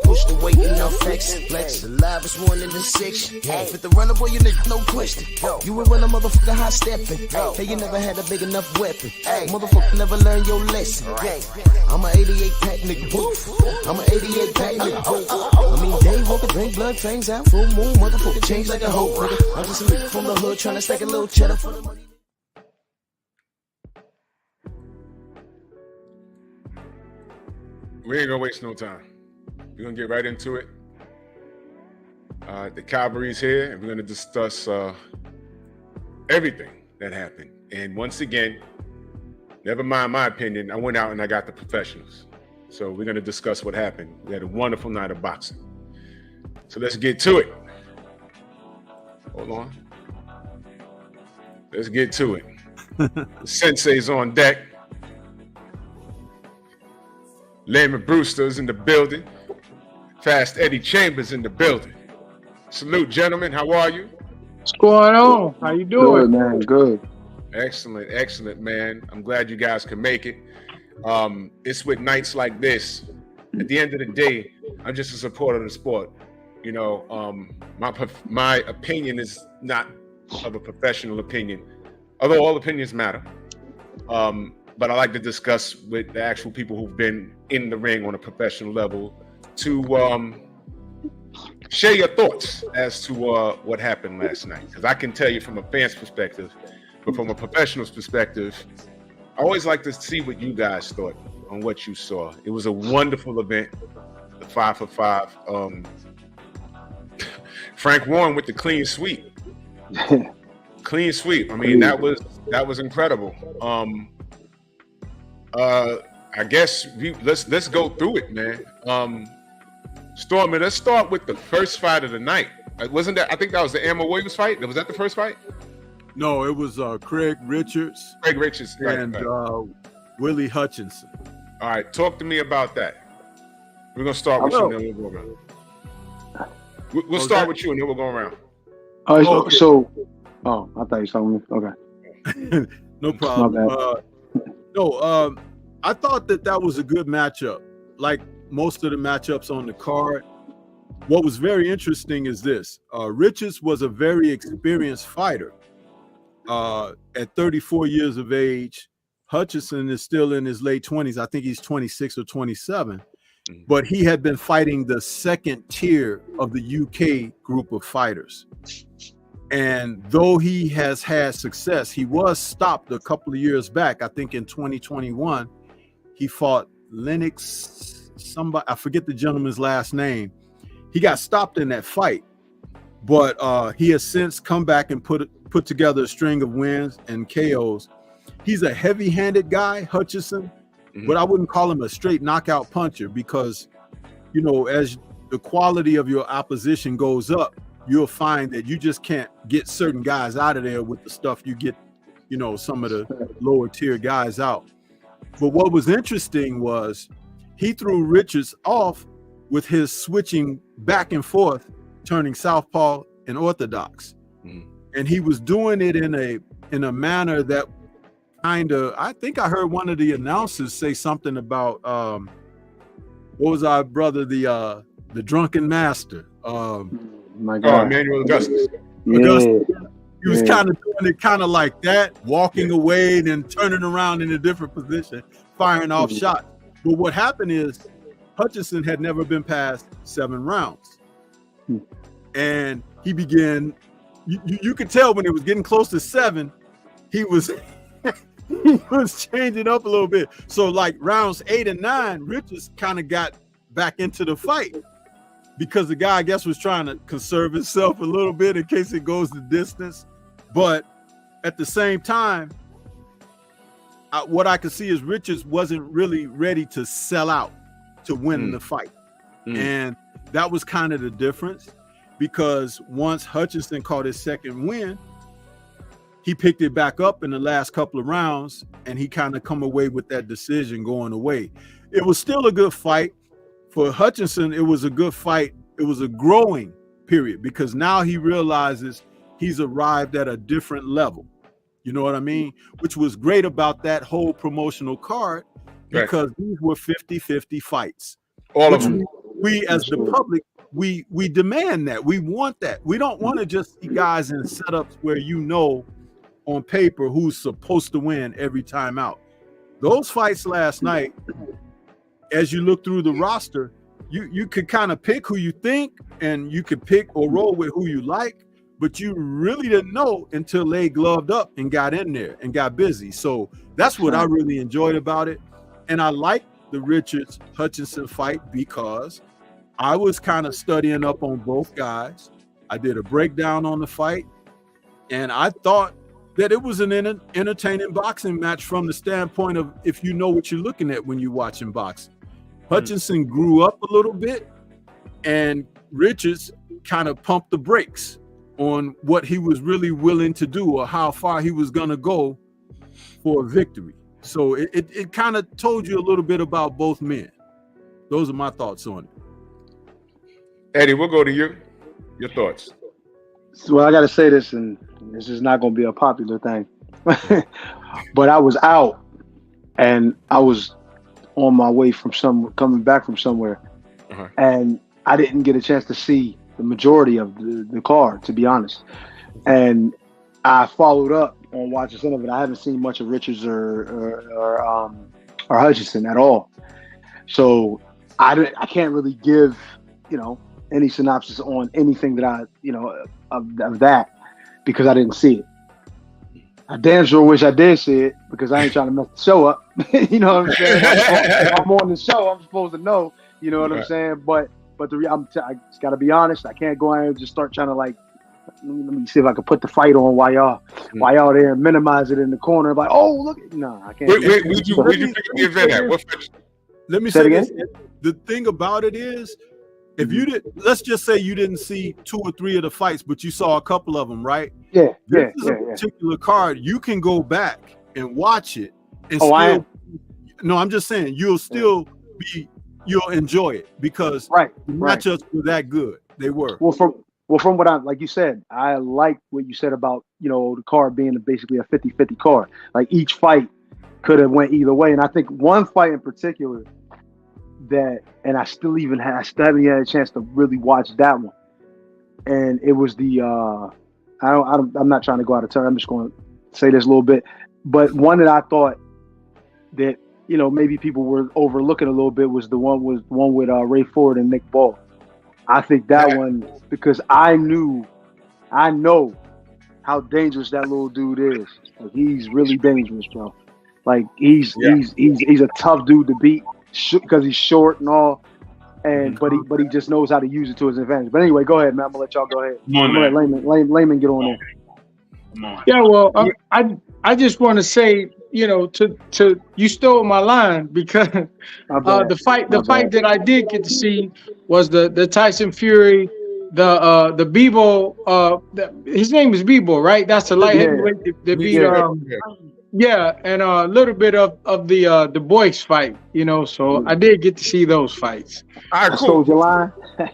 Push the weight in no flex. Flex. The live is 1 in the 6. With the runner, boy, you nigga, no question. You will run a motherfucker high stepping. Hey, you never had a big enough weapon. Motherfucker never learned your lesson. I'm a 88 pack nigga. I'm a 88 pack nigga. I mean, day walker, drink blood, trains out, full moon, motherfucker, change like a hoe, nigga. I'm just a nigga from the hood trying to stack a little cheddar for the money. We ain't gonna waste no time. We're gonna get right into it. The cavalry's here, and we're gonna discuss everything that happened. And once again, never mind my opinion, I went out and I got the professionals. So we're gonna discuss what happened. We had a wonderful night of boxing. So let's get to it. Hold on. Let's get to it. The sensei's on deck. Layman Brewster's in the building. Fast Eddie Chambers in the building. Salute, gentlemen. How are you? What's going on? How you doing? Good, man. Good. Excellent, excellent, man. I'm glad you guys can make it. It's with nights like this. At the end of the day, I'm just a supporter of the sport. You know, my opinion is not of a professional opinion, although all opinions matter. But I like to discuss with the actual people who've been in the ring on a professional level to share your thoughts as to what happened last night. Because I can tell you from a fan's perspective, but from a professional's perspective, I always like to see what you guys thought on what you saw. It was a wonderful event, the 5 for 5. Frank Warren with the clean sweep. Clean sweep. I mean, that was incredible. I guess let's go through it, man. Stormy, let's start with the first fight of the night. Wasn't that? I think that was the Emma Williams fight. Was that the first fight? No, it was Craig Richards. Craig Richards and right. Willie Hutchinson. All right, talk to me about that. We're gonna start with you, and then we'll go around. We'll start with you, and then we'll go around. I thought you were talking to me. Okay. No problem. I thought that was a good matchup. Like most of the matchups on the card, what was very interesting is this. Richards was a very experienced fighter. At 34 years of age, Hutchinson is still in his late 20s. I think he's 26 or 27. But he had been fighting the second tier of the UK group of fighters. And though he has had success, he was stopped a couple of years back. I think in 2021, he fought Lennox, somebody, I forget the gentleman's last name. He got stopped in that fight, but he has since come back and put together a string of wins and KOs. He's a heavy-handed guy, Hutchinson, but I wouldn't call him a straight knockout puncher because, you know, as the quality of your opposition goes up, you'll find that you just can't get certain guys out of there with the stuff you get, you know, some of the lower tier guys out. But what was interesting was he threw Richards off with his switching back and forth, turning southpaw and orthodox. And he was doing it in a manner that kind of, I think I heard one of the announcers say something about what was our brother, the drunken master. My God. Emmanuel Augustus. Augustus. He was kind of doing it kind of like that, walking away and then turning around in a different position, firing off shots. But what happened is Hutchinson had never been past 7 rounds. And he began, you could tell when it was getting close to 7, he was he was changing up a little bit. So like rounds 8 and 9, Richards kind of got back into the fight because the guy, I guess, was trying to conserve himself a little bit in case it goes the distance. But at the same time, what I could see is Richards wasn't really ready to sell out to win the fight. And that was kind of the difference, because once Hutchinson caught his second win, he picked it back up in the last couple of rounds, and he kind of come away with that decision going away. It was still a good fight. For Hutchinson, it was a good fight. It was a growing period, because now he realizes he's arrived at a different level. You know what I mean? Which was great about that whole promotional card, because these were 50-50 fights. All of them. We as the public, we demand that. We want that. We don't want to just see guys in setups where on paper who's supposed to win every time out. Those fights last night, as you look through the roster, you could kind of pick who you think, and you could pick or roll with who you like, but you really didn't know until they gloved up and got in there and got busy. So that's what I really enjoyed about it. And I like the Richards Hutchinson fight because I was kind of studying up on both guys. I did a breakdown on the fight, and I thought that it was an entertaining boxing match from the standpoint of if you know what you're looking at when you're watching boxing. Hutchinson grew up a little bit, and Richards kind of pumped the brakes on what he was really willing to do or how far he was going to go for a victory. So it kind of told you a little bit about both men. Those are my thoughts on it. Eddie, we'll go to you. Your thoughts. Well, I got to say this, and this is not going to be a popular thing, but I was out, and I was on my way from coming back from somewhere, and I didn't get a chance to see the majority of the card, to be honest. And I followed up on watching some of it. I haven't seen much of Richards or Hutchinson at all, so I can't really give any synopsis on anything that I of that because I didn't see it. I damn sure wish I did see it because I ain't trying to mess the show up. You know what I'm saying? If I'm on the show, I'm supposed to know. You know what I'm saying? But I just got to be honest. I can't go out and just start trying to let me see if I can put the fight on while y'all there and minimize it in the corner. Like, oh look, no, I can't. Where'd you pick the event at? What fight? Let me say this. The thing about it is, if you did, let's just say you didn't see 2 or 3 of the fights, but you saw a couple of them, right? Yeah. This is a particular card. You can go back and watch it, and no, I'm just saying you'll enjoy it because the matchups were that good. They were. Well, from what like you said, I like what you said about the card being basically a 50-50 card. Like each fight could have went either way, and I think one fight in particular and I still haven't had a chance to really watch that one. And it was I'm not trying to go out of turn. I'm just going to say this a little bit, but one that I thought that maybe people were overlooking a little bit was the one with Ray Ford and Nick Ball. I think that one because I know how dangerous that little dude is. Like, he's really dangerous, bro. Like he's a tough dude to beat. Because he's short and all, but he just knows how to use it to his advantage. But anyway, go ahead, man. I'm gonna let y'all go ahead. I'm gonna let Layman get on there. Yeah, well, I just want to say, to you stole my line because the fight that I did get to see was the Tyson Fury, the Bebo. His name is Bebo, right? That's the light heavyweight that beat. Yeah, and a little bit of the Boyce fight, So I did get to see those fights. All right, cool.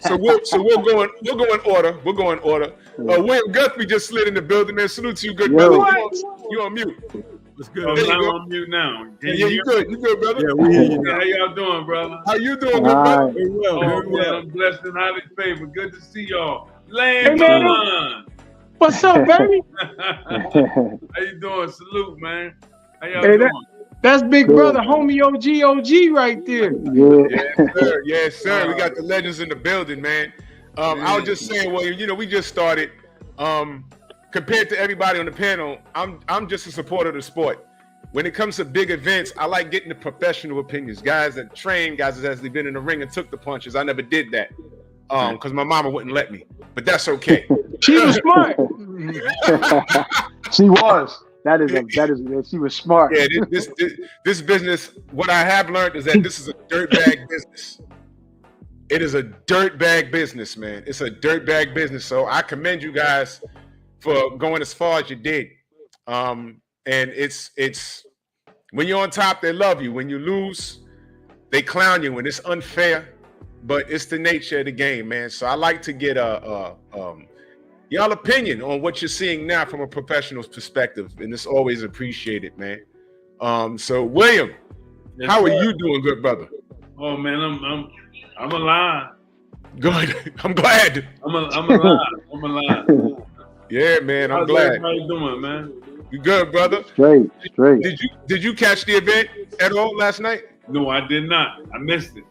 So we'll go in order. We'll go in order. William Guthrie just slid in the building, man. Salute to you, good brother. You on mute? What's good? I'm on mute now. You good? You good, brother? Yeah, we hear you. How y'all doing, brother? How you doing, good brother? Very well. Very well. I'm blessed and highly favored. Good to see y'all. Layman. What's up, baby? How you doing? Salute, man. How y'all doing? That's big brother, homie OG right there. Yes, sir. We got the legends in the building, man. I was just saying, we just started. Compared to everybody on the panel, I'm just a supporter of the sport. When it comes to big events, I like getting the professional opinions. Guys that train, guys that actually been in the ring and took the punches. I never did that. Because my mama wouldn't let me. But that's okay. She was smart. She was. That is. She was smart. Yeah, this business. What I have learned is that this is a dirtbag business. It is a dirtbag business, man. It's a dirtbag business. So I commend you guys for going as far as you did. And it's when you're on top, they love you. When you lose, they clown you. When it's unfair, but it's the nature of the game, man. So I like to get y'all opinion on what you're seeing now from a professional's perspective, and it's always appreciated, man. So William, how are you doing, good brother? Oh man, I'm alive. Good. I'm glad. I'm alive. I'm alive. Yeah, man. I'm How's glad. everybody doing, man? You good, brother? Straight. Did you catch the event at all last night? No, I did not. I missed it.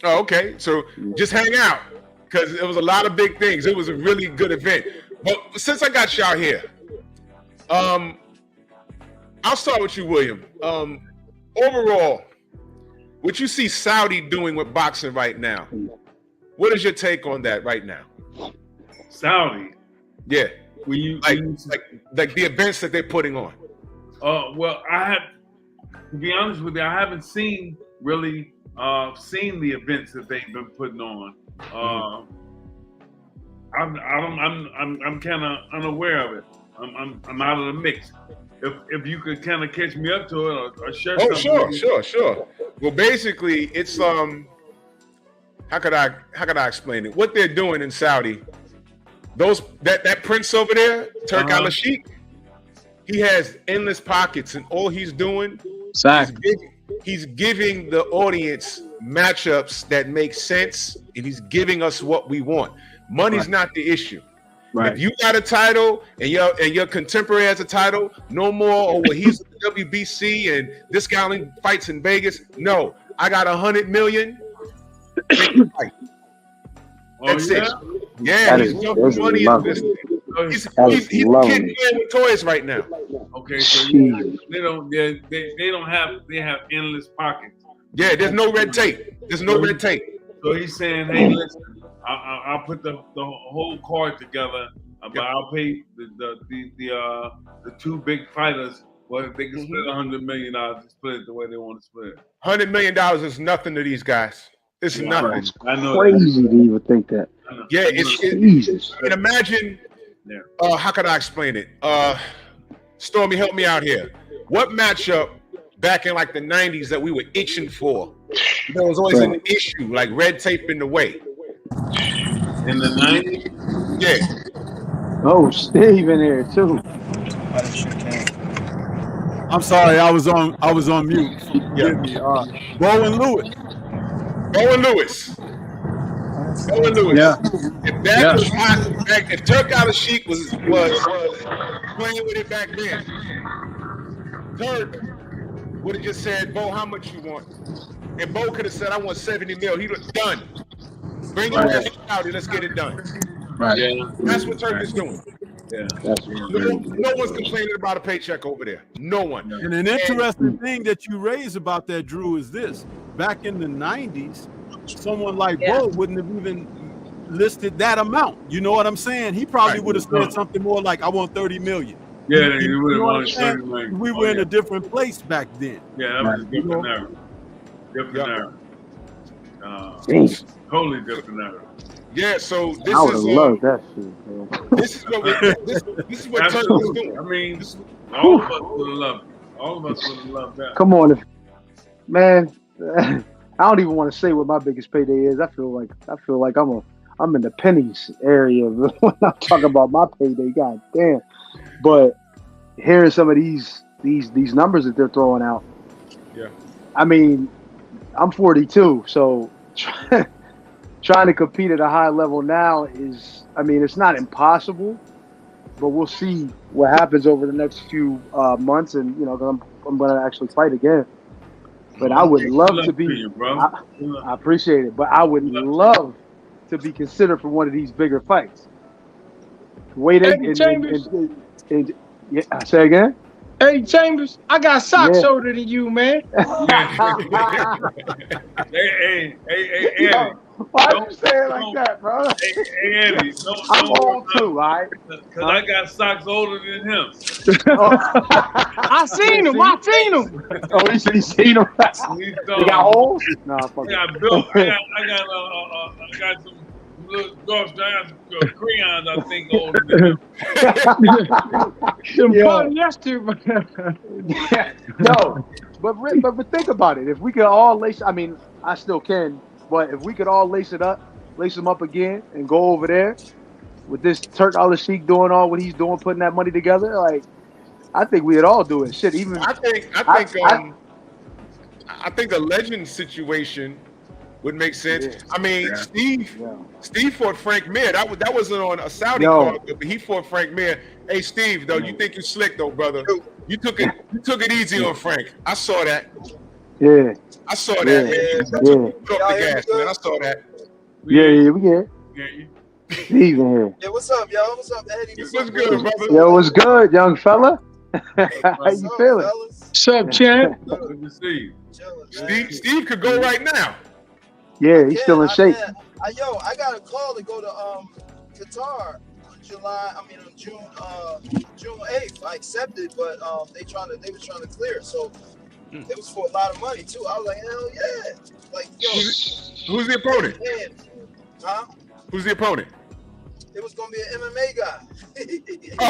Oh, okay. So just hang out because it was a lot of big things. It was a really good event. But since I got y'all here, I'll start with you, William. Overall, what you see Saudi doing with boxing right now, what is your take on that right now? Saudi. Yeah. When you like the events that they're putting on. Well, to be honest with you, I haven't seen the events that they've been putting on. I'm kind of unaware of it. I'm out of the mix. If you could kind of catch me up to it or share something. Oh, sure. Well, basically, it's how could I explain it? What they're doing in Saudi, that prince over there, Turk al-Sheikh, he has endless pockets, and all he's doing, he's giving the audience matchups that make sense, and he's giving us what we want. Money's not the issue. Right. If you got a title and your contemporary has a title, no more. Or well, he's the WBC and this guy only fights in Vegas. No, I got 100 million. That's it. Yeah, he's dumping money into this thing. He's getting with toys right now. Okay, so they have endless pockets. Yeah, there's no red tape. So he's saying, hey, listen, I'll put the whole card together, but I'll pay the two big fighters. Well, they can split $100 million to split it the way they want to split it. $100 million is nothing to these guys. It's nothing. It's crazy to even think that. Yeah, it's Jesus. And imagine. How can I explain it? Stormy, help me out here. What matchup back in like the 90s that we were itching for? There was always an issue, like red tape in the way. In the 90s? Yeah. Oh, Steve in here too. I'm sorry, I was on mute. Forgive me. Bowen Lewis. Yeah. If that was hot, if Turk al-Sheikh was playing with it back then, Turk would have just said, Bo, how much you want? And Bo could have said, I want 70 mil. He would have done. Bring your ass out and let's get it done. Right. Yeah. That's what Turk is doing. Yeah. No one's complaining about a paycheck over there. No one. And an interesting thing that you raise about that, Drew, is this. Back in the 90s, someone like Bo wouldn't have even listed that amount. You know what I'm saying? He probably would have said something more like, I want 30 million. Yeah, you would have wanted 30 million. We were in a different place back then. Yeah, that was a different era. Totally different era. Yeah, so this I would have loved that shit, man. This is what Turk is doing. I mean, all of us would have loved it. All of us would have loved that. Come on, man. I don't even want to say what my biggest payday is. I feel like I'm in the pennies area when I'm talking about my payday. God damn. But hearing some of these numbers that they're throwing out. Yeah. I mean, I'm 42, so trying to compete at a high level now is, I mean, it's not impossible, but we'll see what happens over the next few months. And, you know, I'm going to actually fight again. But I would love to be, I appreciate it, but I would love to be considered for one of these bigger fights. Yeah, say again? Hey, Chambers, I got socks older than you, man. Hey, Andy. Why you say it like that, bro? Hey, Andy. I'm old too, all right? Because I got socks older than him. I seen him. Oh, you seen him? He got holes? No, fuck it. I got some little dogs, crayons, I think, older than him. No, but think about it. If we could all lace, I mean, I still can, but if we could all lace them up again and go over there with this Turk al-Sheikh doing all what he's doing, putting that money together, like, I think we'd all do it. Shit, even I think the legend situation would make sense. Yeah. I mean, Yeah. Steve fought Frank Mir. That wasn't on a Saudi Yo. card, but he fought Frank Mir. Hey, Steve, though, you think you're slick though, brother? You took it easy on Frank. I saw that. Yeah. I saw that, Yeah. man. Yeah. Put up the gas, man. I saw that. Yeah, we get Yeah. Steve in here. Yeah, what's up, y'all? What's up, Eddie? What's good, brother? Yo, what's good, young fella? How What's you up, feeling? fellas? What's up, champ? Good to see you. Chilling, man. Steve could go right now. Yeah, he's still in shape. I got a call to go to Qatar on June 8th. I accepted, but they were trying to clear. So it was for a lot of money too. I was like, hell yeah. Like, yo, Who's the opponent? man. Huh? Who's the opponent? It was gonna be an MMA guy.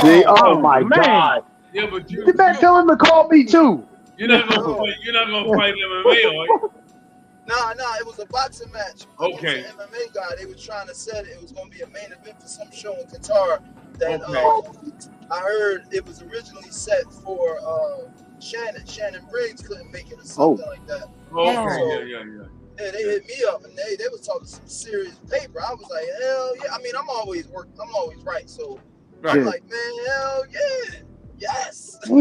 See, oh my man. God. Yeah, but You better tell him to call me too. you're not gonna fight MMA, are you? Nah, it was a boxing match. Okay. It was an MMA guy. They were trying to set it was gonna be a main event for some show in Qatar. That I heard it was originally set for Shannon Briggs couldn't make it or something like that. Okay, yeah. Yeah, they hit me up and they was talking some serious paper. I was like, hell yeah. I mean, I'm always right. So I'm like, man, hell yeah. Yes. So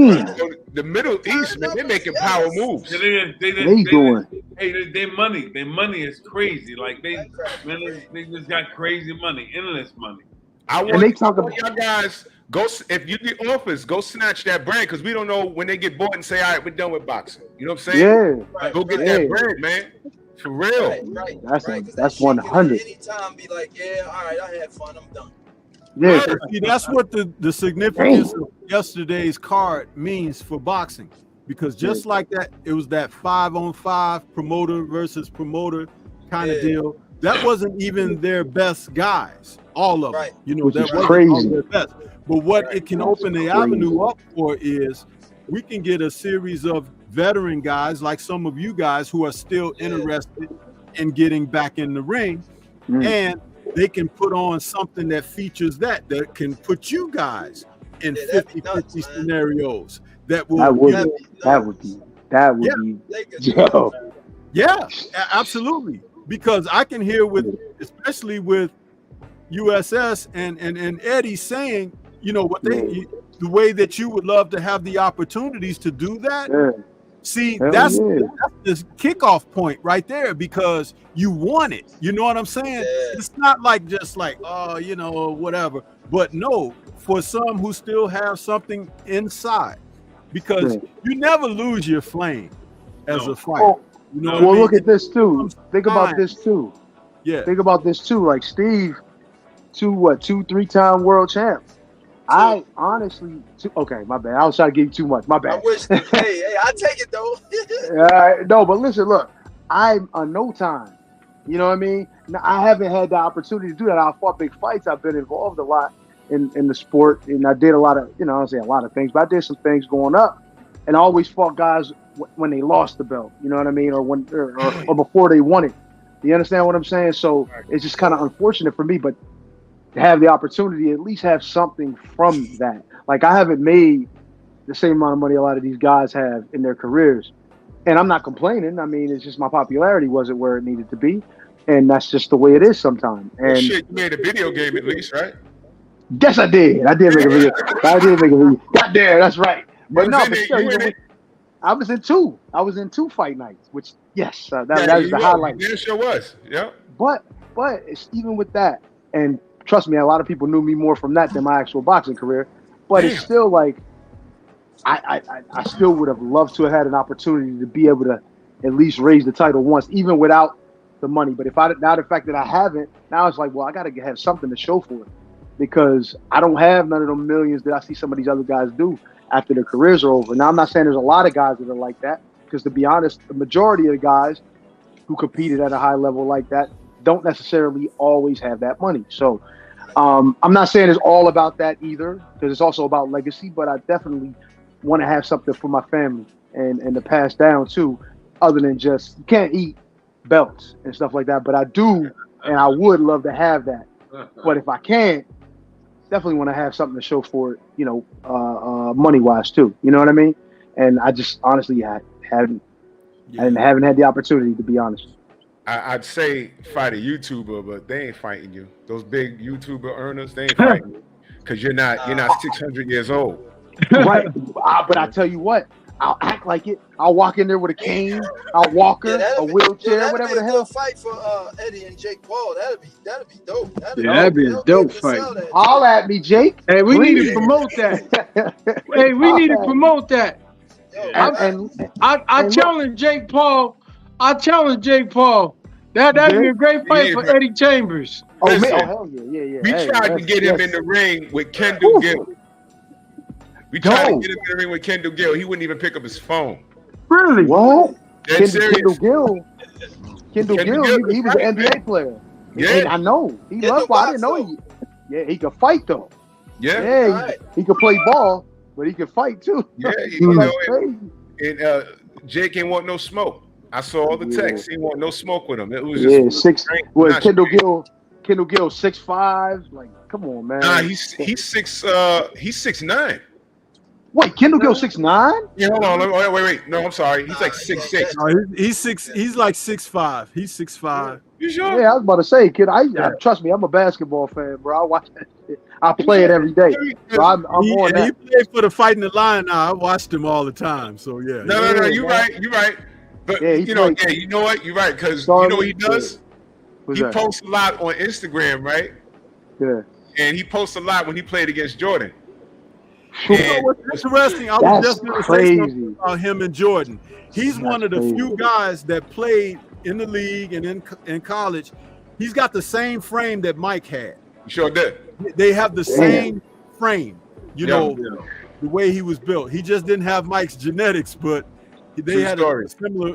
the Middle East, man, they're making power moves. Yeah, They doing. Hey, their money is crazy. Like they just got crazy money, endless money. I And they want talk about y'all guys go. If you the offers, go snatch that brand because we don't know when they get bought and say, all right, we're done with boxing. You know what I'm saying? yeah. Go get that bread, man. For real. Right. That's right. 'Cause that's that shit can 100. Anytime be like, yeah, all right, I had fun, I'm done. Yeah. See, that's what the significance of yesterday's card means for boxing, because just like that, it was that 5-on-5 promoter versus promoter kind of deal. That wasn't even their best guys, all of them. Right. You know, Which that is wasn't crazy. all their best. But what it can open the crazy. avenue up for is we can get a series of veteran guys like some of you guys who are still interested in getting back in the ring, and they can put on something that features that can put you guys in 50-50 scenarios. That will That would be yo. Yeah, absolutely. Because I can hear especially with USS and Eddie saying, you know, what the way that you would love to have the opportunities to do that. Yeah. See, Hell that's yeah. the kickoff point right there, because you want it. You know what I'm saying? It's not like just like, oh, you know, whatever. But no, for some who still have something inside, because you never lose your flame as a fighter. Oh, you know well, look at this too. Think about this too. Yeah. Think about this too. Like Steve, 2-3-time world champ. I honestly, okay, my bad. I was trying to give you too much. My bad. I wish. hey, I take it though. No, but listen, look, I'm a no time. You know what I mean? Now, I haven't had the opportunity to do that. I fought big fights. I've been involved a lot in the sport, and I did a lot of, I don't say a lot of things, but I did some things going up, and I always fought guys when they lost the belt. You know what I mean? Or when or before they won it. You understand what I'm saying? So it's just kind of unfortunate for me, but to have the opportunity to at least have something from that. Like, I haven't made the same amount of money a lot of these guys have in their careers. And I'm not complaining. I mean, it's just my popularity wasn't where it needed to be. And that's just the way it is sometimes. And Shit, you made a video game at least, right? yes, I did. I did make a video. God damn, that's right. But no, but still, I was in two. I was in 2 fight nights, which, yes, that was the highlight. Yeah, it sure was. Yeah. But it's even with that, and trust me, a lot of people knew me more from that than my actual boxing career. But it's still like, I still would have loved to have had an opportunity to be able to at least raise the title once, even without the money. But now the fact that I haven't, now it's like, well, I got to have something to show for it, because I don't have none of them millions that I see some of these other guys do after their careers are over. Now, I'm not saying there's a lot of guys that are like that, because to be honest, the majority of the guys who competed at a high level like that don't necessarily always have that money. So I'm not saying it's all about that either, because it's also about legacy, but I definitely want to have something for my family and to pass down too, other than just, you can't eat belts and stuff like that, but I do, and I would love to have that. But if I can't, definitely want to have something to show for it, money wise too. You know what I mean? And I just honestly haven't had the opportunity, to be honest. I'd say fight a YouTuber, but they ain't fighting you. Those big YouTuber earners, they ain't fighting you because you're not 600 years old. Right. But I tell you what, I'll act like it. I'll walk in there with a cane, I'll walker, a wheelchair, whatever the hell. Fight for Eddie and Jake Paul. That'd be dope. That'd be a dope fight. All at me, Jake. Hey, we need to promote that. Hey, we need to promote that. I challenge Jake Paul. That'd be a great fight for Eddie Chambers. Oh, man. Oh, hell yeah. We tried to get him in the ring with Kendall Gill. We tried to get him in the ring with Kendall Gill. He wouldn't even pick up his phone. Really? What? Kendall Gill, he was an NBA player. Yeah. And I know. He loved ball. I didn't know he. Yeah, he could fight though. Yeah. He could play ball, but he could fight too. Yeah, and Jake ain't want no smoke. I saw all the texts. He didn't want no smoke with him. It was just Kendall Gill 6'5". Like, come on, man. Nah, he's 6'9". Wait, Kendall Gill 6'9"? Yeah, hold on. Wait. No, I'm sorry. He's like 6'6". No, he's 6. He's like 6'5". He's 6'5". You sure? Yeah, I was about to say, kid. Trust me, I'm a basketball fan, bro. I watch that shit. I play it every day. So I'm on that. He played for the Fighting the Lion now. I watched him all the time. So yeah. No. You're right. But you know what? You're right, because you know what he does? He posts a lot on Instagram, right? Yeah. And he posts a lot when he played against Jordan. You know what's interesting? I was just going to say something about him and Jordan. He's one of the few guys that played in the league and in college. He's got the same frame that Mike had. He sure did. They have the same frame, the way he was built. He just didn't have Mike's genetics, but they had a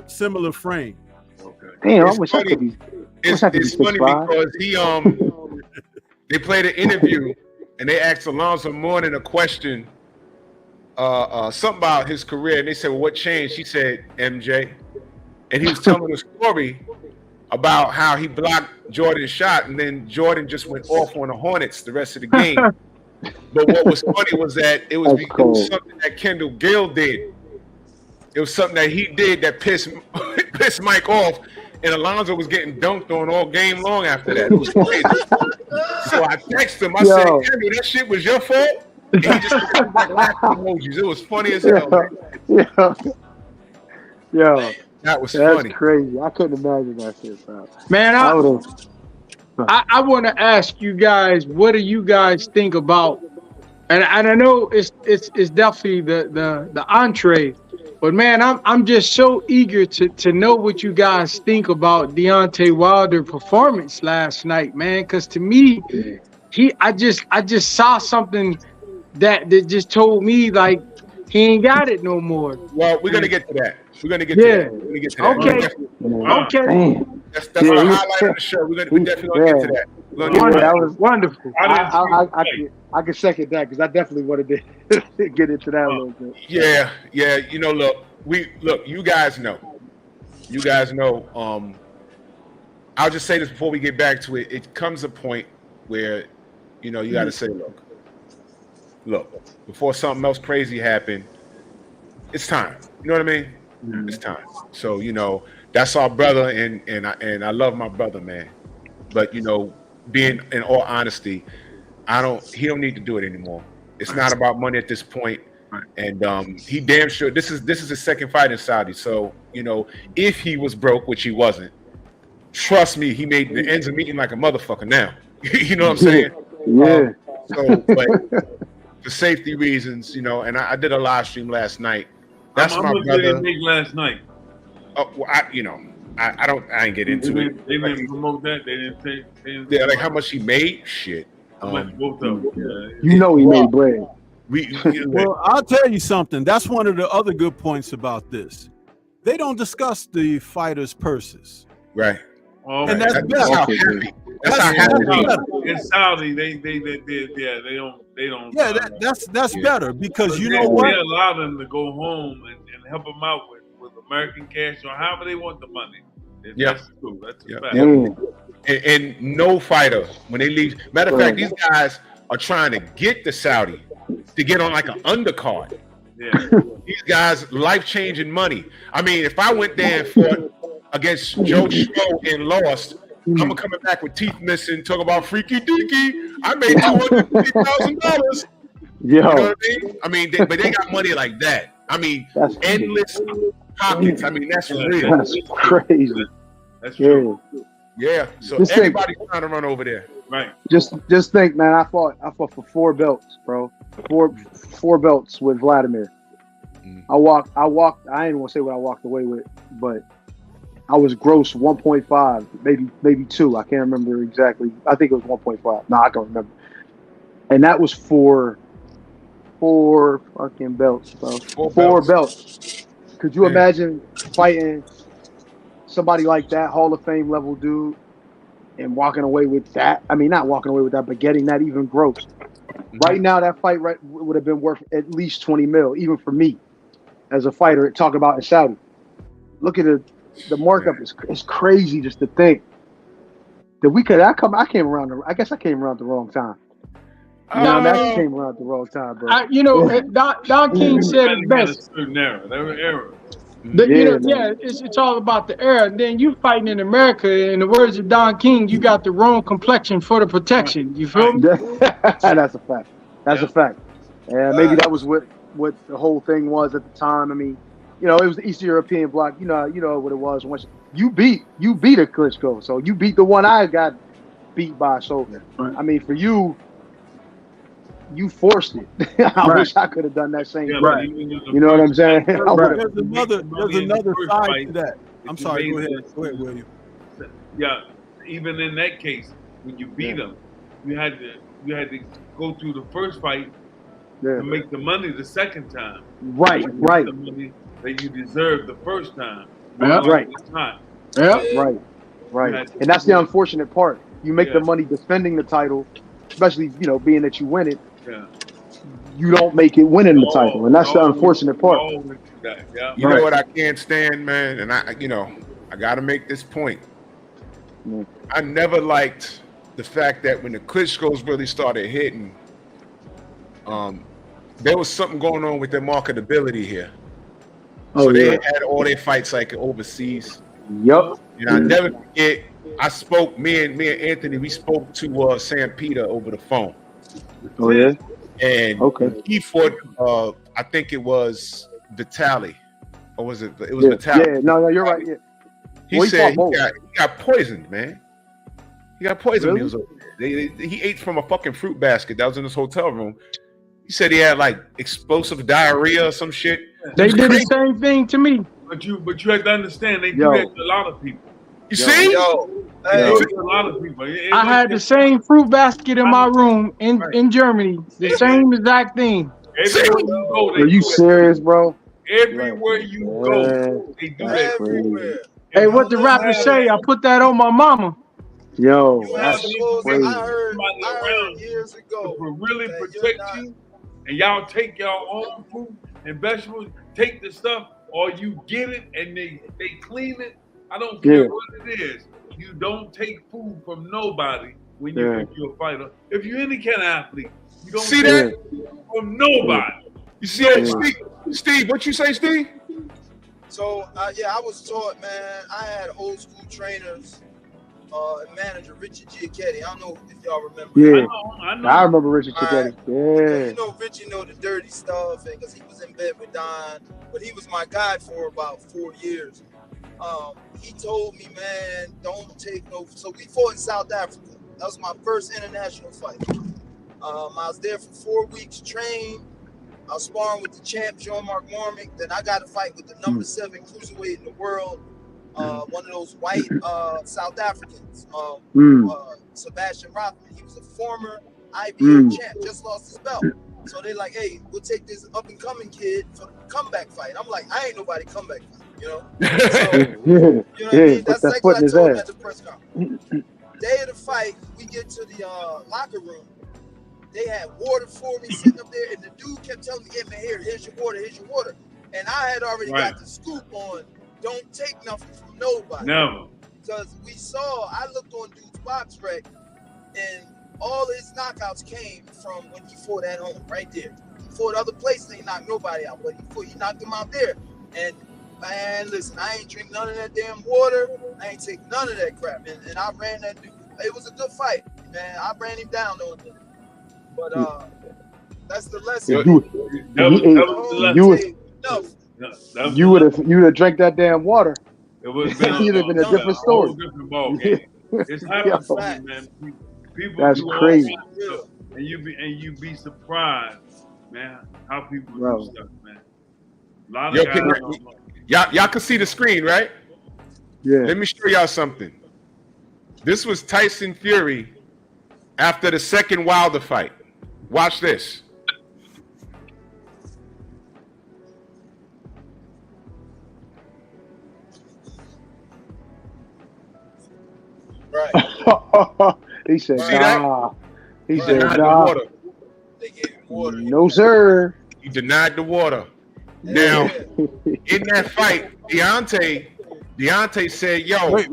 similar frame. Okay. Damn, I wish I could be. It's funny because they played an interview and they asked Alonzo Mourning a question, something about his career, and they said, "Well, what changed?" He said, "MJ," and he was telling a story about how he blocked Jordan's shot, and then Jordan just went off on the Hornets the rest of the game. But what was funny was that it was something that Kendall Gill did. It was something that he did that pissed Mike off, and Alonzo was getting dunked on all game long after that. It was crazy. So I texted him. I said, "Kendall, that shit was your fault?" And he just like laughing emojis. It was funny as hell. Yo. That was funny. That's crazy. I couldn't imagine that shit, bro. Man, I want to ask you guys, what do you guys think about? And I know it's definitely the entree, but man, I'm just so eager to know what you guys think about Deontay Wilder performance last night, man. Because to me, I just saw something that just told me like he ain't got it no more. Well, we're gonna get to that. We're gonna get to that. We're gonna get to that. Okay. That's our highlight of the show. We're definitely gonna get to that. That was wonderful. I can second that because I definitely wanted to get into that a little bit. Yeah. Look, you guys know. I'll just say this before we get back to it. It comes a point where, you got to say, look, before something else crazy happened, it's time. You know what I mean? Mm-hmm. It's time. So, that's our brother, and I love my brother, man. But, being in all honesty, he don't need to do it anymore. It's not about money at this point. And he damn sure this is his second fight in Saudi. So, if he was broke, which he wasn't, trust me, he made the ends of meeting like a motherfucker now. You know what I'm saying? Yeah. But for safety reasons, and I did a live stream last night. That's my brother. Did they make last night? Oh, well, I ain't get into it. They didn't promote that. They didn't say. Yeah, like how much he made. Shit. Both of them. He made bread. Well, I'll tell you something. That's one of the other good points about this. They don't discuss the fighters' purses. Right. And that's better. That's how happy. In Saudi, they don't. Yeah, that's better because you know what? They allow them to go home and help them out with American cash or however they want the money. That's true. That's a fact. And no fighter when they leave. Matter of fact, these guys are trying to get the Saudi to get on like an undercard. Yeah. These guys life-changing money. I mean, if I went there and fought against Joe Schmo and lost, I'm coming back with teeth missing, talking about freaky deaky. I made $250,000. You know what I mean? I mean, but they got money like that. I mean, that's endless pockets. I mean, that's real. That's crazy. That's true. Yeah. So just everybody's trying to run over there. Right. Just think, man. I fought for 4 belts, bro. Four belts with Vladimir. I walked. I ain't want to say what I walked away with, but I was gross 1.5, maybe 2. I can't remember exactly. I think it was 1.5. No, I don't remember. And that was for 4 fucking belts, bro. 4 belts. Could you imagine fighting somebody like that, Hall of Fame level dude, and walking away with that? I mean, not walking away with that, but getting that even gross. Right now, that fight would have been worth at least 20 mil, even for me as a fighter. Talk about in Saudi. Look at the markup is crazy just to think that we could. I came around. I guess I came around the wrong time. I came around the wrong time, bro. Don King said it best. Era. It's all about the era. And then you fighting in America, in the words of Don King, you got the wrong complexion for the protection. You feel me? That's a fact. That's a fact. And maybe that was what the whole thing was at the time. I mean, it was the Eastern European bloc. You know what it was. Once you beat a Klitschko, so you beat the one I got beat by. So I mean, for you forced it. I wish I could have done that same thing. Right. You know what I'm saying? There's another side to that. I'm sorry. Go ahead, William. Yeah, even in that case, when you beat them, you had to go through the first fight to make the money the second time. Right. The money that you deserved the first time. Right. And that's the unfortunate part. You make the money defending the title, especially being that you win it. Yeah. You don't make it winning the title, and that's the unfortunate part. You know what I can't stand, man, and I got to make this point. I never liked the fact that when the Klitschko's really started hitting, there was something going on with their marketability here. So they had all their fights like overseas. Yep. And I never forget. I spoke. Me and Anthony. We spoke to Sam Peter over the phone. Oh yeah. And he fought. I think it was Vitaly, or was it? It was Vitaly. Yeah. No, you're right. Yeah. He said he got poisoned, man. He got poisoned. Really? He was he ate from a fucking fruit basket that was in his hotel room. He said he had like explosive diarrhea or some shit. They did the same thing to me. But you have to understand they do that to a lot of people. You see? A lot of people. I had the same fruit basket in my room in Germany. The same exact thing. Everywhere you go, are you serious, bro? Everywhere you go, they do that. Everywhere. Hey, what the rappers say? I put that on my mama. Yo, that's crazy. I heard around years ago to really protect you, and y'all take y'all own food and vegetables, take the stuff, or you get it and they clean it. I don't care what it is. You don't take food from nobody when you're a fighter. If you're any kind of athlete, you don't see take food from nobody. You see that, Steve? What you say, Steve? So I was taught, man. I had old school trainers, manager Richard Giacchetti. I don't know if y'all remember. Yeah, I know. I remember Richard Giacchetti. You know, Richie know the dirty stuff, because he was in bed with Don, but he was my guy for about 4 years. He told me, man, don't take no. So we fought in South Africa. That was my first international fight. I was there for 4 weeks, trained. I was sparring with the champ, Jean-Marc Marmick. Then I got a fight with the number 7 cruiserweight in the world, one of those white South Africans, Sebastian Rothman. He was a former IBF champ, just lost his belt. So they're like, hey, we'll take this up-and-coming kid for the comeback fight. I'm like, I ain't nobody comeback fight, So, you know what I mean? That's like what I told him at the press conference. Day of the fight, we get to the locker room. They had water for me sitting up there, and the dude kept telling me, "Yeah, man, here's your water, here's your water." And I had already got the scoop on, don't take nothing from nobody. Never. Because I looked on dude's box rec, and all his knockouts came from when he fought at home, right there. He fought other places, he knocked nobody out, but he knocked him out there. And Man, listen, I ain't drink none of that damn water. I ain't take none of that crap. And I ran that dude. It was a good fight, man. I ran him down though. But that's the lesson. You would have drank that damn water. It would have been, a different story. Different ball game. It's happened to me, man. People that's crazy. And you be surprised, man, how people do stuff, man. A lot of guys y'all can see the screen, right? Yeah. Let me show y'all something. This was Tyson Fury after the second Wilder fight. Watch this. Right. He said, See that? nah. He He said, denied nah. the water. They gave him water. No, sir. He denied the water. Now, in that fight, Deontay said, yo. Wait,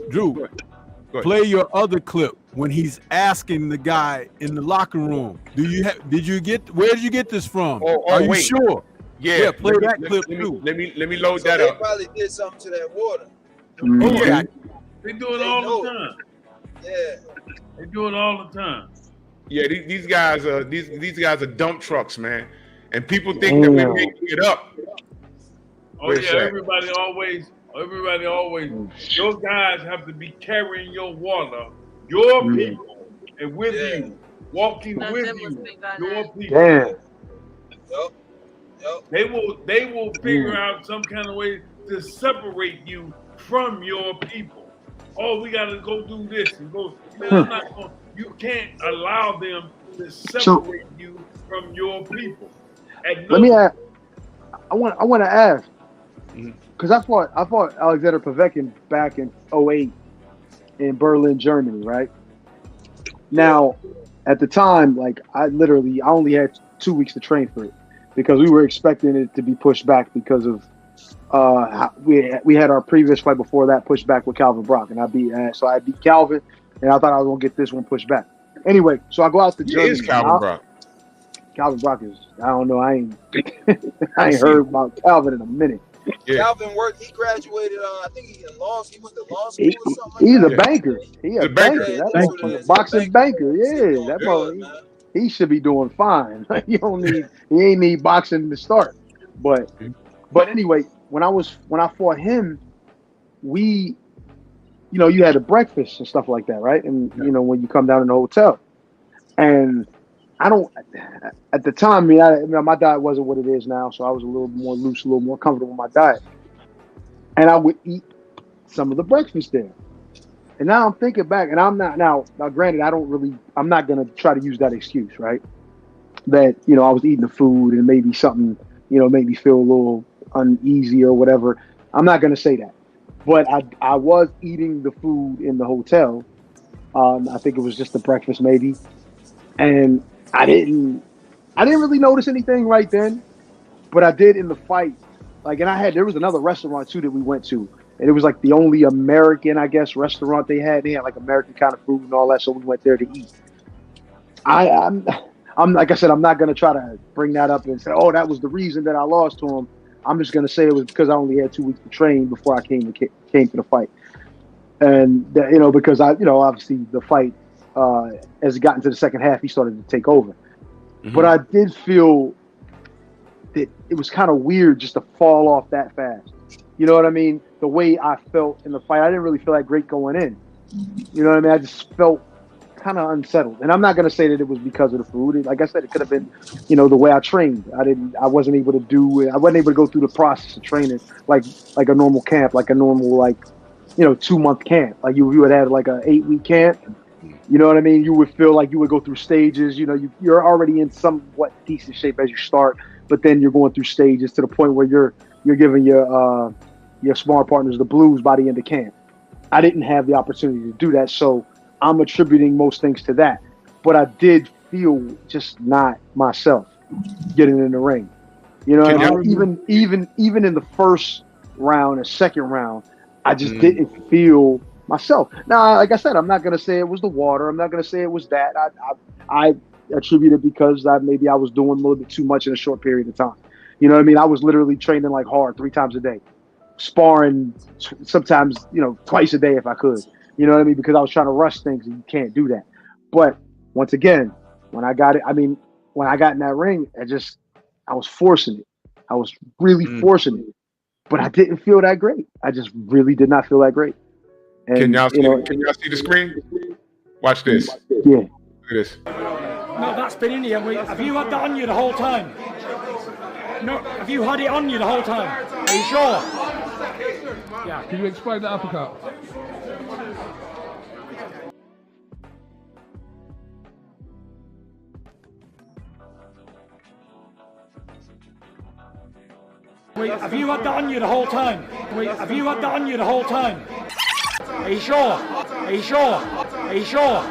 Drew. Go ahead. Play your other clip when he's asking the guy in the locker room. Where did you get this from? Are you wait. sure? Yeah, play that clip too. Let me load So that they up. probably did something to that water. Oh, yeah. They do it all the time. Yeah. They do it all the time. Yeah, these guys are dump trucks, man. And people think that we're making it up. Oh yeah, everybody always. Your guys have to be carrying your water, your people, and with you, walking with you, your people. Damn. Yep. They will figure out some kind of way to separate you from your people. Oh, we gotta go do this and go. Man, you can't allow them to separate you from your people. Let me ask. I want to ask because I fought Alexander Povetkin back in 2008 in Berlin, Germany, right? Now, at the time, like I only had 2 weeks to train for it because we were expecting it to be pushed back because of we had our previous fight before that pushed back with Calvin Brock, and I beat Calvin, and I thought I was gonna get this one pushed back. Anyway, so I go out to Germany. Is Calvin Brock? Calvin Brock is, I don't know, I ain't heard about Calvin in a minute. Yeah. Calvin worked. He graduated. I think he went to law school or something. He's like a that. banker. He's a banker. Yeah, That's that's what it a is. boxing banker. Yeah, that Good, boy. He should be doing fine. He ain't need boxing to start. But anyway, when I fought him, we, you had a breakfast and stuff like that, right? And when you come down in the hotel, and at the time, my diet wasn't what it is now, so I was a little more loose, a little more comfortable with my diet. And I would eat some of the breakfast there. And now I'm thinking back, and I'm not now granted, I'm not gonna try to use that excuse, right? That, I was eating the food and maybe something, made me feel a little uneasy or whatever. I'm not gonna say that. But I was eating the food in the hotel. I think it was just the breakfast maybe. And I didn't really notice anything right then, but I did in the fight. There was another restaurant too that we went to, and it was like the only American, I guess, restaurant they had. They had like American kind of food and all that, so we went there to eat. I'm like I said, I'm not gonna try to bring that up and say, oh, that was the reason that I lost to him. I'm just gonna say it was because I only had 2 weeks to train before I came to the fight, and because obviously the fight. As it got into the second half, he started to take over. Mm-hmm. But I did feel that it was kind of weird just to fall off that fast. You know what I mean? The way I felt in the fight, I didn't really feel that great going in. You know what I mean? I just felt kind of unsettled. And I'm not going to say that it was because of the food. Like I said, it could have been, the way I trained. I wasn't able to go through the process of training like a normal camp, like a normal 2-month camp. Like you would have like an 8-week camp. You know what I mean? You would feel like you would go through stages. You're already in somewhat decent shape as you start, but then you're going through stages to the point where you're giving your sparring partners the blues by the end of camp. I didn't have the opportunity to do that, so I'm attributing most things to that. But I did feel just not myself getting in the ring. Even in the first round and second round, I just didn't feel myself. Now, like I said, I'm not going to say it was the water. I'm not going to say it was that. I attribute it because maybe I was doing a little bit too much in a short period of time. You know what I mean? I was literally training like hard 3 times a day, sparring sometimes, twice a day if I could. You know what I mean? Because I was trying to rush things, and you can't do that. But once again, when I got in that ring, I was forcing it. I was really forcing it, but I didn't feel that great. I just really did not feel that great. And, can y'all see the screen? Watch this. Yeah. Look at this. No, that's been in here. Have you had that on you the whole time? No, have you had it on you the whole time? Are you sure? Yeah. Can you explain the uppercut? Wait, have you had that on you the whole time? Wait, have you had that on you the whole time? Are you sure? Are you sure? Are you sure?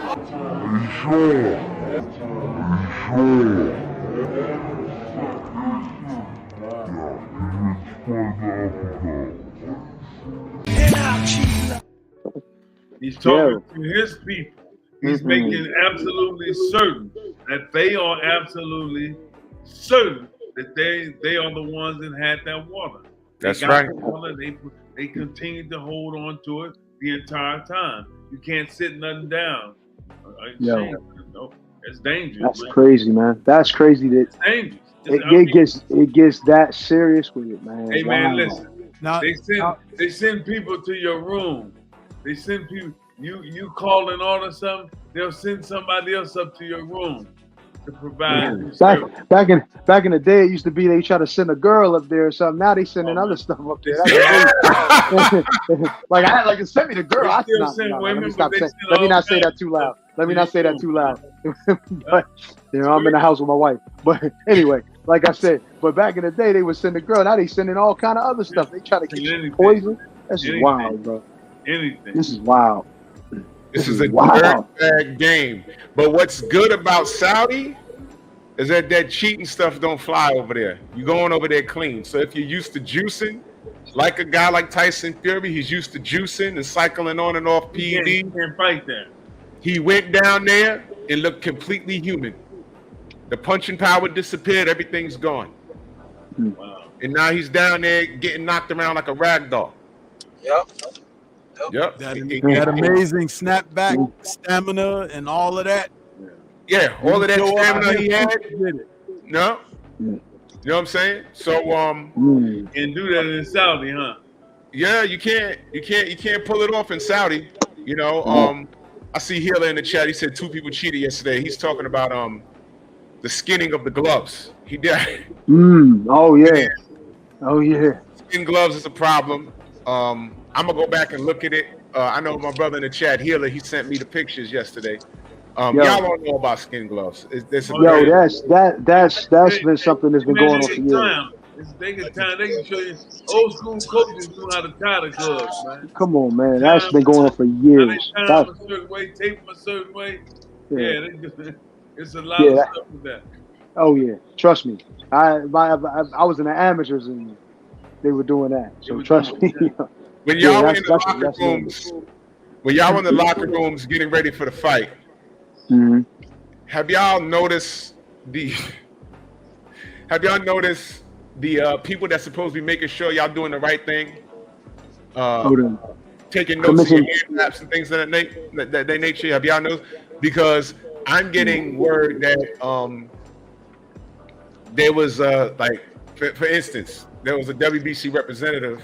He's talking to his people. He's making absolutely certain that they are absolutely certain that they are the ones that had that water. That's right. The water, they continued to hold on to it the entire time. You can't sit nothing down. It's dangerous. That's crazy, man. That's crazy. That it's dangerous. It gets that serious with it, man. Hey man, listen. Now, they send people to your room. They send people. You call an order something, they'll send somebody else up to your room to provide. Back in the day, it used to be they try to send a girl up there or something. Now they sending other stuff up there. Like send me the girl. Let me not say that too loud. But I'm in the house with my wife. But anyway, like I said, but back in the day they would send a girl. Now they sending all kind of other stuff. They try to get you poison. That's wild, bro. Anything. This is wild. This is a dirtbag game. But what's good about Saudi is that cheating stuff don't fly over there. You're going over there clean. So if you're used to juicing, like a guy like Tyson Fury, he's used to juicing and cycling on and off PED. He can't fight that. He went down there and looked completely human. The punching power disappeared. Everything's gone. Wow. And now he's down there getting knocked around like a rag doll. Yep. That amazing snapback stamina and all of that. Yeah, all of that stamina he had. No. You know what I'm saying? So you can do that in Saudi, huh? Yeah, you can't pull it off in Saudi. You know, I see Healer in the chat. He said 2 people cheated yesterday. He's talking about the skinning of the gloves. He did. Oh yeah. Skin gloves is a problem. I'm gonna go back and look at it. I know my brother in the chat, Healer, he sent me the pictures yesterday. Y'all don't know about skin gloves. That's been something that's been going on for years. It's taking time. They can show you old school coaches know how to tie the gloves, man. Come on, man. That's been going on for years. They tie them a certain way, tape them a certain way. It's a lot of stuff with that. Oh yeah, trust me. I was in the amateurs and they were doing that. So trust me. When y'all were in the locker rooms, in the locker rooms getting ready for the fight, have y'all noticed the people that's supposed to be making sure y'all doing the right thing? Taking notes of your hand wraps and things of that nature. Have y'all noticed? Because I'm getting word that there was like for instance, there was a WBC representative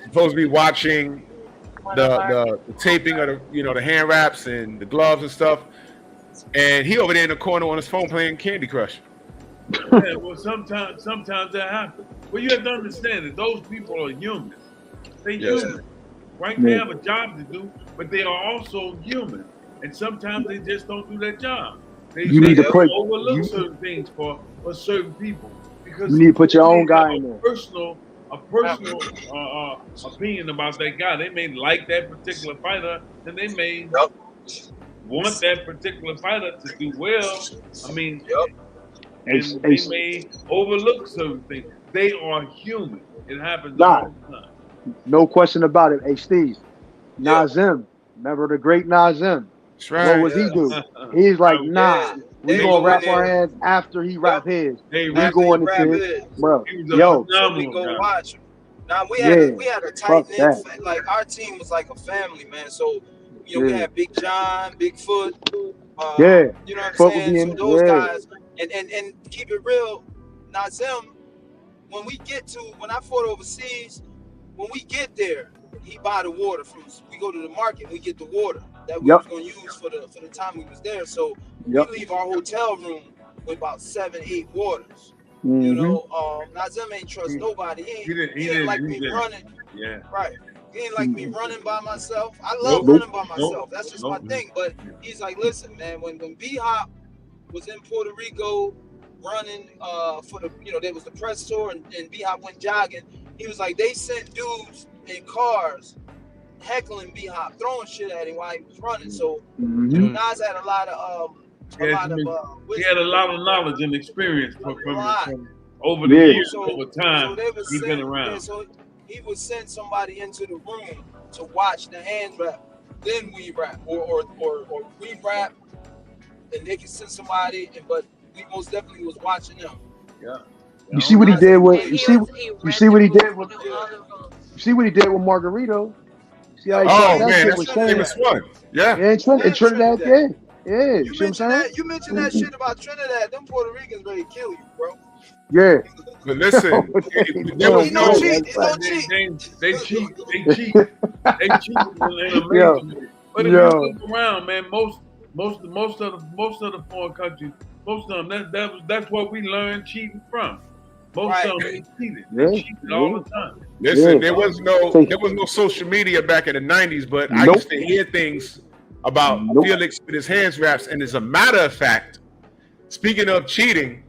supposed to be watching the taping of the hand wraps and the gloves and stuff, and he over there in the corner on his phone playing Candy Crush. Yeah, well, sometimes that happens. Well, you have to understand that those people are human. They're human, right? They have a job to do, but they are also human, and sometimes they just don't do their job. They overlook certain things for certain people because you need to put your own guy in there. A personal opinion about that guy. They may like that particular fighter, and they may want that particular fighter to do well. I mean, and they may overlook certain things. They are human. It happens all the time. No question about it. Hey, Steve, Nazim, remember the great Nazim? That's right. What was he do? He's like, nah, We They gonna go wrap in our there. hands after he wrap his. Hey, We Rich, going After he into wrap it, his. bro. he was a Yo, So we phenomenal go guy. watch him. Now we Yeah, had a tight fuck knit, that. like our team was like a family, man. So we Yeah, had Big John, Bigfoot, yeah. you know what I'm Fuck with saying? So being, those yeah. guys, and keep it real, Nazem. When I fought overseas, when we get there, he buy the water from us. We go to the market and we get the water that we Yep. was gonna use for the time we was there. So Yep. we leave our hotel room with about 7-8 waters. Mm-hmm. Nazem ain't trust nobody. He didn't Like do me that. running. Yeah. Right. He ain't like me running by myself. I love Nope. running by myself. That's just my thing. But he's like, listen, man, when B-Hop was in Puerto Rico running for the, there was the press tour and B-Hop went jogging, he was like, they sent dudes in cars heckling B-Hop, throwing shit at him while he was running. So, Mm-hmm. Nas had a lot of He had a lot of knowledge and experience from over the Yeah. years, So- over time. they would He's been send- around. yeah, so he would send somebody into the room to watch the hands wrap, then we rap, or we rap, and they could send somebody, but we most definitely was watching them. You see what he did with you see what he did with Yeah. you see what he did with Margarito. See how he Oh got that man, shit that's with the Shane. famous one. Yeah. Yeah, in Trinidad, yeah. Yeah, you see what I'm saying? You mentioned that shit about Trinidad. Them Puerto Ricans ready to kill you, bro. Yeah. But listen, there was He no. don't cheat. He don't cheat. They cheat. They cheat in a major Yo. way. But if Yo. you look around, man, most of the foreign countries, most of them, that's what we learned cheating from. Most of them they cheated. They Yeah. cheated all the time. Listen, Yeah. there was no social media back in the 90s, but I Nope. used to hear things about Nope. Felix with his hands wraps. And as a matter of fact, speaking of cheating,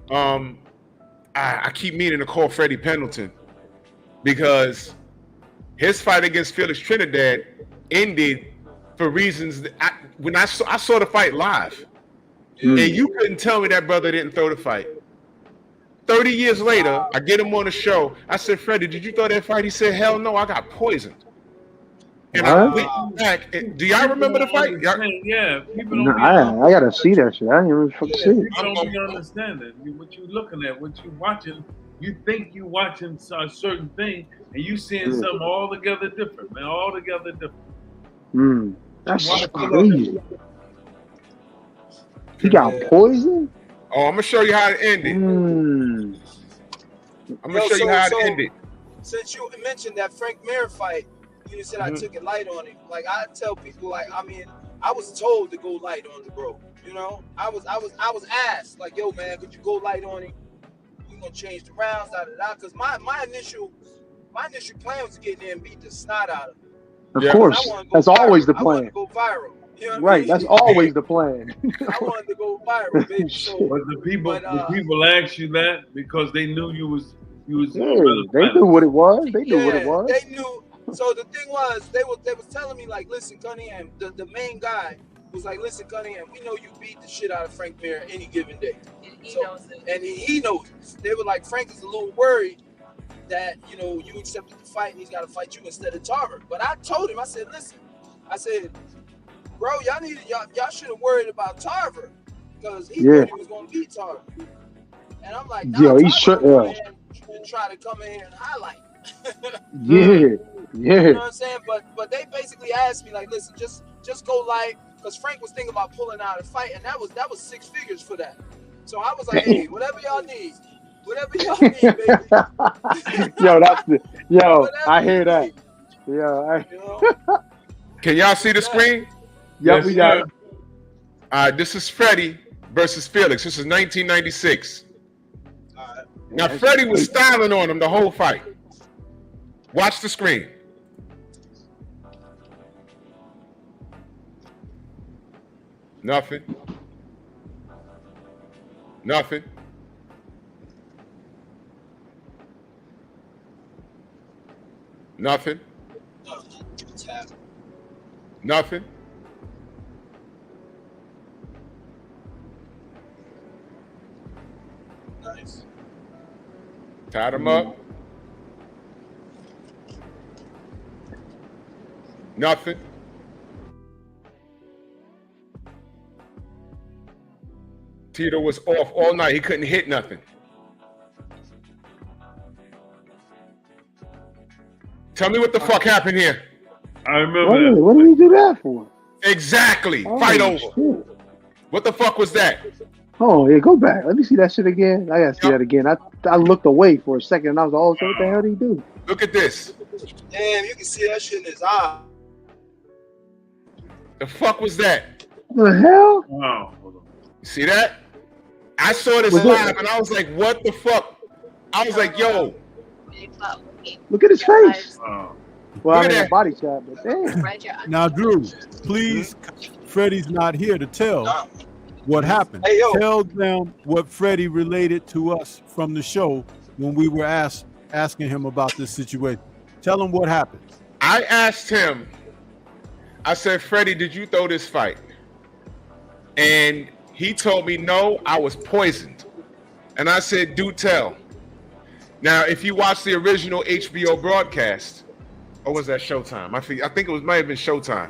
I keep meaning to call Freddie Pendleton because his fight against Felix Trinidad ended for reasons that when I saw the fight live, and you couldn't tell me that brother didn't throw the fight. 30 years later, I get him on the show. I said, Freddie, did you throw that fight? He said, hell no, I got poisoned. And I went back. Do y'all remember the fight? Yeah. People No, don't be I gotta see that shit. I didn't even fucking see it. People don't be understanding what you looking at, what you watching. You think you watching a certain thing, and you seeing something altogether different, man. Altogether different. That's crazy. He got poisoned? Oh, I'm gonna show you how it ended. I'm gonna show you how it ended. Since you mentioned that Frank Mir fight, you said I took it light on him. Like I tell people, I was told to go light on the bro. I was asked, like, yo, man, could you go light on him? We gonna change the rounds, Because my initial plan was to get in there and beat the snot out of him. Of course, that's always the I wanted to plan. go viral. You know what I Right, mean? that's always the plan. I wanted to go viral, baby. So, But the people asked you that because they knew you was. Yeah, they knew what it was. They knew what it was. They knew. So the thing was, they was telling me, like, listen, Cunningham, the main guy was like, listen, Cunningham, we know you beat the shit out of Frank Mir any given day. He knows it. And he knows it. They were like, Frank is a little worried that, you accepted the fight and he's got to fight you instead of Tarver. But I told him, I said, listen, bro, y'all should have worried about Tarver because he thought he was going to beat Tarver. And I'm like, nah, he's sure. Try to come in here and highlight. Yeah. You know what I'm saying? But they basically asked me, like, listen, just go light, because Frank was thinking about pulling out a fight, and that was 6 figures for that. So I was like, hey, whatever y'all need, baby. I hear that. Yeah. Can y'all see the screen? Yep, we got it. This is Freddie versus Felix. This is 1996. Now, Freddie was styling on him the whole fight. Watch the screen. Nothing. Nothing. Nothing. Nothing. Nice. Tied him up. Nothing. Tito was off all night. He couldn't hit nothing. Tell me what the fuck happened here. I remember that. What did he do that for? Exactly. Fight over. Shit. What the fuck was that? Oh, yeah, go back. Let me see that shit again. I gotta see that again. I looked away for a second and I was like, oh, so what the hell did he do? Look at this. Damn, you can see that shit in his eye. The fuck was that? What the hell? Wow. See that? I saw this Was live it- and I was like, what the fuck? I was like, yo. Look at his face. Wow. Well, I Look at mean, that. body shot, but damn. Now, Drew, please, Freddie's not here to tell what happened. Hey, yo. Tell them what Freddie related to us from the show when we were asking him about this situation. Tell him what happened. I asked him, I said, Freddie, did you throw this fight? And he told me, no, I was poisoned. And I said, do tell. Now, if you watch the original HBO broadcast, or was that Showtime? I think it might have been Showtime.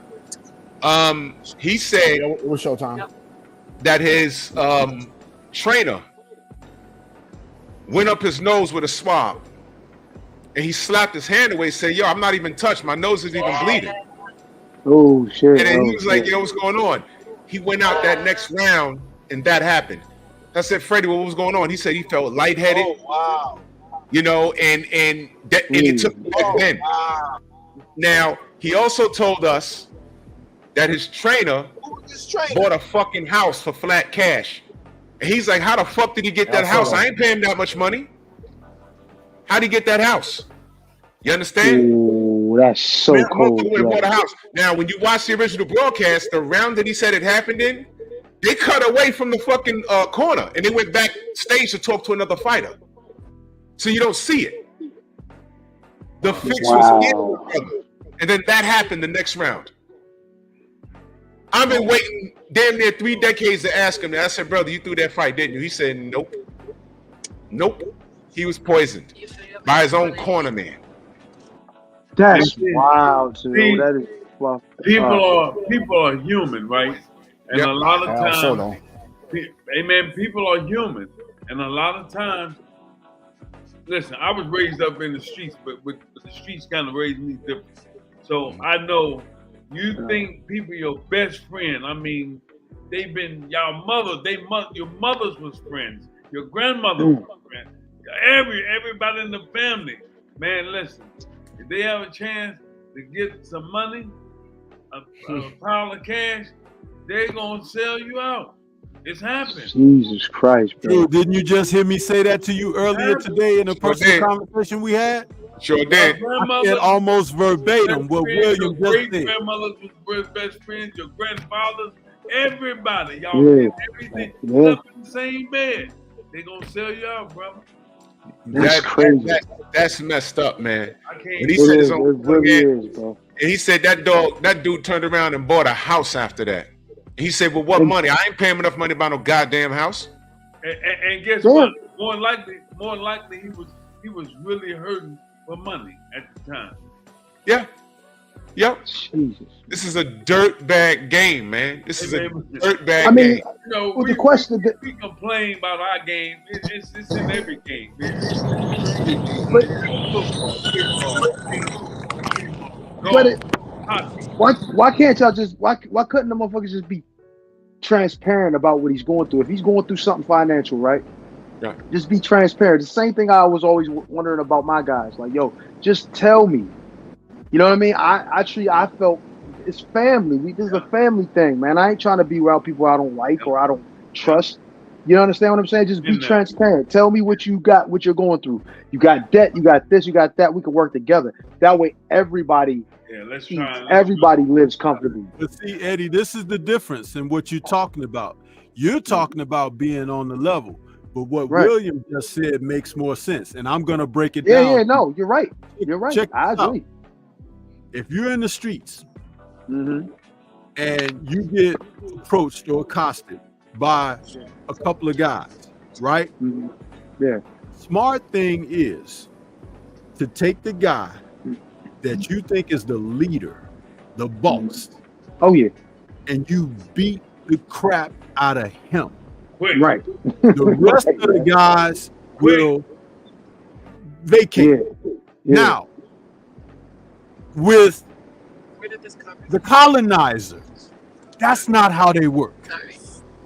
He said It was Showtime. that his trainer went up his nose with a swab, and he slapped his hand away, said, yo, I'm not even touched. My nose isn't even bleeding. Oh, shit. And then he Oh, was like, shit. yo, what's going on? He went out that next round, and that happened. I said, Freddie, what was going on? He said he felt lightheaded, Oh, wow. you know, and it took back then. Wow. Now, he also told us that his trainer Who was this trainer? bought a fucking house for flat cash. And he's like, how the fuck did he get that house? I ain't paying him that much money. How'd he get that house? You understand? Ooh, that's so Man, cold. motherfucker went and bro. bought a house. Now, when you watch the original broadcast, the round that he said it happened in, they cut away from the fucking corner and they went backstage to talk to another fighter. So you don't see it. The fix was in, brother. And then that happened the next round. I've been waiting damn near 3 decades to ask him that. I said, brother, you threw that fight, didn't you? He said, nope. Nope. He was poisoned by his own corner man. That's See, wild, too. see, That is wild. People are human, right? And Yep. a lot of Yeah, so times, though. amen, people are human. And a lot of times, listen, I was raised up in the streets, but the streets kind of raised me different. So I know you think people your best friend. I mean, they've been your mothers was friends. Your grandmother was friends. Everybody in the family. Man, listen, if they have a chance to get some money, a pile of cash, they're gonna sell you out. It's happened. Jesus Christ, bro. Drew, didn't you just hear me say that to you earlier today in a personal did. conversation we had? Sure did. I said almost verbatim what William just great said. grandmothers was best friends, your grandfathers, everybody, y'all Yeah. did everything, Yeah. slept in the same bed. They gonna sell you out, brother. That's crazy. That's messed up, man. I can't. When he It said is. his It own really again, is, bro. and he said that dude turned around and bought a house after that. He said, well, what money? I ain't paying him enough money to buy no goddamn house. And guess Yeah. what? More likely, he was really hurting for money at the time. Yeah. Yep. Jesus. This is a dirt bag game, man. This is a dirt bag I mean, game. You know, well, the question that, we complain about our game. It's in every game. but it, why can't y'all just why couldn't the motherfuckers just be transparent about what he's going through? If he's going through something financial, right? Yeah. Just be transparent. The same thing I was always wondering about my guys. Like, yo, just tell me. You know what I mean? I felt it's family. This is a family thing, man. I ain't trying to be around people I don't like or I don't trust. You understand what I'm saying? Just be transparent. Tell me what you got, what you're going through. You got debt, you got this, you got that. We can work together. That way everybody everybody lives comfortably. But see, Eddie, this is the difference in what you're talking about. You're talking about being on the level. But what William just said makes more sense. And I'm going to break it down. Yeah, no, you're right. You're right. Check I this out. agree. If you're in the streets Mm-hmm. and you get approached or accosted by a couple of guys, right? Mm-hmm. Yeah. Smart thing is to take the guy that you think is the leader, the boss, Oh, yeah. and you beat the crap out of him. Quick. Right. The rest of the guys will vacate. Yeah. Now, with the colonizer, that's not how they work.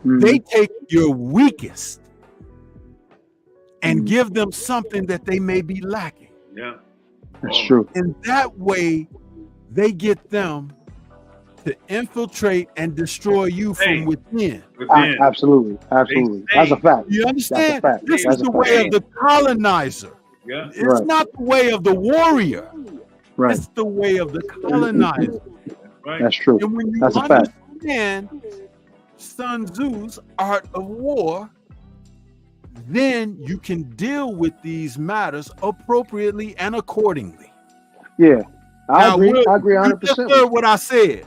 They take your weakest and give them something that they may be lacking. Yeah. That's true. And that way, they get them to infiltrate and destroy you from within. Absolutely. That's a fact. You understand? That's a fact. This That's is a the fact. way of the colonizer. Yeah. It's Right. not the way of the warrior. Right. It's the way of the colonizer. Right. That's true. And when you That's a fact. understand Sun Tzu's art of war, then you can deal with these matters appropriately and accordingly. Yeah. I Now, agree. Will, I agree you 100%. just heard what I said.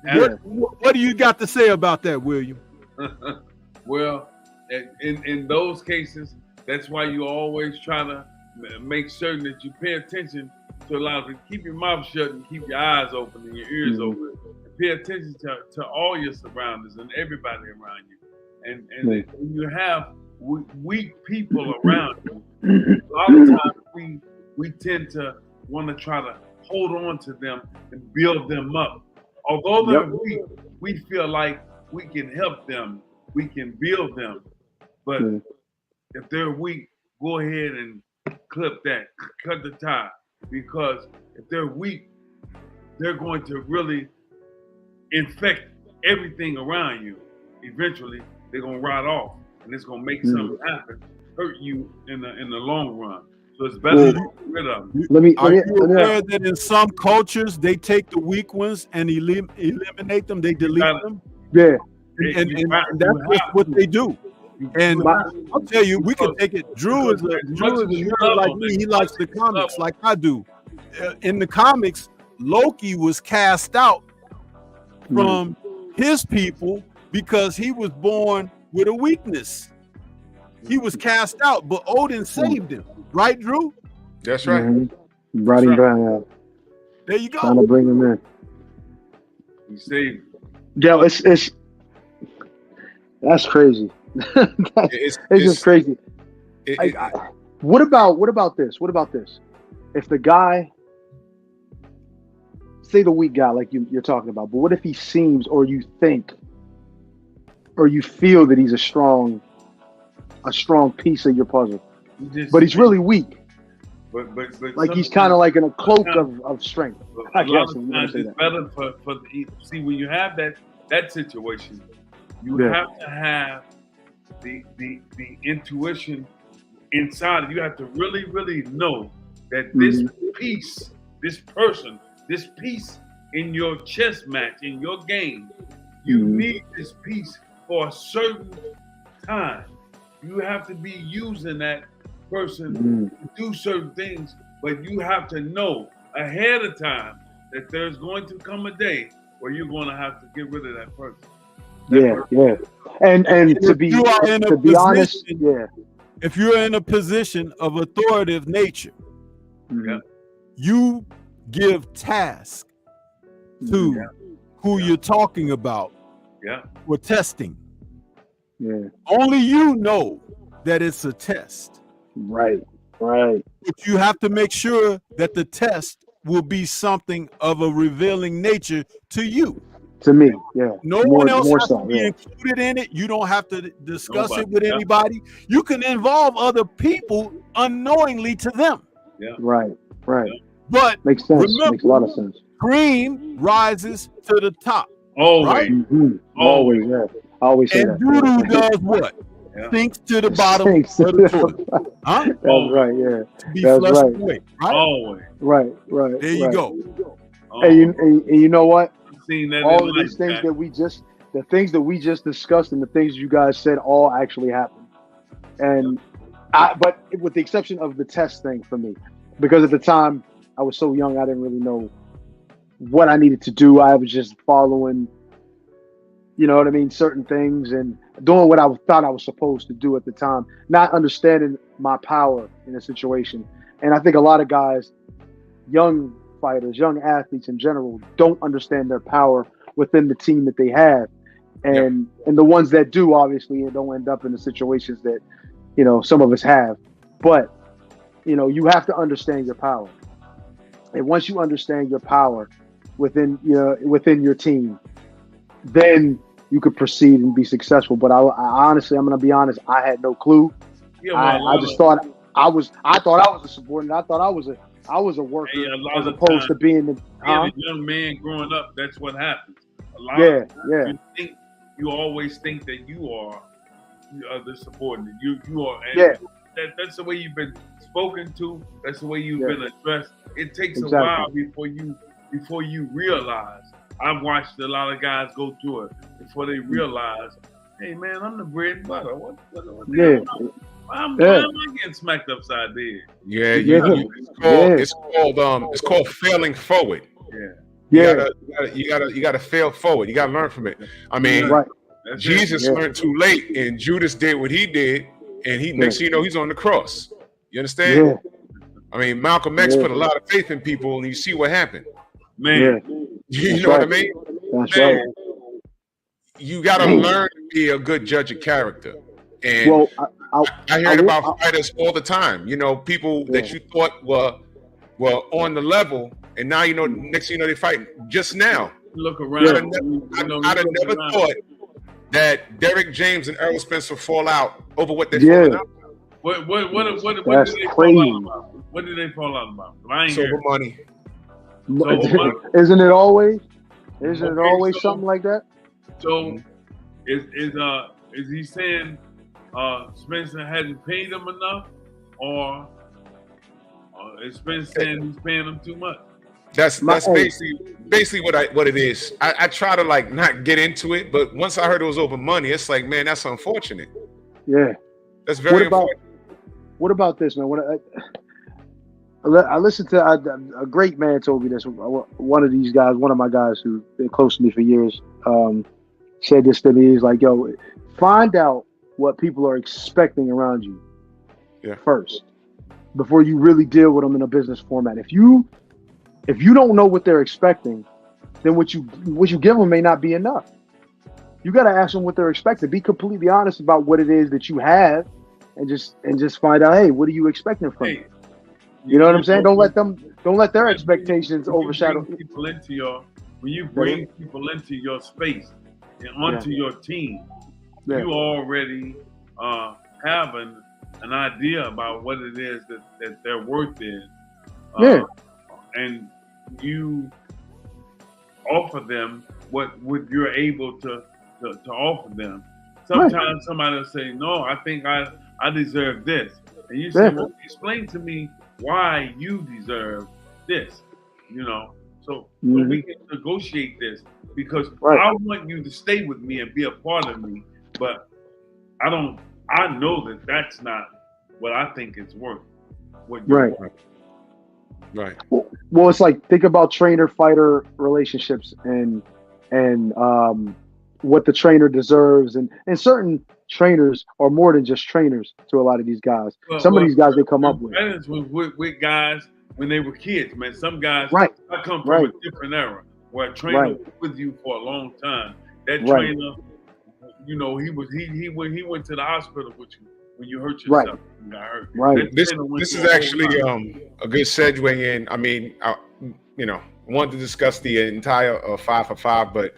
Yeah. What do you got to say about that, William? Well, in those cases, that's why you always try to make certain that you pay attention to allow to keep your mouth shut and keep your eyes open and your ears open. And pay attention to all your surroundings and everybody around you. And when you have weak people around you, a lot of times we tend to want to try to hold on to them and build them up. Although they're weak, we feel like we can help them, we can build them. But if they're weak, go ahead and clip that, cut the tie. Because if they're weak, they're going to really infect everything around you. Eventually, they're gonna rot off, and it's gonna make something happen, hurt you in the long run. So it's better to get rid of them. Are you aware that in some cultures they take the weak ones and eliminate them? They delete them. Yeah, and that's just what they do. And I'll tell you, we can take it. Drew is a nerd like me. He likes the comics like I do. In the comics, Loki was cast out from his people because he was born with a weakness. He was cast out, but Odin saved him. Right, Drew? That's right. Brought him down. There you go. Trying to bring him in. He saved him. Yo, it's that's crazy. It's just crazy. What about this? What about this? If the guy, say the weak guy like you're talking about, but what if he seems, or you think, or you feel that he's a strong piece of your puzzle, but he's really weak. But like he's kind of like in a cloak of strength. I A lot guess of you times say it's that. better for see when you have that situation, you have to have the intuition inside. You have to really know that this piece, this person, this piece in your chess match, in your game, you need this piece for a certain time. You have to be using that person to do certain things, but you have to know ahead of time that there's going to come a day where you're going to have to get rid of that person. Yeah. And to be honest, if you're in a position of authoritative nature, you give task to who you're talking about for testing. Only you know that it's a test. Right. But you have to make sure that the test will be something of a revealing nature to you. To me, yeah. No one else has to be included in it. You don't have to discuss it with anybody. You can involve other people unknowingly to them. Right. But makes sense. Remember, Makes a lot of sense. cream rises to the top. Always. Right? Always, yeah. I always say and that. Doodoo does what? Sinks to the bottom of the toilet. Huh? That's right, yeah. To be That's flushed right. away. Right? Always. Right. There you go. And you know what? Seen that All of these things the things that we just discussed and the things you guys said all actually happened. And but with the exception of the test thing for me, because at the time I was so young, I didn't really know what I needed to do. I was just following, you know what I mean, certain things and doing what I thought I was supposed to do at the time, not understanding my power in a situation. And I think a lot of guys, young fighters, young athletes in general, don't understand their power within the team that they have. and the ones that do, obviously, don't end up in the situations that, you know, some of us have. But, you know, you have to understand your power. And once you understand your power within your team, then you could proceed and be successful. But I honestly, I'm going to be honest, I had no clue. Yeah, I just thought I was a subordinate. I thought I was a worker as opposed to being the the young man growing up. That's what happens. A lot of times you always think that you are the subordinate. You are. And that's the way you've been spoken to. That's the way you've been addressed. It takes a while before you realize. I've watched a lot of guys go through it before they realize, hey man, I'm the bread and butter. Why am I getting smacked upside the head? It's called failing forward. You gotta fail forward. You gotta learn from it. I mean, Jesus learned too late, and Judas did what he did, and he next thing you know, he's on the cross. You understand? Yeah. I mean, Malcolm X put a lot of faith in people, and you see what happened. Man, you know what I mean? That's right. You got to learn to be a good judge of character. And I hear about fighters all the time. You know, people that you thought were on the level, and now you know, next thing you know, they're fighting. Just now, look around. I'd have never thought that Derek James and Errol Spencer fall out over what they're falling out. What did they fall out about? What did they fall out about? Silver money. Isn't it always? Isn't it always something like that? So, is he saying Spencer hadn't paid him enough, or is Spencer saying he's paying him too much? That's basically what it is. I try to like not get into it, but once I heard it was over money, it's like, man, that's unfortunate. Yeah, that's very unfortunate. What about this, man? I listened to a great man told me this. One of these guys, one of my guys who's been close to me for years, said this to me. He's like, yo, find out what people are expecting around you first before you really deal with them in a business format. If you don't know what they're expecting, then what you give them may not be enough. You got to ask them what they're expecting. Be completely honest about what it is that you have, and just find out, hey, what are you expecting from me? You know what I'm saying? Don't let their expectations overshadow people when you bring people into your space and onto your team. You already have an idea about what it is that their worth is. And you offer them what you're able to offer them. Sometimes somebody will say, no, I think I deserve this. And you say, well, explain to me why you deserve this, you know. So we can negotiate this, because I want you to stay with me and be a part of me, but I know that that's not what I think it's worth. Right. Well, it's like, think about trainer-fighter relationships and what the trainer deserves, and certain trainers are more than just trainers to a lot of these guys. Some of these guys they come up with. With guys when they were kids, man. Some guys, I come from a different era where a trainer was with you for a long time. That trainer, you know, he went to the hospital with you when you hurt yourself. You got hurt. This is actually a good segue in. I mean, I wanted to discuss the entire 5 for 5, but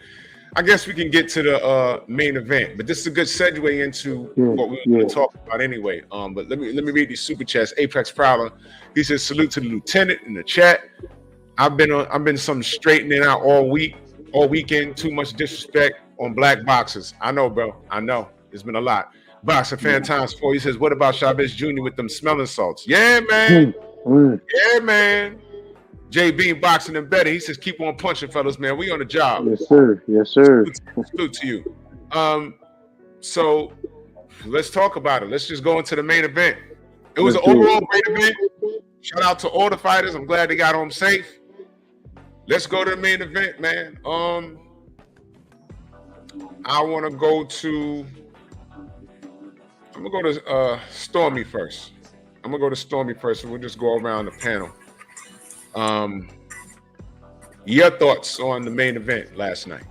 I guess we can get to the main event. But this is a good segue into what we were going to talk about anyway. But let me read these super chats. Apex Prowler, he says, salute to the lieutenant in the chat. I've been some straightening out all weekend. Too much disrespect on black boxers. I know, bro. I know. There's been a lot. Boxer fan times 4. He says, what about Chavez Jr. with them smelling salts? Yeah, man. Yeah, man. JB boxing and better. He says, keep on punching, fellas, man. We on the job. Yes, sir. Yes, sir. Salute to you. So let's talk about it. Let's just go into the main event. It was an overall great event. Shout out to all the fighters. I'm glad they got home safe. Let's go to the main event, man. I'm gonna go to Stormy first. And we'll just go around the panel. Your thoughts on the main event last night?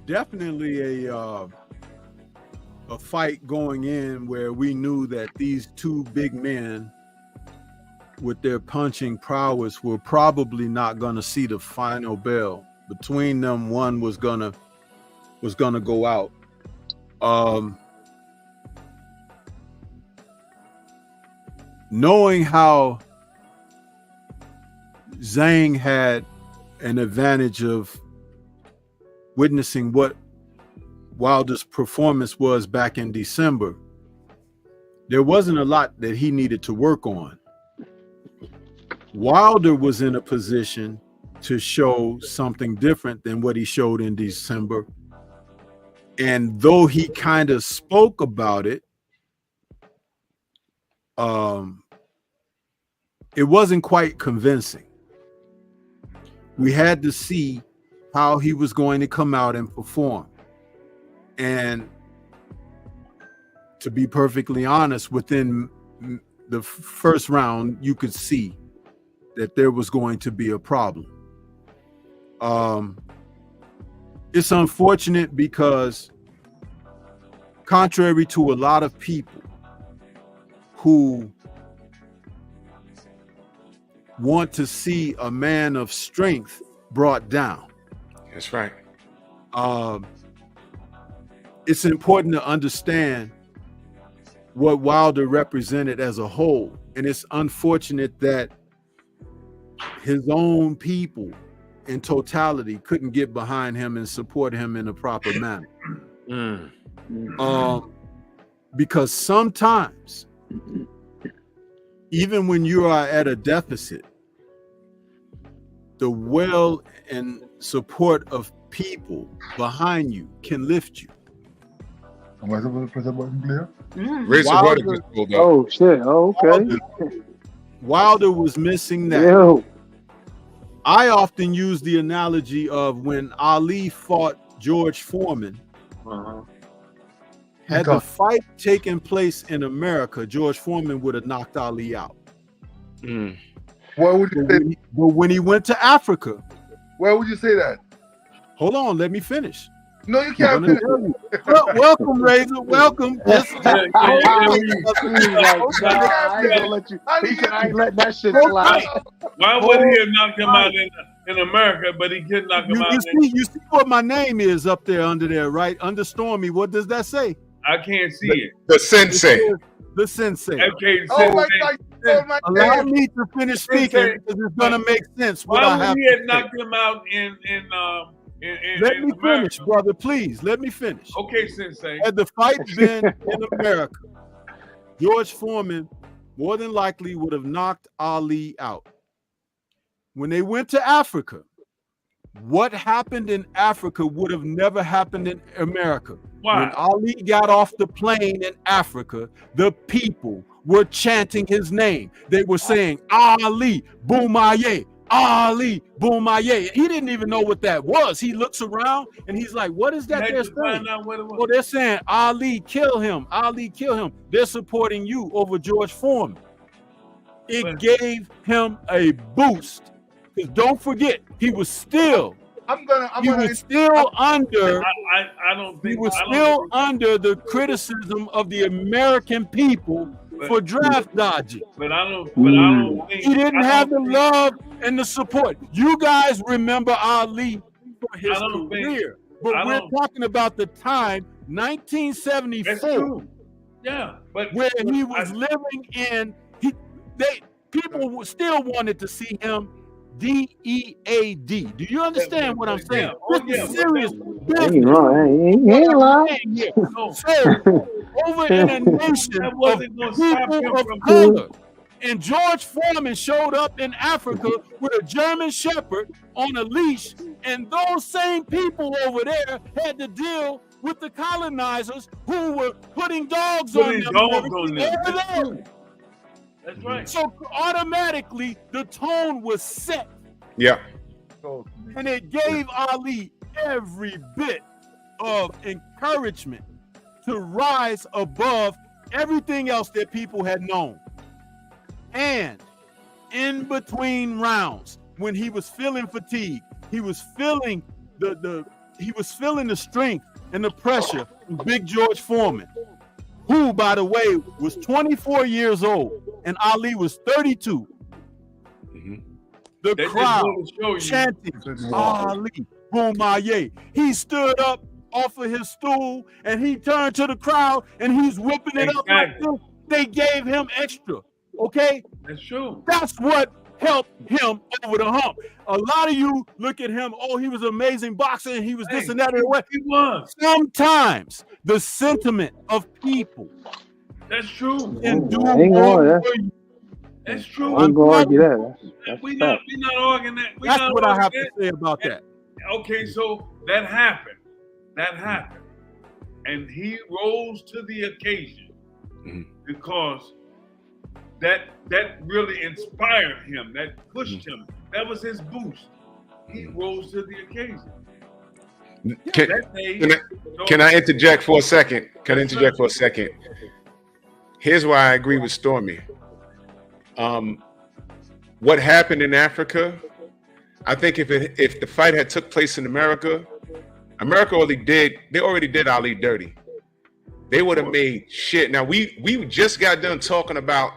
definitely a fight going in where we knew that these two big men with their punching prowess were probably not going to see the final bell. Between them, one was gonna go out. Knowing how Zhang had an advantage of witnessing what Wilder's performance was back in December, there wasn't a lot that he needed to work on. Wilder was in a position to show something different than what he showed in December. And though he kind of spoke about it, it wasn't quite convincing. We had to see how he was going to come out and perform. And to be perfectly honest, within the first round, you could see that there was going to be a problem. It's unfortunate because, contrary to a lot of people who want to see a man of strength brought down. That's right. It's important to understand what Wilder represented as a whole. And it's unfortunate that his own people in totality couldn't get behind him and support him in a proper manner. Because sometimes, even when you are at a deficit, the will and support of people behind you can lift you. Oh shit! Oh, okay. Wilder was missing that. Yo. I often use the analogy of when Ali fought George Foreman. Had the fight taken place in America, George Foreman would have knocked Ali out. Why would you say? But when he went to Africa, Why would you say that? hold on, let me finish. No, you can't. Welcome, Razor. Welcome. I ain't gonna let you. I ain't letting that shit slide. Why would he have knocked him out in America, but he did knock him out? You see what my name is up there under there, right? Under Stormy. What does that say? I can't see it. The sensei. The sensei. Okay, Allow me to finish speaking because it's gonna make sense. Why would he have knocked him out in let me America? finish, brother. Please let me finish. Okay, Sensei. Had the fight been in America, George Foreman more than likely would have knocked Ali out. When they went to Africa, what happened in Africa would have never happened in America. Why? When Ali got off the plane in Africa, the people were chanting his name. They were saying, Ali, Boumaye, Ali, Boumaye. He didn't even know what that was. He looks around and he's like, what is that they're saying? Well, they're saying, Ali, kill him. Ali, kill him. They're supporting you over George Foreman. It gave him a boost. Because don't forget, he was still under the criticism of the American people for draft dodging. But I don't think he didn't have the love and the support. You guys remember Ali for his career, but we're talking about the time 1974. Yeah, but where he was living in. People still wanted to see him. DEAD. Do you understand what I'm saying? This is serious business. So, over in a nation of people of color, and George Foreman showed up in Africa with a German Shepherd on a leash, and those same people over there had to deal with the colonizers who were putting dogs on them over there. That's right. So automatically the tone was set. Yeah. And it gave Ali every bit of encouragement to rise above everything else that people had known. And in between rounds, when he was feeling fatigue, he was feeling the he was feeling the strength and the pressure from Big George Foreman, who, by the way, was 24 years old, and Ali was 32. The crowd chanting, Ali, Bomaye. He stood up off of his stool, and he turned to the crowd, and he's whipping it up like this. They gave him extra, okay? That's true. That's what helped him over the hump. A lot of you look at him, oh, he was an amazing boxer, and he was this and that. He was. Sometimes the sentiment of people. That's true. And do That's true. I'm going to argue that. We're not arguing that. That's what I have to say about that. Okay, so that happened. That happened. And he rose to the occasion because that really inspired him. That pushed him. That was his boost. He rose to the occasion. Can I interject for a second? Here's why I agree with Stormy. What happened in Africa, I think if the fight had took place in America already did Ali dirty. They would have made shit. Now we just got done talking about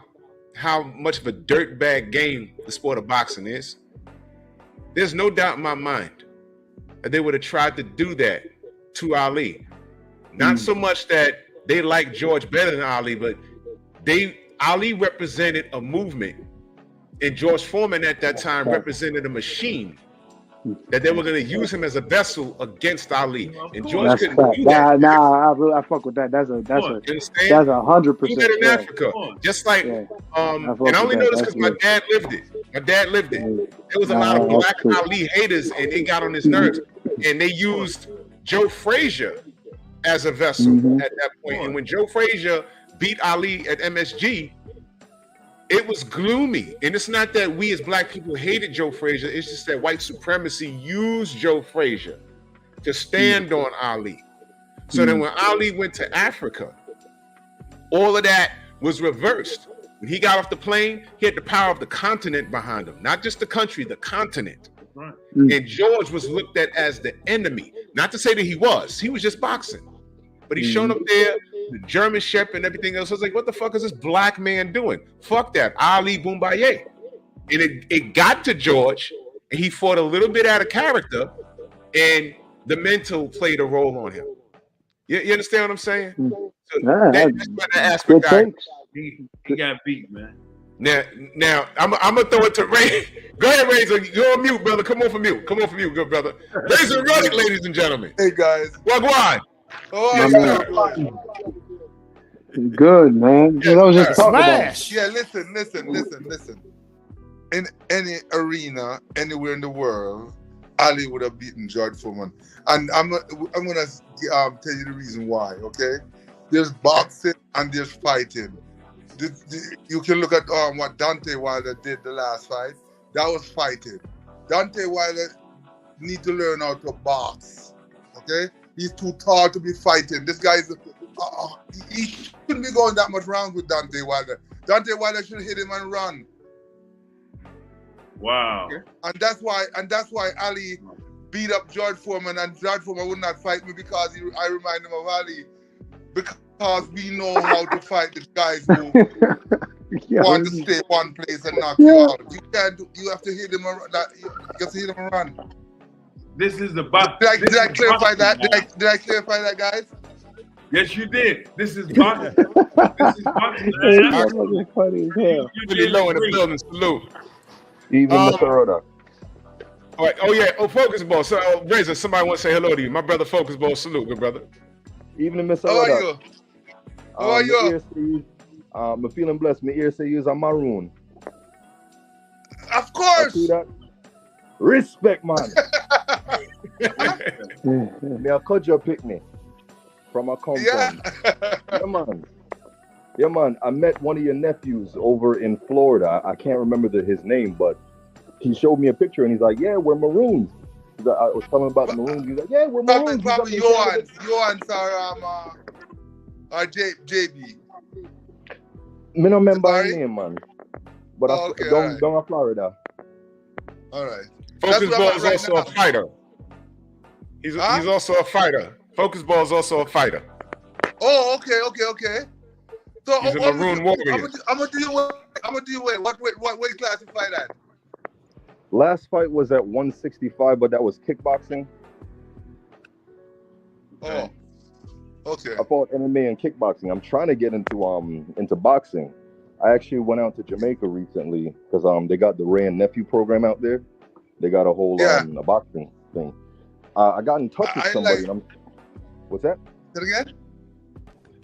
how much of a dirtbag game the sport of boxing is. There's no doubt in my mind that they would have tried to do that to Ali. Not so much that they like George better than Ali, but Ali represented a movement, and George Foreman at that time represented a machine that they were going to use him as a vessel against Ali. And George couldn't do that. I fuck with that. That's 100%. Do that in Africa. Just like, and I only know this because my dad lived it. There was a lot of black Ali haters, and it got on his nerves. And they used Joe Frazier as a vessel at that point. And when Joe Frazier beat Ali at MSG, it was gloomy. And it's not that we as black people hated Joe Frazier. It's just that white supremacy used Joe Frazier to stand on Ali. So then when Ali went to Africa, all of that was reversed. When he got off the plane, he had the power of the continent behind him. Not just the country, the continent. Right. And George was looked at as the enemy. Not to say that he was just boxing. But he's shown up there, the German Shepherd and everything else. I was like, what the fuck is this black man doing? Fuck that. Ali Boumbaye. And it got to George, and he fought a little bit out of character, and the mental played a role on him. You understand what I'm saying? So that's what the aspect he got beat, man. Now I'm gonna throw it to Ray. Go ahead, Razor. You're on mute, brother. Come on for mute, good brother. Razor, run it, ladies and gentlemen. Hey guys. Wagwan. Good, man. Yeah, was just talking about. Yeah, listen. In any arena, anywhere in the world, Ali would have beaten George Foreman, and I'm gonna tell you the reason why. Okay, there's boxing and there's fighting. You can look at what Deontay Wilder did the last fight. That was fighting. Deontay Wilder need to learn how to box. Okay, he's too tall to be fighting. This guy is. He shouldn't be going that much round with Deontay Wilder. Deontay Wilder should hit him and run. Wow. And that's why Ali beat up George Foreman, and George Foreman would not fight me because I remind him of Ali. Because we know how to fight the guys who want to stay one place and knock you out. You can't do, you have to hit him you have to hit him and run. This is the box. Did I clarify that? Did I clarify that, guys? Yes, you did. This is boxing. This is boxing. It's funny as hell. Really low in the building. Salute. Even Mr. Roda. All right. Oh yeah. Oh, Focus Ball. So Razor, somebody want to say hello to you. My brother Focus Ball. Salute, good brother. Evening, Mr. How are Roda. you? How are you? I'm feeling blessed. My ear say you're maroon. Of course. See that? Respect, man. Me a cut your picnic from a compound. Yeah, man. I met one of your nephews over in Florida. I can't remember his name, but he showed me a picture and he's like, "Yeah, we're Maroons." I was telling him about the Maroons. He's like, "Yeah, we're Maroons." Probably Johan, or JB. Me no remember his name, man. But right. down in Florida. All right. Focus Ball is also a fighter. He's also a fighter. Focus Ball is also a fighter. Oh, okay. So He's a Maroon Warrior. I'm gonna do you weight. What weight class you fight at? Last fight was at 165, but that was kickboxing. Oh, okay. I fought MMA and kickboxing. I'm trying to get into boxing. I actually went out to Jamaica recently because they got the Ray and Nephew program out there. They got a whole a boxing thing. I got in touch with somebody. What's that? Say it again?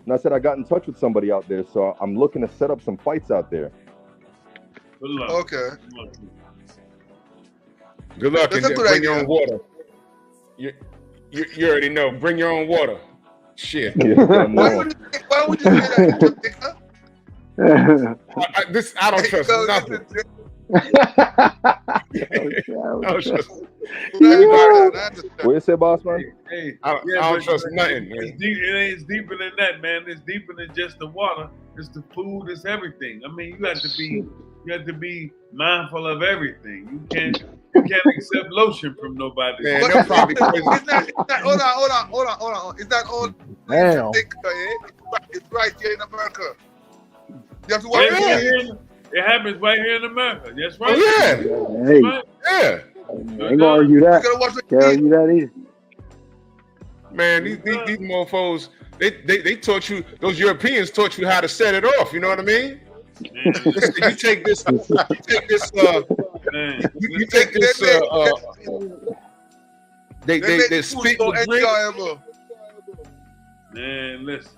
And I said I got in touch with somebody out there, so I'm looking to set up some fights out there. Good luck. Okay. Good luck, and That's a good bring your idea. own water. You already know. Bring your own water. Shit. Yeah, Why would you say that? I don't trust nothing. I don't trust. What you say, boss man? Hey, I don't trust nothing, man. It's deeper than that, man. It's deeper than just the water. It's the food. It's everything. I mean, you have to be mindful of everything. You can't accept lotion from nobody. Man, But they'll probably hold on. Is that all? Damn. It's right here in America. You have to Right watch here it. it happens right here in America. That's right. Oh, yeah. Hey, Right. Yeah. ain't gonna argue You that. gotta watch the Can't argue that either. Man, these mofos, they taught you, those Europeans taught you how to set it off, you know what I mean? Listen, you take this Man. they spit so the drink. enjoyable. Man, listen.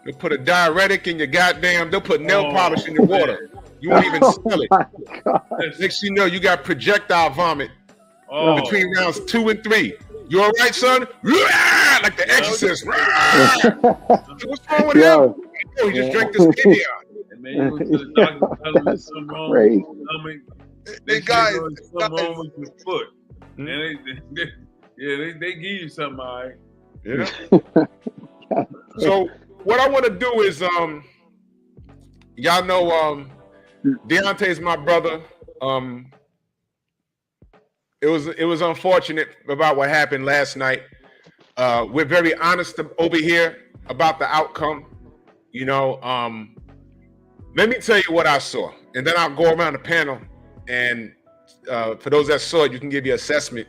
They put a diuretic in your goddamn, they'll put nail polish in your water. You won't even smell it. Next thing you know, you got projectile vomit between rounds 2 and 3. You all right, son? Like the Exorcist. What's wrong with him? Oh, he just drank this kidney out. And man, you go to the doctor, tell them there's something wrong with your stomach. Hey, guys, There's something wrong with your foot. And they give you something, all right. Yeah. So what I want to do is, y'all know, Deontay's my brother. It was unfortunate about what happened last night. We're very honest over here about the outcome. You know, let me tell you what I saw, and then I'll go around the panel, and for those that saw it, you can give your assessment.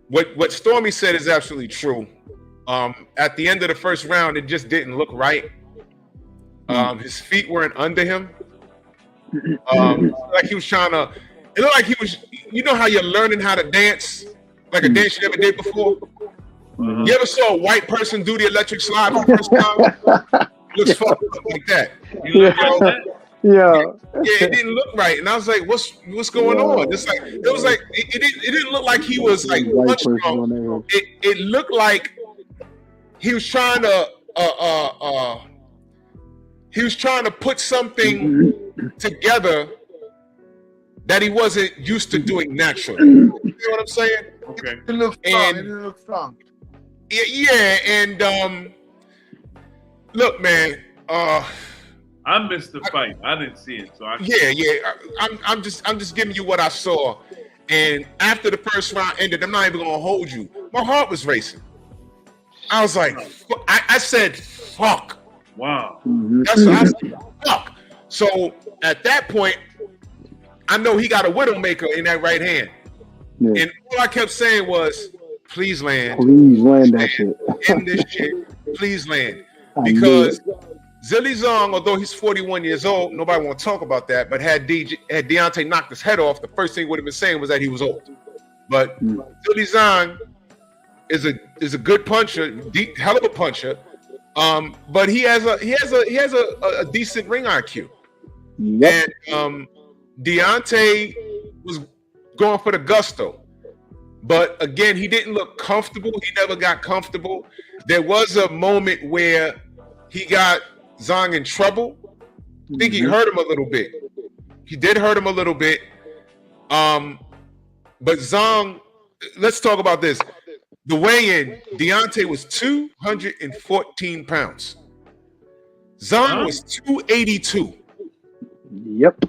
What Stormy said is absolutely true. At the end of the first round, it just didn't look right. His feet weren't under him. Like he was trying to. It looked like he was. You know how you're learning how to dance, like a dance you never did before. You ever saw a white person do the electric slide for the first time? Looks fucked up like that. You know, Yeah. it didn't look right, and I was like, "What's going on?" It's like it was like it didn't look like he was like punching on. It looked like he was trying to put something together that he wasn't used to doing naturally. You know what I'm saying? Okay. It looks strong. Yeah, and look, man. I missed the fight. I didn't see it, so I'm just giving you what I saw. And after the first round ended, I'm not even gonna hold you. My heart was racing. I was like, I said, fuck. Wow. That's what I said, fuck. So at that point, I know he got a widowmaker in that right hand. Yeah. And all I kept saying was, please land. Please land that shit. End this shit. Please land. Because Zhang, although he's 41 years old, nobody want to talk about that. But had Deontay knocked his head off, the first thing he would have been saying was that he was old. But Zhang is a good puncher, hell of a puncher. But he has a decent ring IQ. Yep. And Deontay was going for the gusto. But again, he didn't look comfortable. He never got comfortable. There was a moment where he got Zhang in trouble. I think he hurt him a little bit. He did hurt him a little bit. But Zhang, let's talk about this. The weigh-in, Deontay was 214 pounds. Zhang was 282. Yep.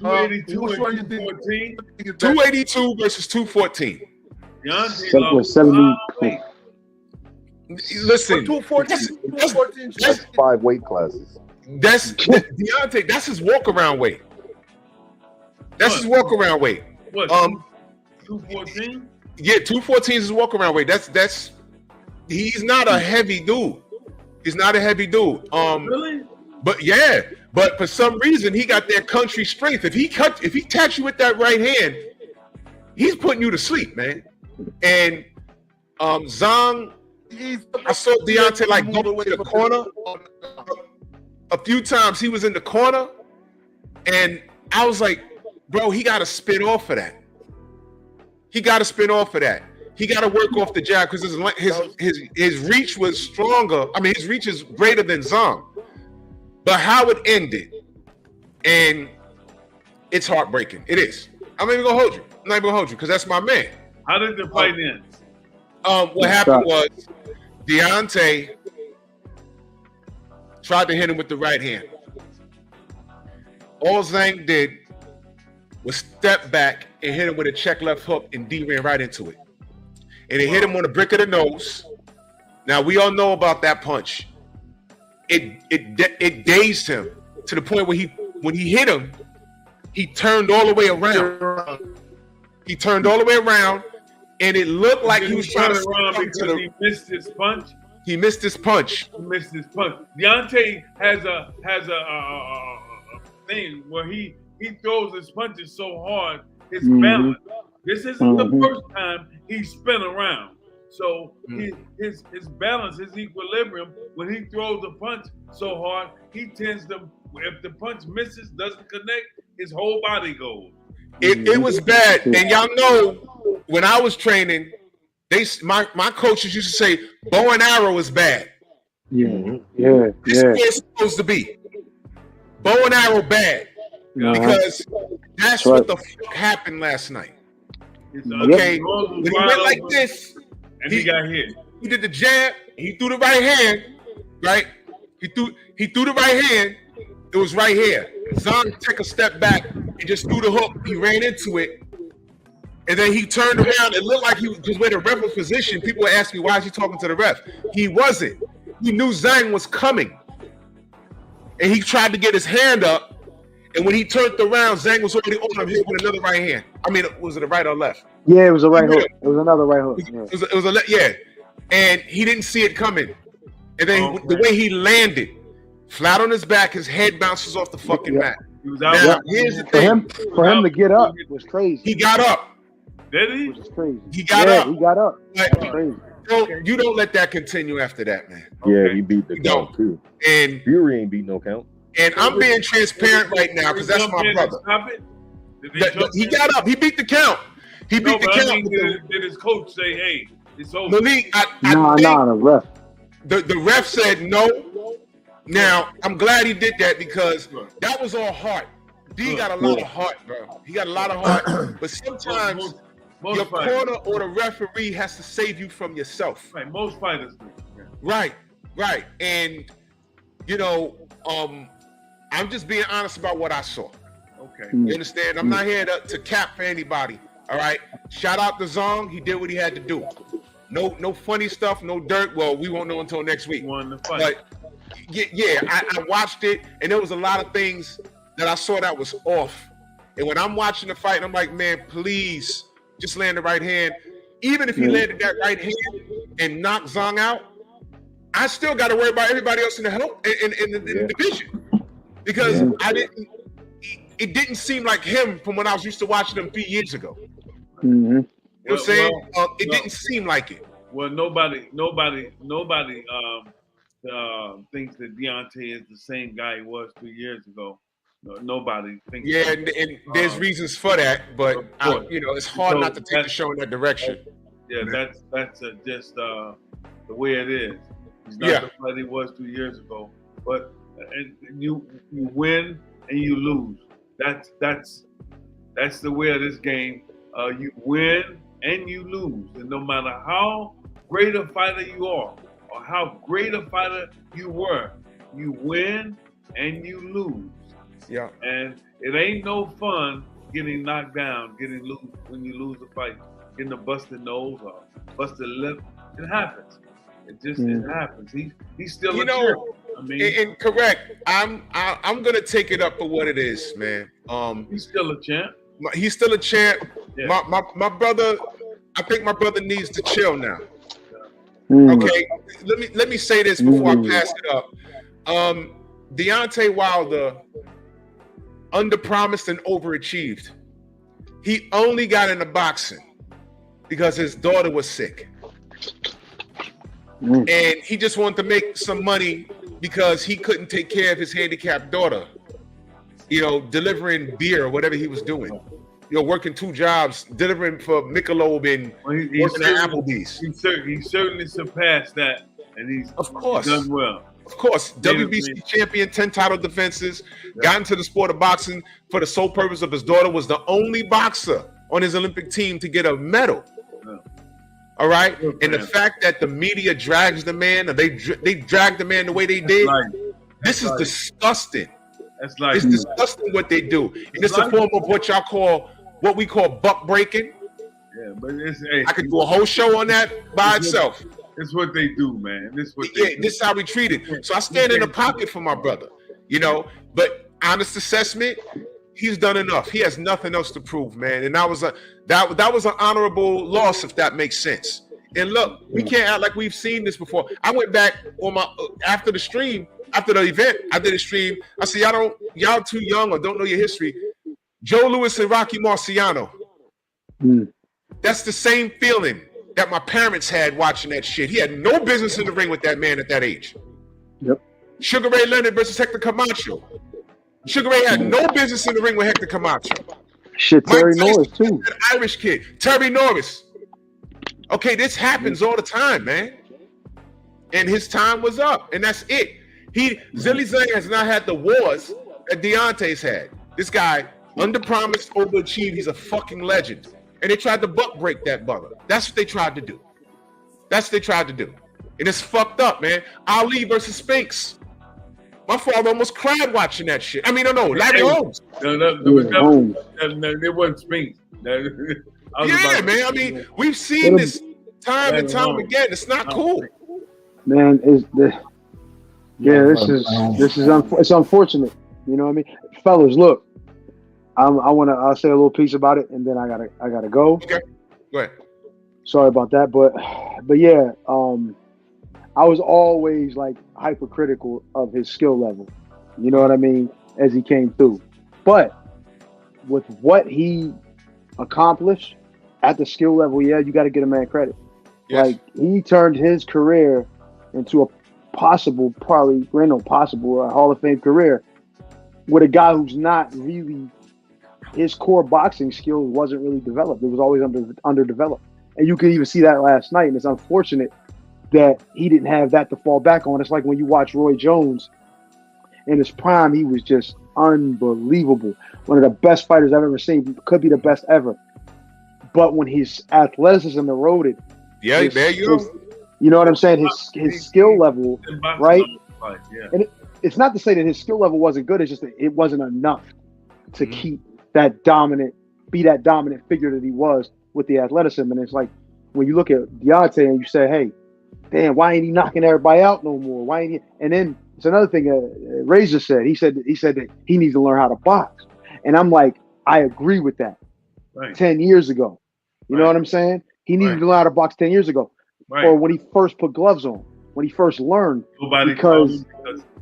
282 which and one you think? 214. 282 versus 214. Deontay Was lost 70. weight. Listen, 214. That's 5 weight classes. that's Deontay. That's his walk around weight. That's his walk around weight. What? 214? Yeah, 214 is his walk around weight. That's. He's not a heavy dude. He's not a heavy dude. Really? But yeah, but for some reason he got that country strength. If he taps you with that right hand, he's putting you to sleep, man. And Zhang, I saw Deontay like go to the corner a few times. He was in the corner, and I was like, bro, he got to spin off of that. He got to spin off of that. He got to work off the jab because his reach was stronger. I mean, his reach is greater than Zhang. But how it ended, and it's heartbreaking. It is. I'm not even gonna hold you. I'm not even gonna hold you because that's my man. How did the fight end? What happened was Deontay tried to hit him with the right hand. All Zhang did was step back and hit him with a check left hook, and D ran right into it. And it hit him on the brick of the nose. Now we all know about that punch. It dazed him to the point where when he hit him, he turned all the way around. He turned all the way around, and it looked like he was trying to around because he missed his punch. He missed his punch. He missed his punch. Deontay has a thing where he throws his punches so hard, his balance. This isn't the first time he spin around. So his balance, his equilibrium, when he throws a punch so hard, he tends to, if the punch misses, doesn't connect, his whole body goes. It was bad. And y'all know, when I was training, my coaches used to say, bow and arrow is bad. This is where it's supposed to be. Bow and arrow bad. Because that's what the fuck happened last night. Okay, when he went like this, and he got hit. He did the jab. He threw the right hand. Right. He threw the right hand. It was right here. Zhang took a step back and just threw the hook. He ran into it, and then he turned around. It looked like he was just where the ref was positioned. People were asking me, why is he talking to the ref? He wasn't. He knew Zhang was coming, and he tried to get his hand up. And when he turned around, Zhang was already on him, hit with another right hand. I mean, was it a right or left? Yeah, it was a right hook. It was another right hook. It was a and he didn't see it coming. And then the way he landed, flat on his back, his head bounces off the fucking mat. He was out. Now, here's the thing. For him to get up was crazy. He got up. Did he? It was crazy. He got up. He got up. Like, Crazy. you don't let that continue after that, man. Yeah, he beat the count too. And Fury ain't beat no count. And I'm being transparent right now because that's my brother. He got up. He beat the count. He beat the count. I mean, did his coach say, "Hey, it's over"? Malik, the ref. The ref said no. Now I'm glad he did that because that was all heart. D got a lot of heart, bro. He got a lot of heart. But sometimes your corner or the referee has to save you from yourself. Right. Most fighters do. Yeah. Right. And you know, I'm just being honest about what I saw. Okay. You understand? I'm not here to cap for anybody. All right. Shout out to Zhang. He did what he had to do. No funny stuff, no dirt. Well, we won't know until next week. Won the fight. But I watched it, and there was a lot of things that I saw that was off. And when I'm watching the fight, I'm like, man, please just land the right hand. Even if he landed that right hand and knocked Zhang out, I still got to worry about everybody else in the division. Because it didn't seem like him from when I was used to watching him 3 years ago. You know what I'm saying? It didn't seem like it. Well, nobody thinks that Deontay is the same guy he was 3 years ago. No, nobody thinks. Yeah, and there's reasons for that, but it's hard not to take the show in that direction. Yeah, that's just the way it is. He's not the fight he was 2 years ago. But you win and you lose. That's the way of this game. You win and you lose, and no matter how great a fighter you are or how great a fighter you were, you win and you lose. Yeah. And it ain't no fun getting knocked down, when you lose a fight, getting a busted nose or busted lip. It happens. It happens. He's still a champ. I mean, and correct. I'm gonna take it up for what it is, man. He's still a champ. He's still a champ. Yeah. My brother. I think my brother needs to chill now. Okay. Let me say this before I pass it up. Deontay Wilder underpromised and overachieved. He only got into boxing because his daughter was sick. And he just wanted to make some money because he couldn't take care of his handicapped daughter, delivering beer or whatever he was doing. Working 2 jobs, delivering for Michelob and working at Applebee's. He certainly surpassed that, and he's done well. Of course, WBC champion, 10 title defenses, got into the sport of boxing for the sole purpose of his daughter, was the only boxer on his Olympic team to get a medal. All right? And the fact that the media drags the man, or they drag the man the way they did, this is disgusting. It's disgusting what they do. And it's a form of what we call buck breaking. Yeah, but I could do a whole show on that by itself. It's what they do, man. This is how we treat it. So I stand in the pocket for my brother, But honest assessment, he's done enough. He has nothing else to prove, man. And that was an honorable loss, if that makes sense. And look, we can't act like we've seen this before. I went back on after the event. I did a stream. I said, y'all too young or don't know your history. Joe Louis and Rocky Marciano. That's the same feeling that my parents had watching that shit. He had no business in the ring with that man at that age. Yep. Sugar Ray Leonard versus Hector Camacho. Sugar Ray had no business in the ring with Hector Camacho. Shit, Terry Norris too. That Irish kid, Terry Norris. Okay, this happens all the time, man. And his time was up, and that's it. Zilly Zhang has not had the wars that Deontay's had. This guy underpromised, overachieved. He's a fucking legend. And they tried to buck break that brother. That's what they tried to do. And it's fucked up, man. Ali versus Spinks. My father almost cried watching that shit. I mean, no, Larry Holmes. There wasn't Spinks. Yeah, man. I mean, we've seen this time and time again. It's not cool. Man, it's unfortunate. You know what I mean? Fellas, look. I'll say a little piece about it, and then I gotta go. Okay, go ahead. Sorry about that, but yeah, I was always like hypercritical of his skill level. You know what I mean? As he came through, but with what he accomplished at the skill level, yeah, you got to get a man credit. Yes. Like he turned his career into a possible, probably a Hall of Fame career with a guy who's not really. His core boxing skill wasn't really developed. It was always underdeveloped. And you could even see that last night. And it's unfortunate that he didn't have that to fall back on. It's like when you watch Roy Jones in his prime, he was just unbelievable. One of the best fighters I've ever seen. Could be the best ever. But when his athleticism eroded. Yeah, there you go. You know what I'm saying? His skill level, right? And it's not to say that his skill level wasn't good. It's just that it wasn't enough to keep that dominant figure that he was with the athleticism. And it's like when you look at Deontay and you say, hey, damn, why ain't he knocking everybody out no more? Why ain't he? And then it's another thing Razor said. He said that he needs to learn how to box. And I'm like, I agree with that. 10 years ago. You know what I'm saying? He needed to learn how to box 10 years ago. Or when he first put gloves on, when he first learned. Because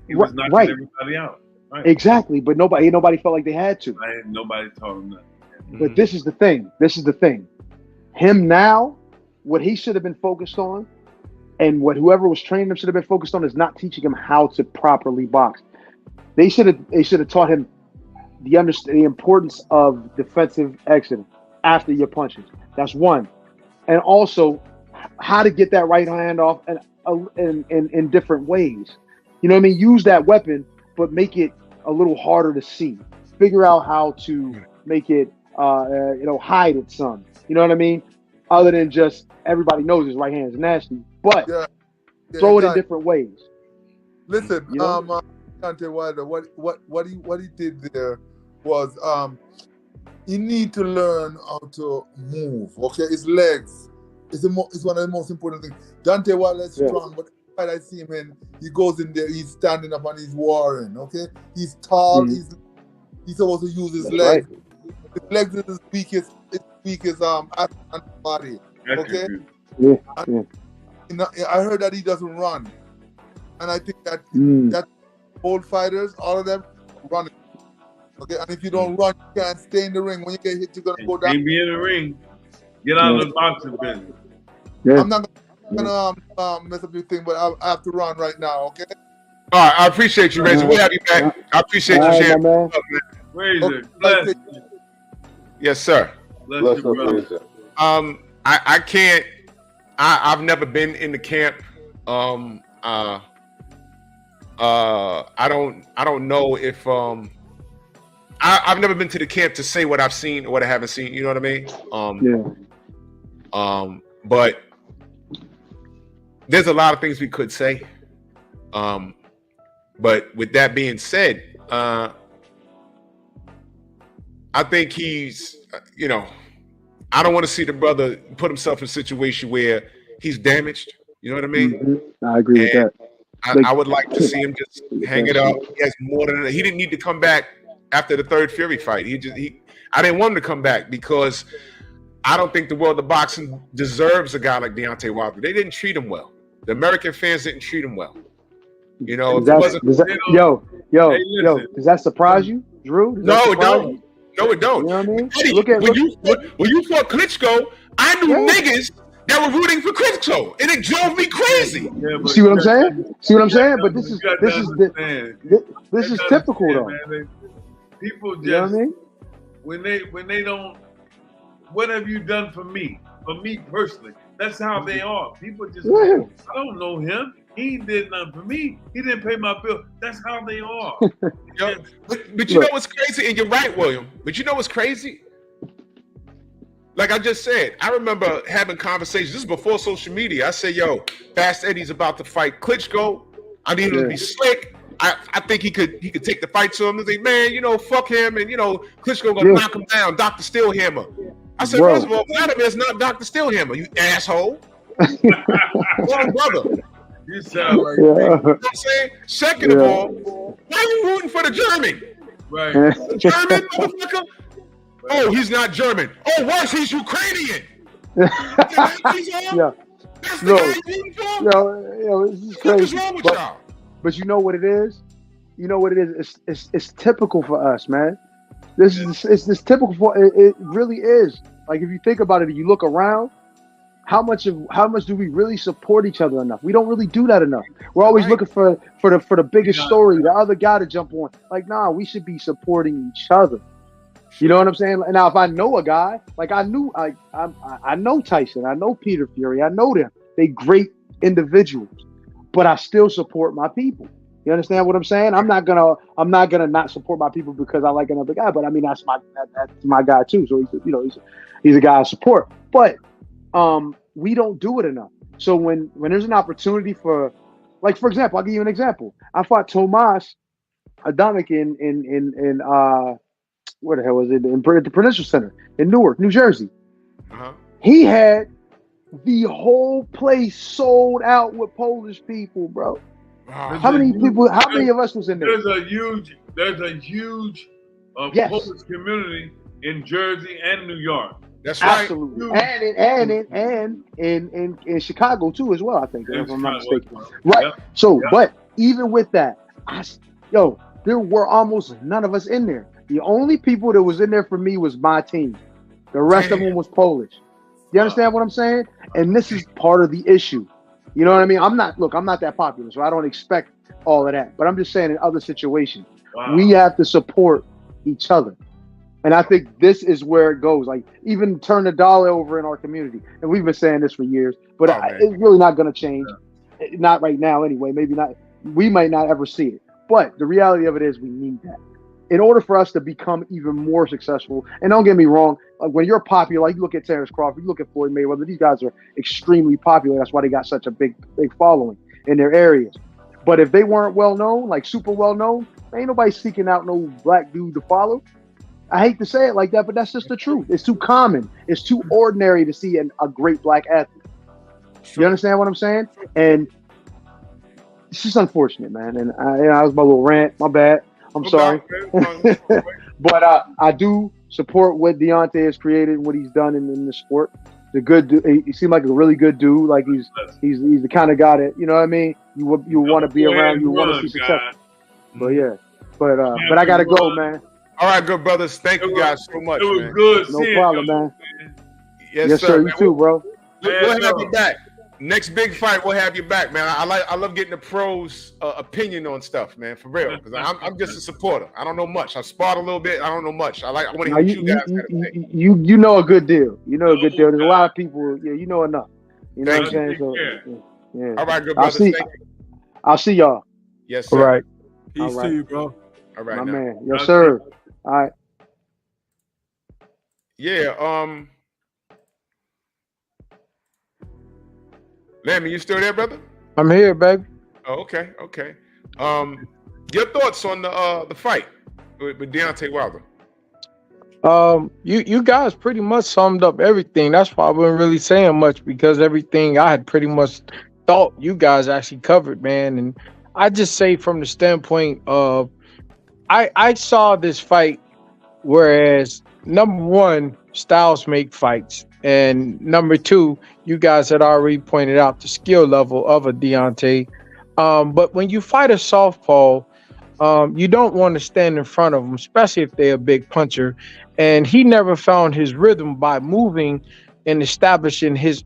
he was knocking everybody out. Right. Exactly, but nobody felt like they had to. Nobody told him that. But this is the thing. Him now, what he should have been focused on, and what whoever was training him should have been focused on, is not teaching him how to properly box. They should have taught him the importance of defensive exit after your punches. That's one, and also how to get that right hand off in different ways. You know what I mean? Use that weapon, but make it a little harder to see. Figure out how to make it, hide it some. You know what I mean? Other than just everybody knows his right hand is nasty, but throw it in different ways. Listen, Deontay Wilder, what he did there was he need to learn how to move. Okay, his legs is one of the most important things. Deontay Wilder is strong, but I see him in, he goes in there, he's standing up and he's warring. Okay, he's tall. He's supposed to use his legs. Right. His legs is his weakest body. Okay. I heard that he doesn't run, and I think that old fighters, all of them, run. Okay, and if you don't run, you can't stay in the ring. When you get hit, you're gonna go down. Can't be in the ring. Get out of the boxing business. Yeah. I'm not gonna mess up your thing, but I have to run right now. Okay. All right, I appreciate you, Razor. We'll have you back. I appreciate you sharing. Razor, bless. Yes, sir. Bless you, brother. I can't. I've never been in the camp. I don't know if I've never been to the camp to say what I've seen or what I haven't seen. You know what I mean? But there's a lot of things we could say. But with that being said, I think he's, I don't want to see the brother put himself in a situation where he's damaged. You know what I mean? I agree with that. I would like to see him just hang it up. He has more than enough. He didn't need to come back after the third Fury fight. I didn't want him to come back because I don't think the world of boxing deserves a guy like Deontay Wilder. They didn't treat him well. The American fans didn't treat him well. Does that surprise you, Drew? No, it don't. No, it don't. You know what I mean? Eddie, when you fought Klitschko, I knew niggas that were rooting for Klitschko, and it drove me crazy. See what I'm saying? But this is typical though. Man, people just, you know what I mean? when they don't, what have you done for me? For me personally, that's how they are. People just, I don't know him. He did nothing for me. He didn't pay my bill. That's how they are. But you know what's crazy? And you're right, William. But you know what's crazy? Like I just said, I remember having conversations. This is before social media. I said, yo, Fast Eddie's about to fight Klitschko. I need him to be slick. I think he could take the fight to him and say, man, fuck him. And, Klitschko gonna knock him down. Dr. Steelhammer. I said, first of all, Vladimir's not Dr. Steelhammer, you asshole. Wrong brother. You sound like you know what I'm saying? Second of all, why are you rooting for the German? Right. The German motherfucker? Oh, he's not German. Oh, worse, he's Ukrainian. That's the guy you're rooting for? This is crazy. What's wrong with y'all? But you know what it is? It's typical for us, man. It's typical for it really is. Like if you think about it, if you look around, how much do we really support each other enough? We don't really do that enough. We're always looking for the biggest story, the other guy to jump on. Like, nah, we should be supporting each other. You know what I'm saying? Now, if I know a guy, like I know Tyson, I know Peter Fury, I know them. They great individuals, but I still support my people. You understand what I'm saying? I'm not gonna not support my people because I like another guy. But I mean, that's my guy too. So he's a guy I support. But we don't do it enough. So when there's an opportunity for example, I'll give you an example. I fought Tomas Adamek in where the hell was it? At the Prudential Center in Newark, New Jersey. He had the whole place sold out with Polish people, bro. How many of us was in there? There's a huge Polish community in Jersey and New York. That's right. Absolutely. And in Chicago too as well, I think, if I'm not mistaken. Right. Yeah. So, but even with that, there were almost none of us in there. The only people that was in there for me was my team. The rest of them was Polish. You understand what I'm saying? And this is part of the issue. You know what I mean? I'm not that popular, so I don't expect all of that. But I'm just saying in other situations, we have to support each other. And I think this is where it goes. Like, even turn the dollar over in our community. And we've been saying this for years, but it's really not going to change. Yeah. Not right now anyway. Maybe not. We might not ever see it. But the reality of it is we need that. In order for us to become even more successful, and don't get me wrong, like when you're popular, like you look at Terrence Crawford, you look at Floyd Mayweather, these guys are extremely popular. That's why they got such a big following in their areas. But if they weren't well known, like super well known, ain't nobody seeking out no black dude to follow. I hate to say it like that, but that's just the truth. It's too common. It's too ordinary to see a great black athlete. You understand what I'm saying? And it's just unfortunate, man. And that was my little rant. My bad. I'm sorry. But I do support what Deontay has created and what he's done in the sport. The good dude. He seemed like a really good dude. Like he's the kind of guy that, you know what I mean? You want to be around. You want to see success. But yeah. But I gotta go, man. All right, good brothers. Thank you guys so much. It was man. good. No problem, man. Yes, sir. You man. too, bro. We'll have you back. Next big fight, we'll have you back, man. I love getting the pros' opinion on stuff, man, for real. Because I'm just a supporter. I don't know much. I sparred a little bit. I don't know much. I want to hear what you guys got to say. You know a good deal. You know a good deal. There's a lot of people. Yeah, you know enough. You know what I'm saying? So, yeah. All right, good brothers. I'll see y'all. Yes, sir. All right. Peace All right. to you, bro. All right, my now. man. Yes, sir. All right. Yeah. Lemmy, you still there, brother? I'm here, baby. Oh, okay. Your thoughts on the fight with Deontay Wilder? You guys pretty much summed up everything. That's why I wasn't really saying much, because everything I had pretty much thought you guys actually covered, man. And I just say from the standpoint of I saw this fight, whereas number one, styles make fights, and number two, you guys had already pointed out the skill level of a Deontay. But when you fight a southpaw, you don't want to stand in front of them, especially if they're a big puncher. And he never found his rhythm by moving and establishing his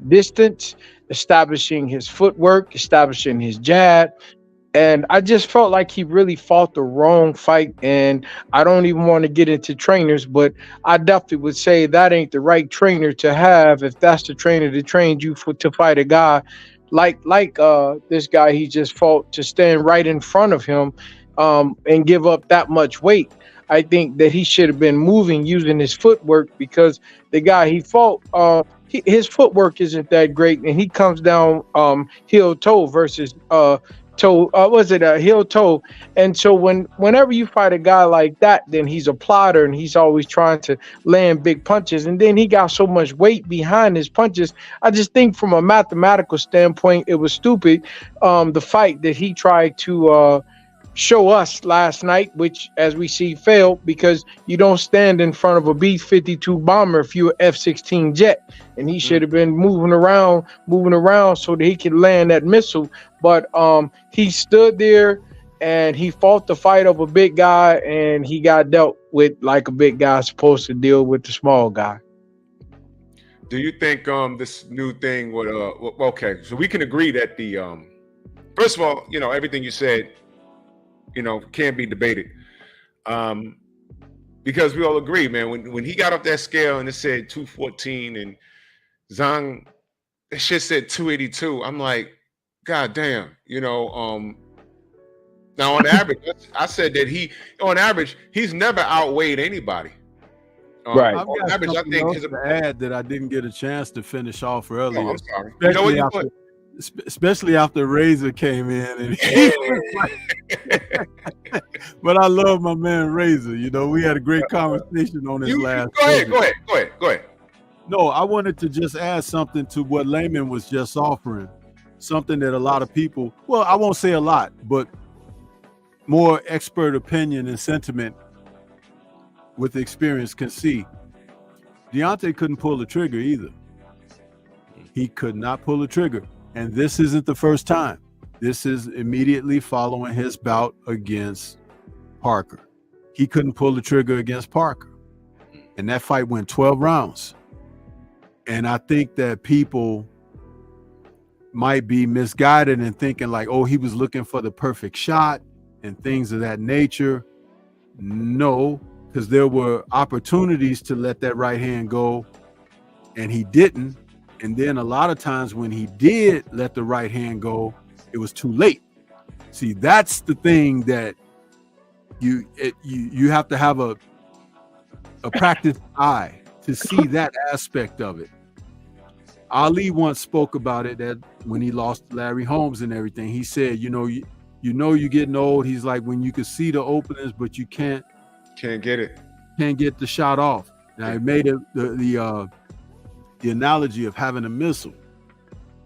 distance, establishing his footwork, establishing his jab. And I just felt like he really fought the wrong fight. And I don't even want to get into trainers, but I definitely would say that ain't the right trainer to have if that's the trainer that trained you to fight a guy like this guy he just fought, to stand right in front of him and give up that much weight. I think that he should have been moving, using his footwork, because the guy he fought, his footwork isn't that great, and he comes down heel toe versus heel toe. And so whenever you fight a guy like that, then he's a plotter and he's always trying to land big punches, and then he got so much weight behind his punches. I just think from a mathematical standpoint, it was stupid, the fight that he tried to show us last night, which as we see failed, because you don't stand in front of a B-52 bomber if you're an F-16 jet, and he should have been moving around so that he could land that missile. But he stood there and he fought the fight of a big guy, and he got dealt with like a big guy supposed to deal with the small guy. Do you think this new thing would okay, so we can agree that the first of all, everything you said, can't be debated. Because we all agree, man, when he got up that scale and it said 214 and Zhang, that shit said 282, I'm like, God damn, now on average, I said that on average, he's never outweighed anybody. Right. I've got on average, I think to add that I didn't get a chance to finish off earlier. Oh, I'm sorry. Especially after Razor came in, and he but I love my man Razor. We had a great conversation on his last. Go ahead. No, I wanted to just add something to what Layman was just offering. Something that a lot of people, well, I won't say a lot, but more expert opinion and sentiment with experience can see. Deontay couldn't pull the trigger either. He could not pull the trigger. And this isn't the first time. This is immediately following his bout against Parker. He couldn't pull the trigger against Parker. And that fight went 12 rounds. And I think that people might be misguided in thinking like, oh, he was looking for the perfect shot and things of that nature. No, because there were opportunities to let that right hand go, and he didn't. And then a lot of times when he did let the right hand go, it was too late. See, that's the thing that you have to have a practiced eye to see that aspect of it. Ali once spoke about it, that when he lost Larry Holmes and everything, he said, you're getting old. He's like, when you can see the openings, but you can't get it. Can't get the shot off. Now, he made the analogy of having a missile.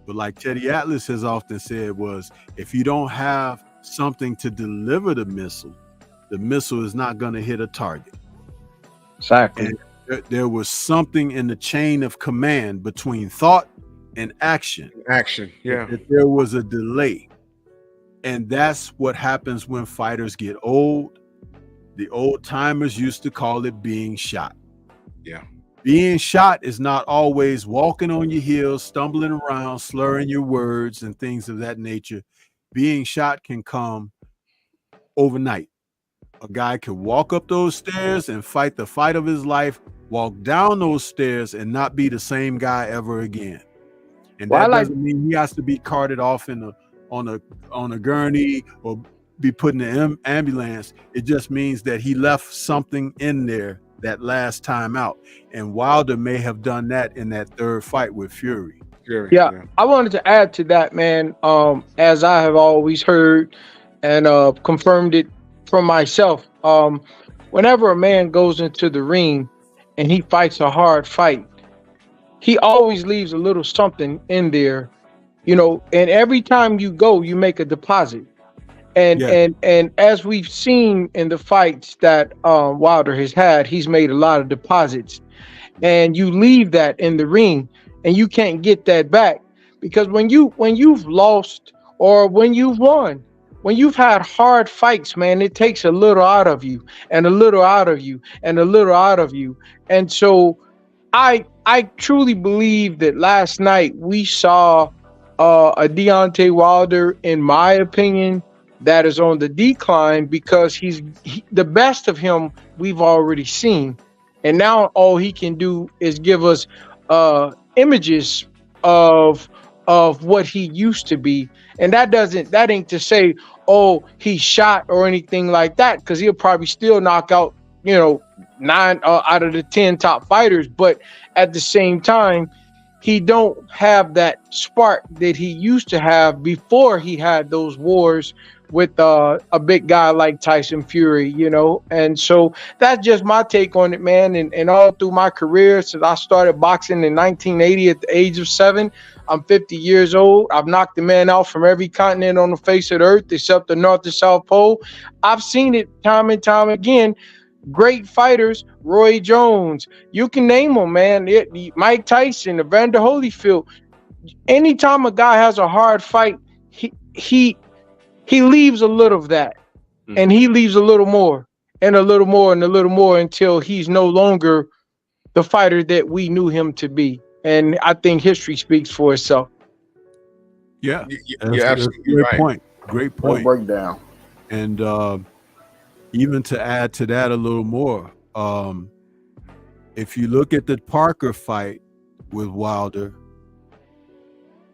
But like Teddy Atlas has often said, was if you don't have something to deliver the missile is not going to hit a target. Exactly. And there was something in the chain of command between thought and action. Yeah. That there was a delay. And that's what happens when fighters get old. The old timers used to call it being shot. Yeah. Being shot is not always walking on your heels, stumbling around, slurring your words and things of that nature. Being shot can come overnight. A guy could walk up those stairs and fight the fight of his life, walk down those stairs and not be the same guy ever again. And that doesn't mean he has to be carted off on a gurney or be put in the ambulance. It just means that he left something in there that last time out. And Wilder may have done that in that third fight with Fury. Yeah, I wanted to add to that, man. As I have always heard and confirmed it from myself, whenever a man goes into the ring and he fights a hard fight, he always leaves a little something in there, and every time you go, you make a deposit. And as we've seen in the fights that Wilder has had, he's made a lot of deposits, and you leave that in the ring and you can't get that back, because when you've lost or when you've won, when you've had hard fights, man, it takes a little out of you and a little out of you and a little out of you. And so I truly believe that last night we saw a Deontay Wilder, in my opinion, that is on the decline, because the best of him we've already seen, and now all he can do is give us images of what he used to be. And that ain't to say, oh, he shot or anything like that, because he'll probably still knock out 9 out of the 10 top fighters, but at the same time, he don't have that spark that he used to have before he had those wars with a big guy like Tyson Fury, and so that's just my take on it, man. And all through my career, since I started boxing in 1980 at the age of 7, I'm 50 years old. I've knocked the man out from every continent on the face of the earth except the North and South Pole. I've seen it time and time again. Great fighters, Roy Jones, you can name them, man. Mike Tyson, Evander Holyfield. Anytime a guy has a hard fight, he leaves a little of that, and he leaves a little more and a little more and a little more until he's no longer the fighter that we knew him to be. And I think history speaks for itself. Yeah, you're absolutely great right. point. Great point. Breakdown. And even to add to that a little more, if you look at the Parker fight with Wilder,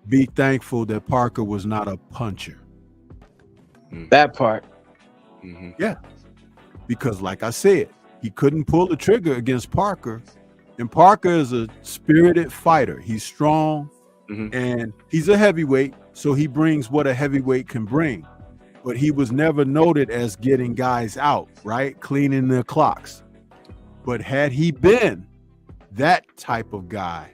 be thankful that Parker was not a puncher. That part. Yeah. Because like I said, he couldn't pull the trigger against Parker. And Parker is a spirited fighter. He's strong and he's a heavyweight. So he brings what a heavyweight can bring. But he was never noted as getting guys out, right? Cleaning their clocks. But had he been that type of guy,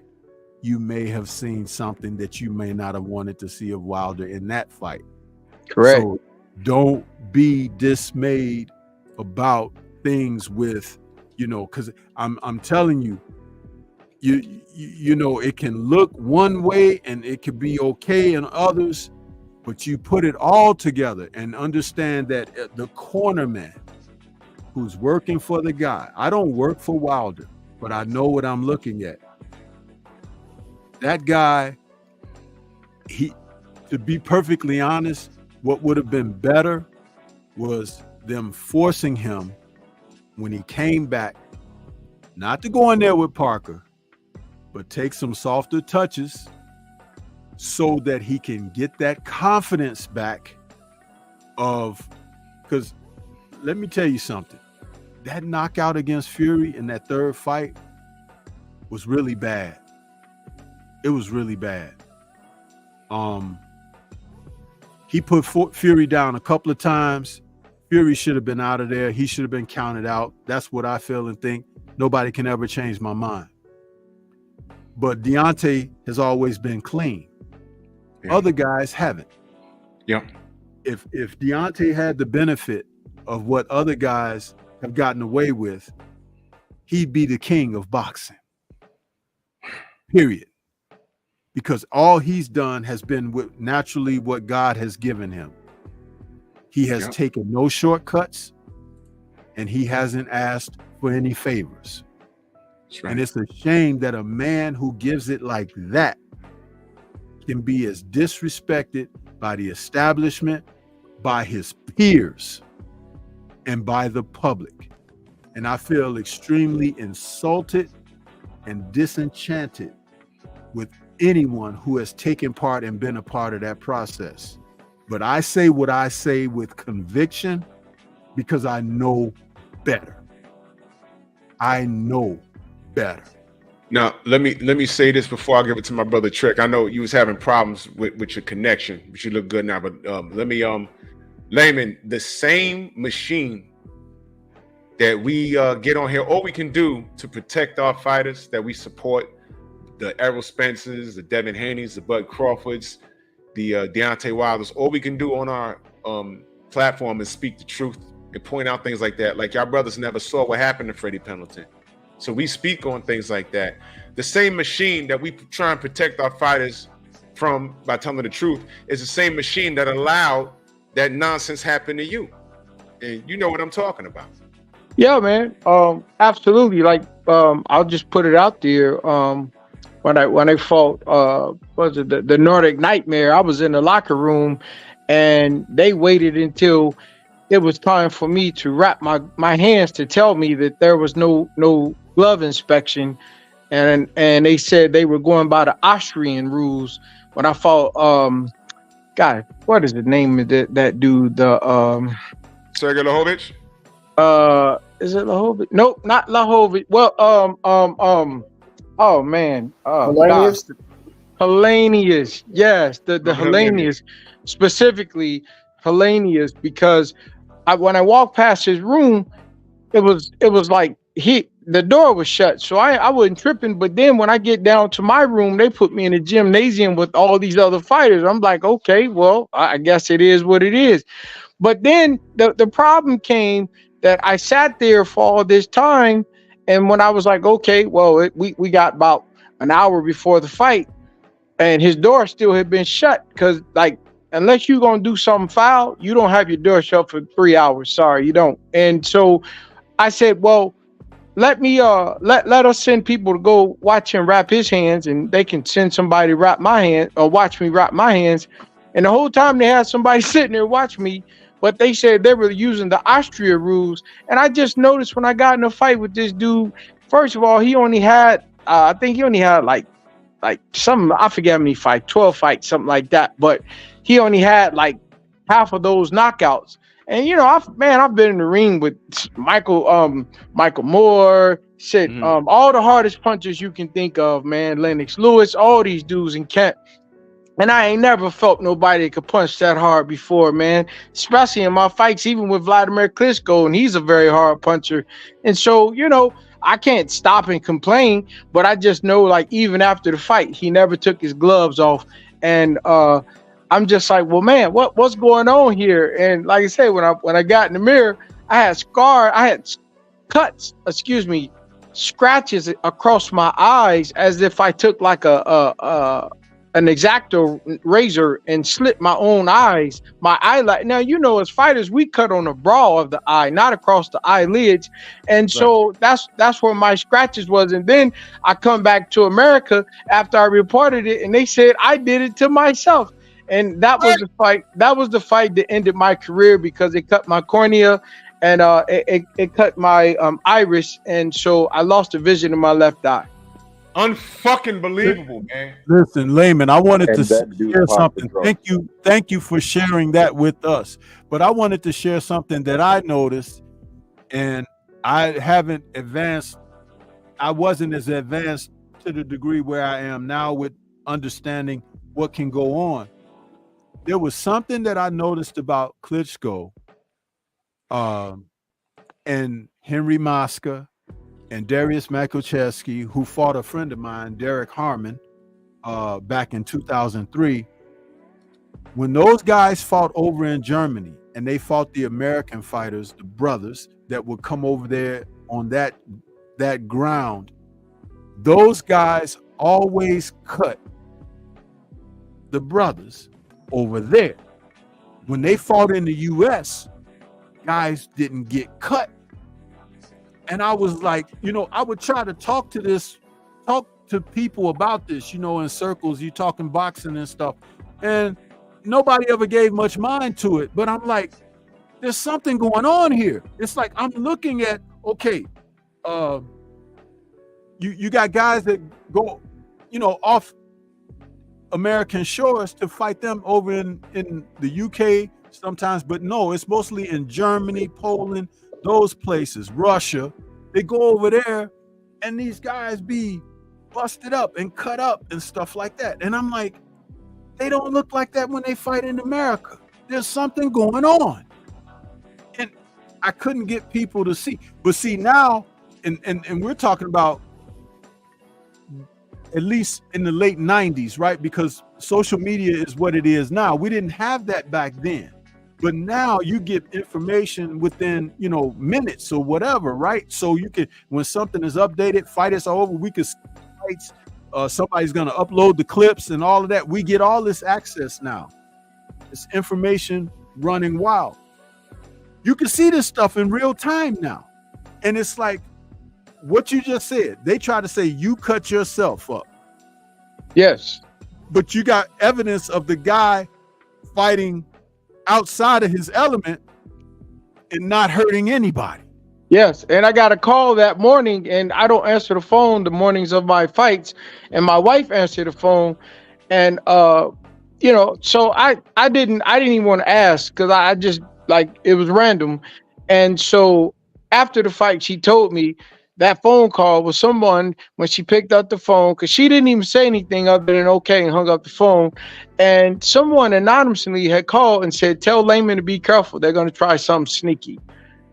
you may have seen something that you may not have wanted to see of Wilder in that fight. Correct. So don't be dismayed about things with, because I'm telling you, it can look one way and it could be okay in others, but you put it all together and understand that the cornerman who's working for the guy, I don't work for Wilder, but I know what I'm looking at. That guy, to be perfectly honest, what would have been better was them forcing him when he came back, not to go in there with Parker, but take some softer touches so that he can get that confidence back because let me tell you something, that knockout against Fury in that third fight was really bad. It was really bad. He put Fury down a couple of times. Fury should have been out of there. He should have been counted out. That's what I feel and think. Nobody can ever change my mind. But Deontay has always been clean. Yeah. Other guys haven't. Yeah. If Deontay had the benefit of what other guys have gotten away with, he'd be the king of boxing. Period. Because all he's done has been naturally what God has given him. He has taken no shortcuts, and he hasn't asked for any favors. Right. And it's a shame that a man who gives it like that can be as disrespected by the establishment, by his peers, and by the public. And I feel extremely insulted and disenchanted with anyone who has taken part and been a part of that process. But I say what I say with conviction because I know better. I know better. Now, let me say this before I give it to my brother Trick. I know you was having problems with your connection, but you look good now. But let me, Layman, the same machine that we get on here, all we can do to protect our fighters that we support, the Errol Spencers, the Devin Haney's, the Bud Crawfords, the Deontay Wilders, all we can do on our platform is speak the truth and point out things like that. Like y'all brothers never saw what happened to Freddie Pendleton. So we speak on things like that. The same machine that we try and protect our fighters from by telling the truth is the same machine that allowed that nonsense happen to you. And you know what I'm talking about. Yeah, man. Absolutely. Like, I'll just put it out there. When I fought, was it the Nordic Nightmare? I was in the locker room, and they waited until it was time for me to wrap my hands to tell me that there was no glove inspection, and they said they were going by the Austrian rules. When I fought, God, what is the name of that dude? The Sergey Lahovic. Is it Lahovic? Nope, not Lahovic. Well, oh man, Hellenius. Yes, the Hellenius, specifically Hellenius, because when I walked past his room, it was like the door was shut, so I wasn't tripping. But then when I get down to my room, they put me in a gymnasium with all these other fighters. I'm like, okay, well, I guess it is what it is. But then the problem came that I sat there for all this time, and when I was like, okay, well, we got about an hour before the fight, and his door still had been shut, because like, unless you're gonna do something foul, you don't have your door shut for 3 hours. Sorry, you don't. And so I said, well, let me let us send people to go watch him wrap his hands, and they can send somebody to wrap my hand or watch me wrap my hands. And the whole time they had somebody sitting there watch me, but they said they were using the Austria rules. And I just noticed when I got in a fight with this dude, first of all, he only had I think he only had like some, I forget how many fights, 12 fights, something like that. But he only had like half of those knockouts. And you know, I've been in the ring with Michael Moore, shit, all the hardest punchers you can think of, man, Lennox Lewis, all these dudes in Kent. And I ain't never felt nobody that could punch that hard before, man, especially in my fights, even with Vladimir Klitschko, and he's a very hard puncher. And so, you know, I can't stop and complain, but I just know, like, even after the fight, he never took his gloves off. And I'm just like, well, man, what's going on here? And like I said, when I got in the mirror, I had cuts, scratches across my eyes, as if I took like an X-Acto razor and slit my own eyes, my eyelid. Now, you know, as fighters, we cut on the brow of the eye, not across the eyelids. And so that's where my scratches was. And then I come back to America after I reported it, and they said I did it to myself. And that was the fight. That was the fight that ended my career, because it cut my cornea, and it cut my iris, and so I lost the vision in my left eye. Unfucking believable, man. Listen, Layman, I wanted to share something. Thank you for sharing that with us. But I wanted to share something that I noticed, and I haven't advanced. I wasn't as advanced to the degree where I am now with understanding what can go on. There was something that I noticed about Klitschko and Henry Mosca and Darius Makochevsky, who fought a friend of mine, Derek Harmon, back in 2003. When those guys fought over in Germany and they fought the American fighters, the brothers that would come over there on that ground, those guys always cut the brothers over there. When they fought in the US, guys didn't get cut. And I was like, I would try to talk to people about this, in circles, you talking boxing and stuff. And nobody ever gave much mind to it. But I'm like, there's something going on here. It's like I'm looking at, okay, you got guys that go, off American shores to fight them over in the UK sometimes, but no, it's mostly in Germany, Poland, those places, Russia. They go over there and these guys be busted up and cut up and stuff like that. And I'm like, they don't look like that when they fight in America. There's something going on. And I couldn't get people to see. But see now, and we're talking about at least in the late 90s, right? Because social media is what it is now. We didn't have that back then. But now you get information within, minutes or whatever, right? So you can, when something is updated, fighters are over, we can see fights. Somebody's going to upload the clips and all of that. We get all this access now. It's information running wild. You can see this stuff in real time now. And it's like what you just said. They try to say you cut yourself up. Yes. But you got evidence of the guy fighting outside of his element and not hurting anybody. Yes, and I got a call that morning, and I don't answer the phone the mornings of my fights, and my wife answered the phone, and so I didn't even want to ask because I just it was random, and so after the fight, she told me that phone call was someone when she picked up the phone, because she didn't even say anything other than okay and hung up the phone. And someone anonymously had called and said, tell Layman to be careful. They're going to try something sneaky.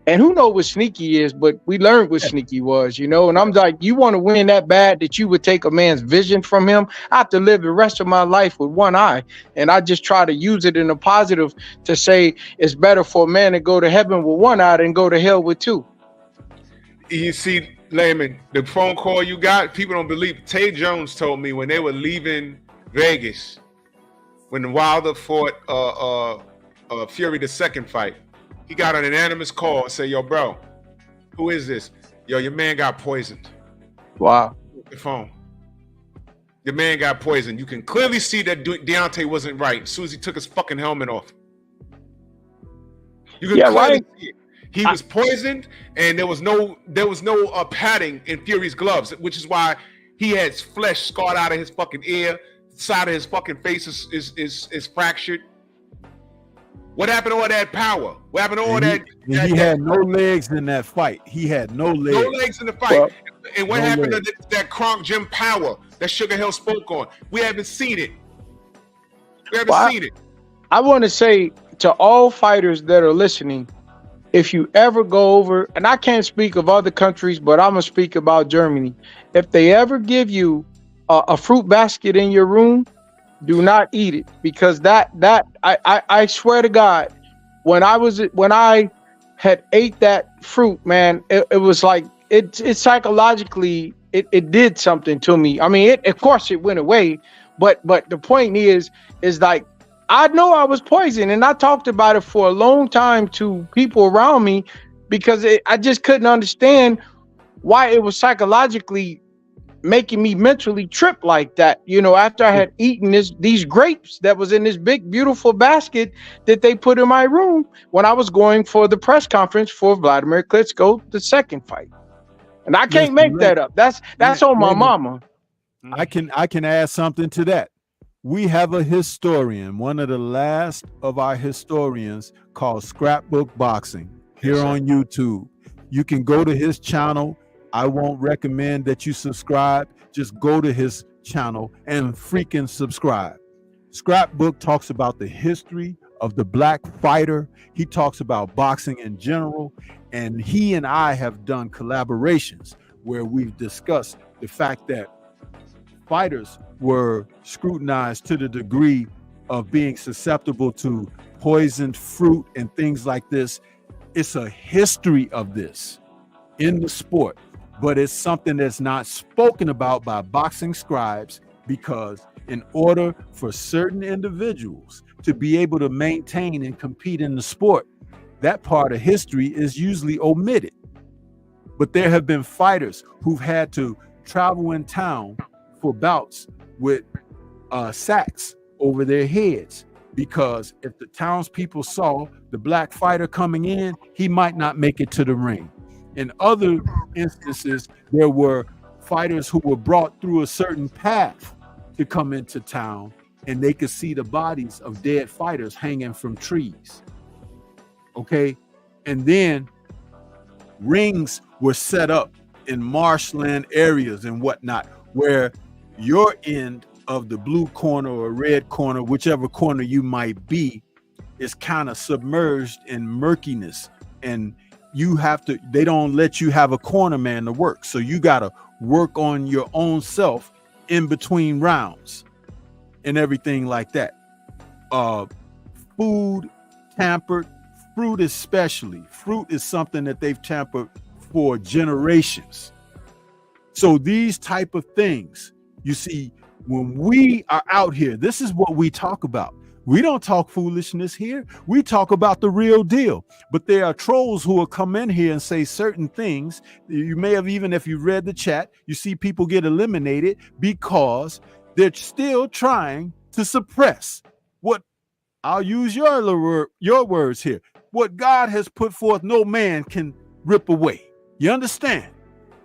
And who knows what sneaky is, but we learned what sneaky was, And I'm like, you want to win that bad that you would take a man's vision from him? I have to live the rest of my life with one eye. And I just try to use it in a positive to say it's better for a man to go to heaven with one eye than go to hell with two. You see, Layman, the phone call you got, people don't believe. Tay Jones told me when they were leaving Vegas, when Wilder fought Fury the second fight, he got an anonymous call and said, yo, bro, who is this? Yo, your man got poisoned. Wow. The phone. Your man got poisoned. You can clearly see that Deontay wasn't right as soon as he took his fucking helmet off. You can clearly see it. He was poisoned, and there was no padding in Fury's gloves, which is why he has flesh scarred out of his fucking ear, side of his fucking face is fractured. What happened to all that power? What happened to all that? He had no legs in that fight. He had no legs. No legs in the fight. Well, and what happened to that Kronk Jim Power that Sugar Hill spoke on? We haven't seen it. We haven't seen it. I want to say to all fighters that are listening, if you ever go over, and I can't speak of other countries, but I'm going to speak about Germany. If they ever give you a fruit basket in your room, do not eat it, because I swear to God, when I had ate that fruit, man, it was like it psychologically it did something to me. I mean, of course it went away, but the point is like I know I was poisoned, and I talked about it for a long time to people around me because I just couldn't understand why it was psychologically making me mentally trip like that, after I had eaten these grapes that was in this big, beautiful basket that they put in my room when I was going for the press conference for Vladimir Klitschko, the second fight. And I can't make that up. That's on my mama. I can add something to that. We have a historian, one of the last of our historians, called Scrapbook Boxing here on YouTube. You can go to his channel. I won't recommend that you subscribe. Just go to his channel and freaking subscribe. Scrapbook talks about the history of the black fighter. He talks about boxing in general, and he and I have done collaborations where we've discussed the fact that fighters were scrutinized to the degree of being susceptible to poisoned fruit and things like this. It's a history of this in the sport, but it's something that's not spoken about by boxing scribes, because in order for certain individuals to be able to maintain and compete in the sport, that part of history is usually omitted. But there have been fighters who've had to travel in town for bouts with sacks over their heads, because if the townspeople saw the black fighter coming in, he might not make it to the ring. In other instances, there were fighters who were brought through a certain path to come into town, and they could see the bodies of dead fighters hanging from trees. Okay, and then rings were set up in marshland areas and whatnot, where your end of the blue corner or red corner, whichever corner you might be, is kind of submerged in murkiness, and you have to, they don't let you have a corner man to work, so you got to work on your own self in between rounds and everything like that. Food tampered, fruit especially. Fruit is something that they've tampered for generations. So these type of things, you see, when we are out here, this is what we talk about. We don't talk foolishness here. We talk about the real deal. But there are trolls who will come in here and say certain things. You may have, even if you read the chat, you see people get eliminated because they're still trying to suppress what, I'll use your words here, what God has put forth, no man can rip away. You understand?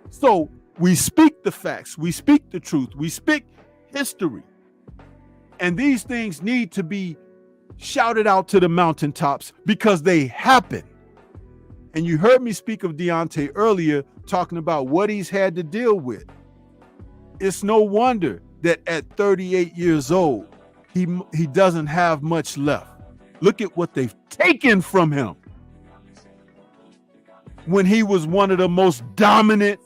So we speak the facts, we speak the truth, we speak history. And these things need to be shouted out to the mountaintops because they happen. And you heard me speak of Deontay earlier, talking about what he's had to deal with. It's no wonder that at 38 years old, he doesn't have much left. Look at what they've taken from him when he was one of the most dominant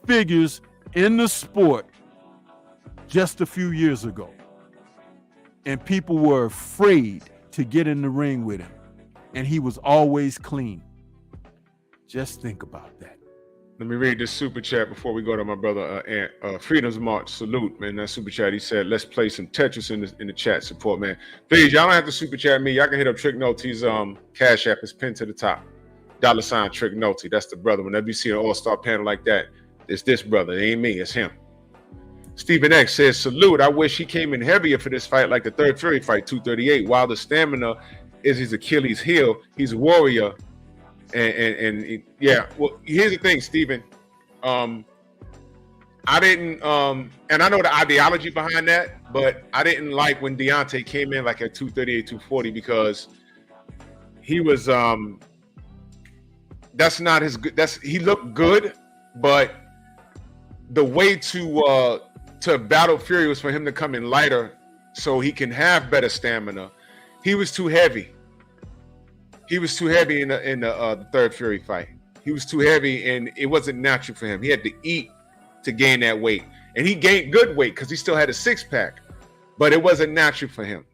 figures in the sport just a few years ago. And people were afraid to get in the ring with him. And he was always clean. Just think about that. Let me read this super chat before we go to my brother Freedom's March. Salute, man. That super chat, he said, let's play some Tetris in the chat support, man. Please, y'all don't have to super chat me. Y'all can hit up Trick Notie's Cash App is pinned to the top. $ Trick Notie. That's the brother. Whenever you see an all-star panel like that, it's this brother. It ain't me, it's him. Stephen X says, salute. I wish he came in heavier for this fight like the third Fury fight, 238. While the stamina is his Achilles heel, he's a warrior. And yeah, well, here's the thing, Stephen. I didn't, and I know the ideology behind that, but I didn't like when Deontay came in like at 238, 240, because he was, that's not his good, he looked good, but the way to battle Fury was for him to come in lighter so he can have better stamina. He was too heavy. He was too heavy in the third Fury fight. He was too heavy, and it wasn't natural for him. He had to eat to gain that weight, and he gained good weight because he still had a six-pack, but it wasn't natural for him.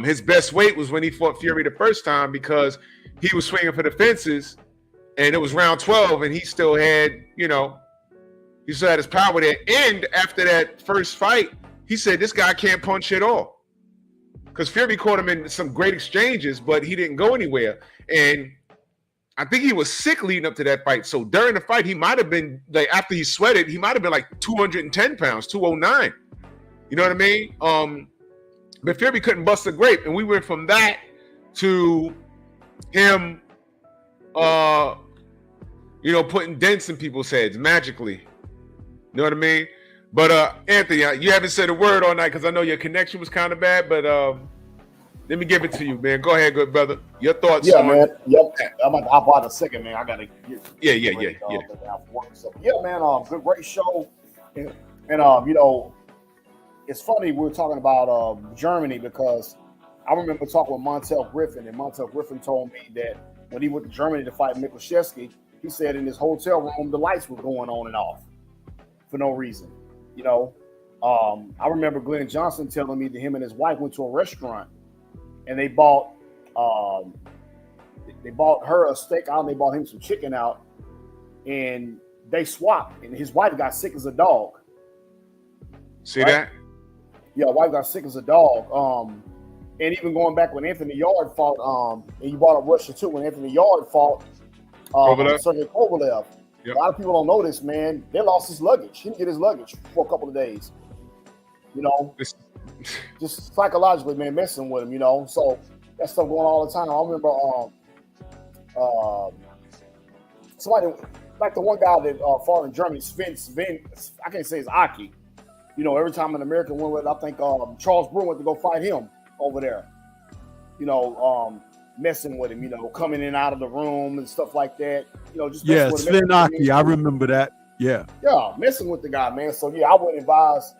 His best weight was when he fought Fury the first time, because he was swinging for the fences, and it was round 12, and he still had, you know, he still had his power there. And after that first fight, he said, this guy can't punch at all. Because Fury caught him in some great exchanges, but he didn't go anywhere. And I think he was sick leading up to that fight. So during the fight, he might have been, like, after he sweated, he might have been like 210 pounds, 209. You know what I mean? But Fury couldn't bust a grape. And we went from that to him, you know, putting dents in people's heads magically. You know what I mean? But Anthony, you haven't said a word all night because I know your connection was kind of bad, but let me give it to you, man. Go ahead, good brother. Your thoughts? Yeah, man. Yep. I'm about to hop out a second, man. I gotta get yeah. Yeah, man. Good, great show. And you know, it's funny we're talking about Germany because I remember talking with Montel Griffin, and Montel Griffin told me that when he went to Germany to fight Mikushevsky, he said in his hotel room the lights were going on and off for no reason. You know, I remember Glenn Johnson telling me that him and his wife went to a restaurant and they bought her a steak out and they bought him some chicken out, and they swapped, and his wife got sick as a dog. See that? Yeah, wife got sick as a dog. And even going back when Anthony Yard fought, and you brought up Russia too, when Anthony Yard fought Sergey Kovalev. Yep. A lot of people don't know this, man. They lost his luggage. He didn't get his luggage for a couple of days. You know, just psychologically, man, messing with him. You know, so that stuff going on all the time. I remember somebody like the one guy that fought in Germany, Sven. I can't say it's Aki. You know, every time an American went with, I think Charles Brewer went to go fight him over there. You know, messing with him. You know, coming in and out of the room and stuff like that. You know, just Sven Aki. I remember that. Yeah, messing with the guy, man. So yeah, I wouldn't advise,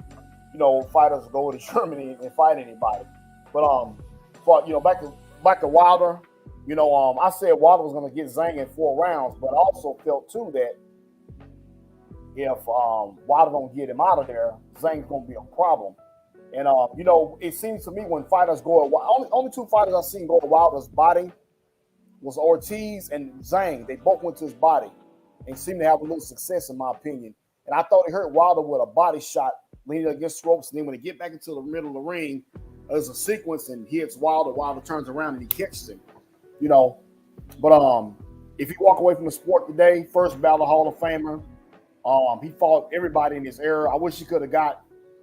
you know, fighters to go to Germany and fight anybody. But you know, back to Wilder. You know, I said Wilder was going to get Zhang in 4 rounds, but I also felt too that if Wilder don't get him out of there, Zhang's going to be a problem. And you know, it seems to me when fighters go, only 2 fighters I've seen go to Wilder's body was Ortiz and Zhang. They both went to his body and seemed to have a little success, in my opinion. And I thought he hurt Wilder with a body shot leaning against ropes, and then when they get back into the middle of the ring, there's a sequence and he hits Wilder. Wilder turns around and he catches him. You know, but if you walk away from the sport today, first ballot Hall of Famer, he fought everybody in his era. I wish he could have got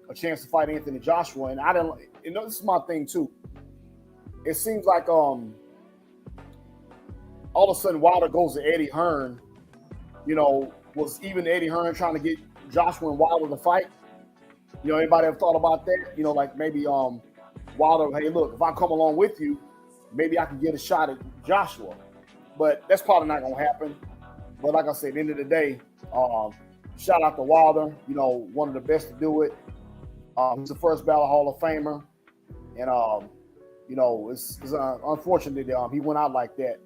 a chance to fight Anthony Joshua, and I didn't. You know, this is my thing too. It seems like all of a sudden Wilder goes to Eddie Hearn. You know, was even Eddie Hearn trying to get Joshua and Wilder to fight? You know, anybody ever thought about that? You know, like maybe Wilder, hey, look, if I come along with you, maybe I can get a shot at Joshua. But that's probably not going to happen. But like I said, at the end of the day, shout out to Wilder, you know, one of the best to do it. He's the first ballot Hall of Famer. And, you know, it's unfortunate that he went out like that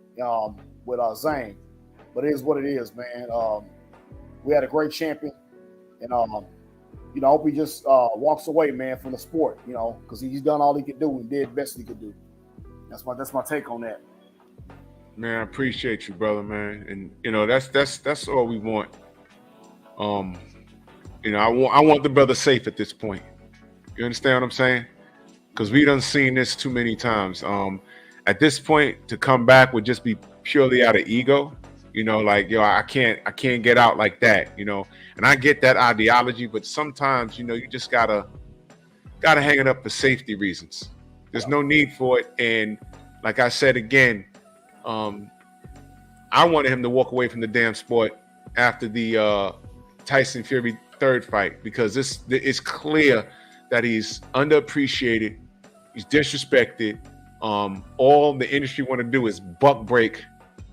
with Zhang. But it is what it is, man. We had a great champion. And, you know, I hope he just walks away, man, from the sport, you know, because he's done all he could do and did the best he could do. That's my take on that. Man, I appreciate you, brother, man. And you know, that's all we want. You know, I want the brother safe at this point. You understand what I'm saying? Because we done seen this too many times. At this point, to come back would just be purely out of ego. You know, like, yo, I can't get out like that, you know. And I get that ideology, but sometimes, you know, you just gotta hang it up for safety reasons. There's no need for it. And like I said again, I wanted him to walk away from the damn sport after the Tyson Fury 3rd fight, because it's clear that he's underappreciated, he's disrespected. All the industry want to do is buck break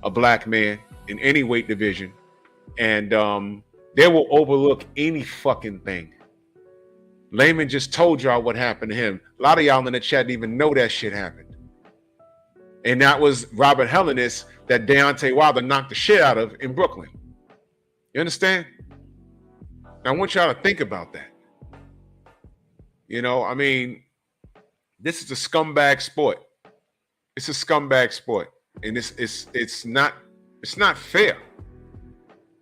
a black man in any weight division, and they will overlook any fucking thing. Layman just told y'all what happened to him. A lot of y'all in the chat didn't even know that shit happened. And that was Robert Helenius that Deontay Wilder knocked the shit out of in Brooklyn. You understand? Now, I want y'all to think about that. You know, I mean, this is a scumbag sport. It's a scumbag sport. And it's not fair.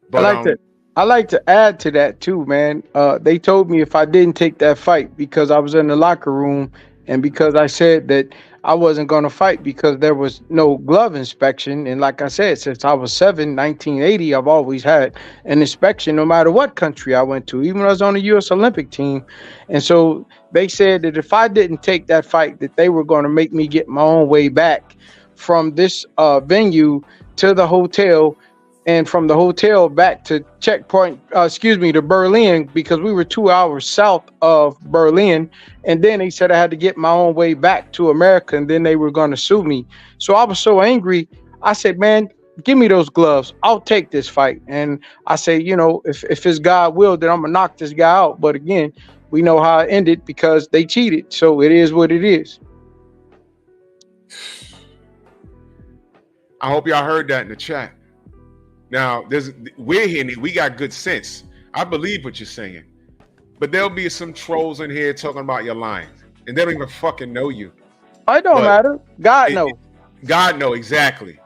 But I like to add to that too, man. They told me if I didn't take that fight because I was in the locker room and because I said that I wasn't going to fight because there was no glove inspection. And like I said, since I was 1980, I've always had an inspection no matter what country I went to, even when I was on the U.S. Olympic team. And so they said that if I didn't take that fight, that they were going to make me get my own way back from this venue to the hotel, and from the hotel back to to Berlin, because we were 2 hours south of Berlin. And then they said I had to get my own way back to America, and then they were going to sue me. So I was so angry. I said, man, give me those gloves. I'll take this fight. And I say, you know, if it's God will, then I'm gonna knock this guy out. But again, we know how it ended because they cheated. So it is what it is. I hope y'all heard that in the chat. Now, we're here, we got good sense. I believe what you're saying. But there'll be some trolls in here talking about your lying. And they don't even fucking know you. It don't matter. God knows. God knows, exactly.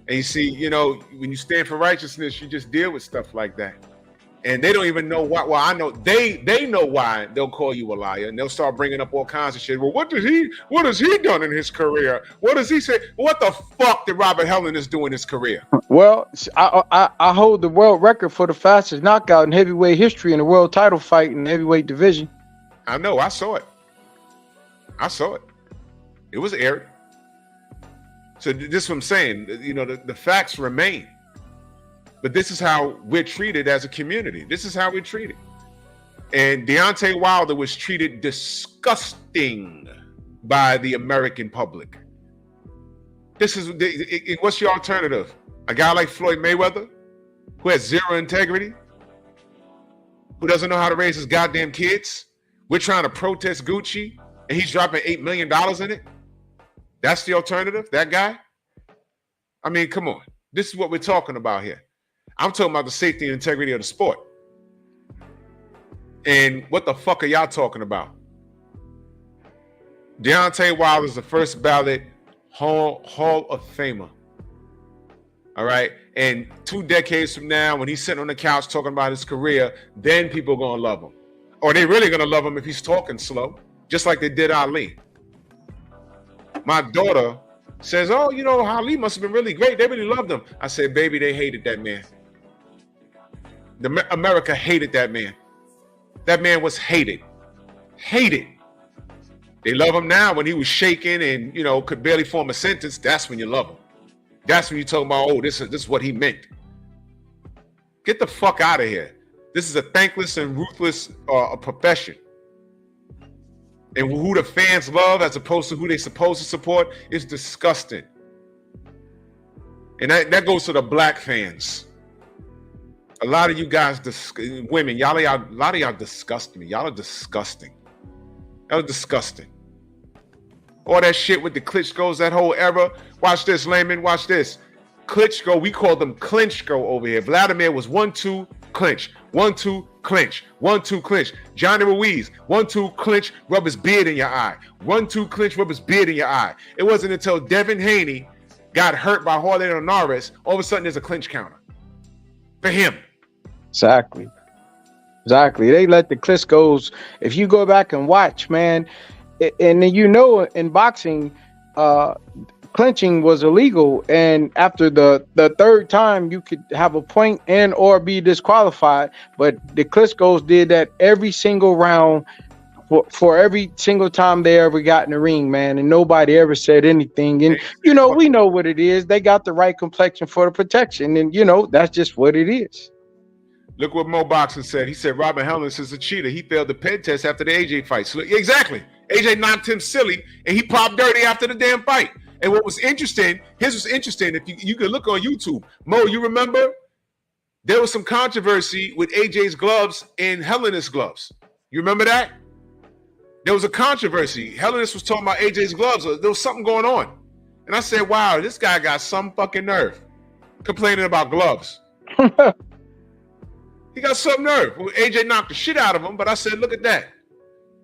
And you see, you know, when you stand for righteousness, you just deal with stuff like that. And they don't even know why. Well, I know they know why they'll call you a liar, and they'll start bringing up all kinds of shit. Well, what has he done in his career? What does he say? What the fuck did Robert Helenius do in his career? Well, I hold the world record for the fastest knockout in heavyweight history in the world title fight in the heavyweight division. I know. I saw it. It was aired. So this is what I'm saying. You know, the facts remain. But this is how we're treated as a community. This is how we're treated. And Deontay Wilder was treated disgusting by the American public. What's your alternative? A guy like Floyd Mayweather, who has zero integrity, who doesn't know how to raise his goddamn kids? We're trying to protest Gucci, and he's dropping $8 million in it? That's the alternative? That guy? I mean, come on. This is what we're talking about here. I'm talking about the safety and integrity of the sport. And what the fuck are y'all talking about? Deontay Wilder is the first ballot Hall of Famer. All right? And 2 decades from now, when he's sitting on the couch talking about his career, then people are going to love him. Or they're really going to love him if he's talking slow, just like they did Ali. My daughter says, oh, you know, Ali must have been really great. They really loved him. I said, baby, they hated that man. America hated that man. That man was hated. Hated. They love him now when he was shaking and, you know, could barely form a sentence. That's when you love him. That's when you talk about, oh, this is what he meant. Get the fuck out of here. This is a thankless and ruthless profession. And who the fans love as opposed to who they're supposed to support is disgusting. And that goes to the black fans. A lot of you guys, women, a lot of y'all disgust me. Y'all are disgusting. Y'all are disgusting. All that shit with the Klitschko's, that whole era. Watch this, Layman, watch this. Klitschko, we call them Klitschko over here. Vladimir was 1-2, clinch. 1-2, clinch. 1-2, clinch. Johnny Ruiz, 1-2, clinch, rub his beard in your eye. 1-2, clinch, rub his beard in your eye. It wasn't until Devin Haney got hurt by Jorge Linares, all of a sudden there's a clinch counter. For him. Exactly. They let the Klitschko's, if you go back and watch, man, and then you know in boxing, clinching was illegal, and after the third time you could have a point and or be disqualified, but the Klitschko's did that every single round for every single time they ever got in the ring, man, and nobody ever said anything. And you know, we know what it is. They got the right complexion for the protection, and you know, that's just what it is. Look what Mo Boxing said. He said Robert Helenius is a cheater. He failed the pen test after the AJ fight. So, exactly. AJ knocked him silly, and he popped dirty after the damn fight. And what was interesting, his was interesting. If you could look on YouTube, Mo, you remember there was some controversy with AJ's gloves and Helenius gloves. You remember that? There was a controversy. Helenius was talking about AJ's gloves. There was something going on. And I said, wow, this guy got some fucking nerve complaining about gloves. He got some nerve. Well, AJ knocked the shit out of him, but I said, look at that.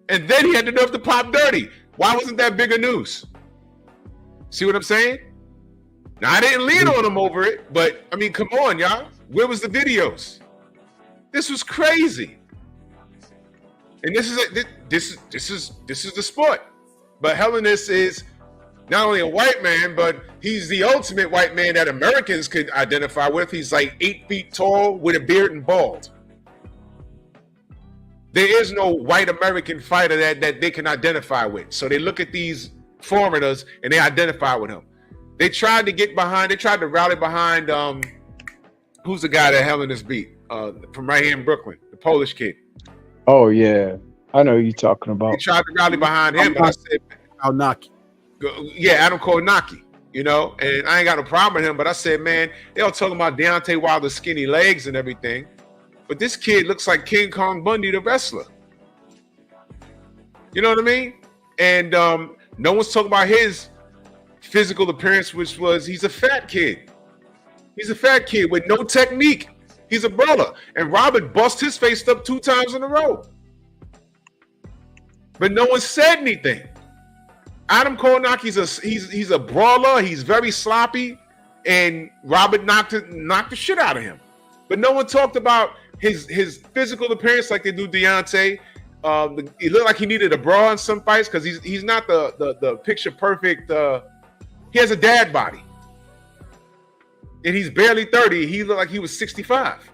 And then he had the nerve to pop dirty. Why wasn't that bigger news? See what I'm saying? Now, I didn't lean on him over it, but, I mean, come on, y'all. Where was the videos? This was crazy. And this is the sport. But Helenius is not only a white man, but he's the ultimate white man that Americans could identify with. He's like 8 feet tall with a beard and bald. There is no white American fighter that they can identify with. So they look at these foreigners and they identify with him. They tried to rally behind who's the guy that Helenius beat from right here in Brooklyn, the Polish kid. Oh yeah, I know who you're talking about. They tried to rally behind him, but I said Naki. Yeah, Adam Kownacki. you know, and I ain't got no problem with him, but I said, man, they all talking about Deontay Wilder's skinny legs and everything, but this kid looks like King Kong Bundy, the wrestler. You know what I mean? And no one's talking about his physical appearance, which was he's a fat kid. He's a fat kid with no technique. He's a brawler. And Robert bust his face up 2 times in a row. But no one said anything. Adam Konak, he's a brawler. He's very sloppy, and Robert knocked the shit out of him. But no one talked about his physical appearance like they do Deontay. He looked like he needed a bra in some fights because he's not the picture perfect. He has a dad body, and he's barely 30. He looked like he was 65.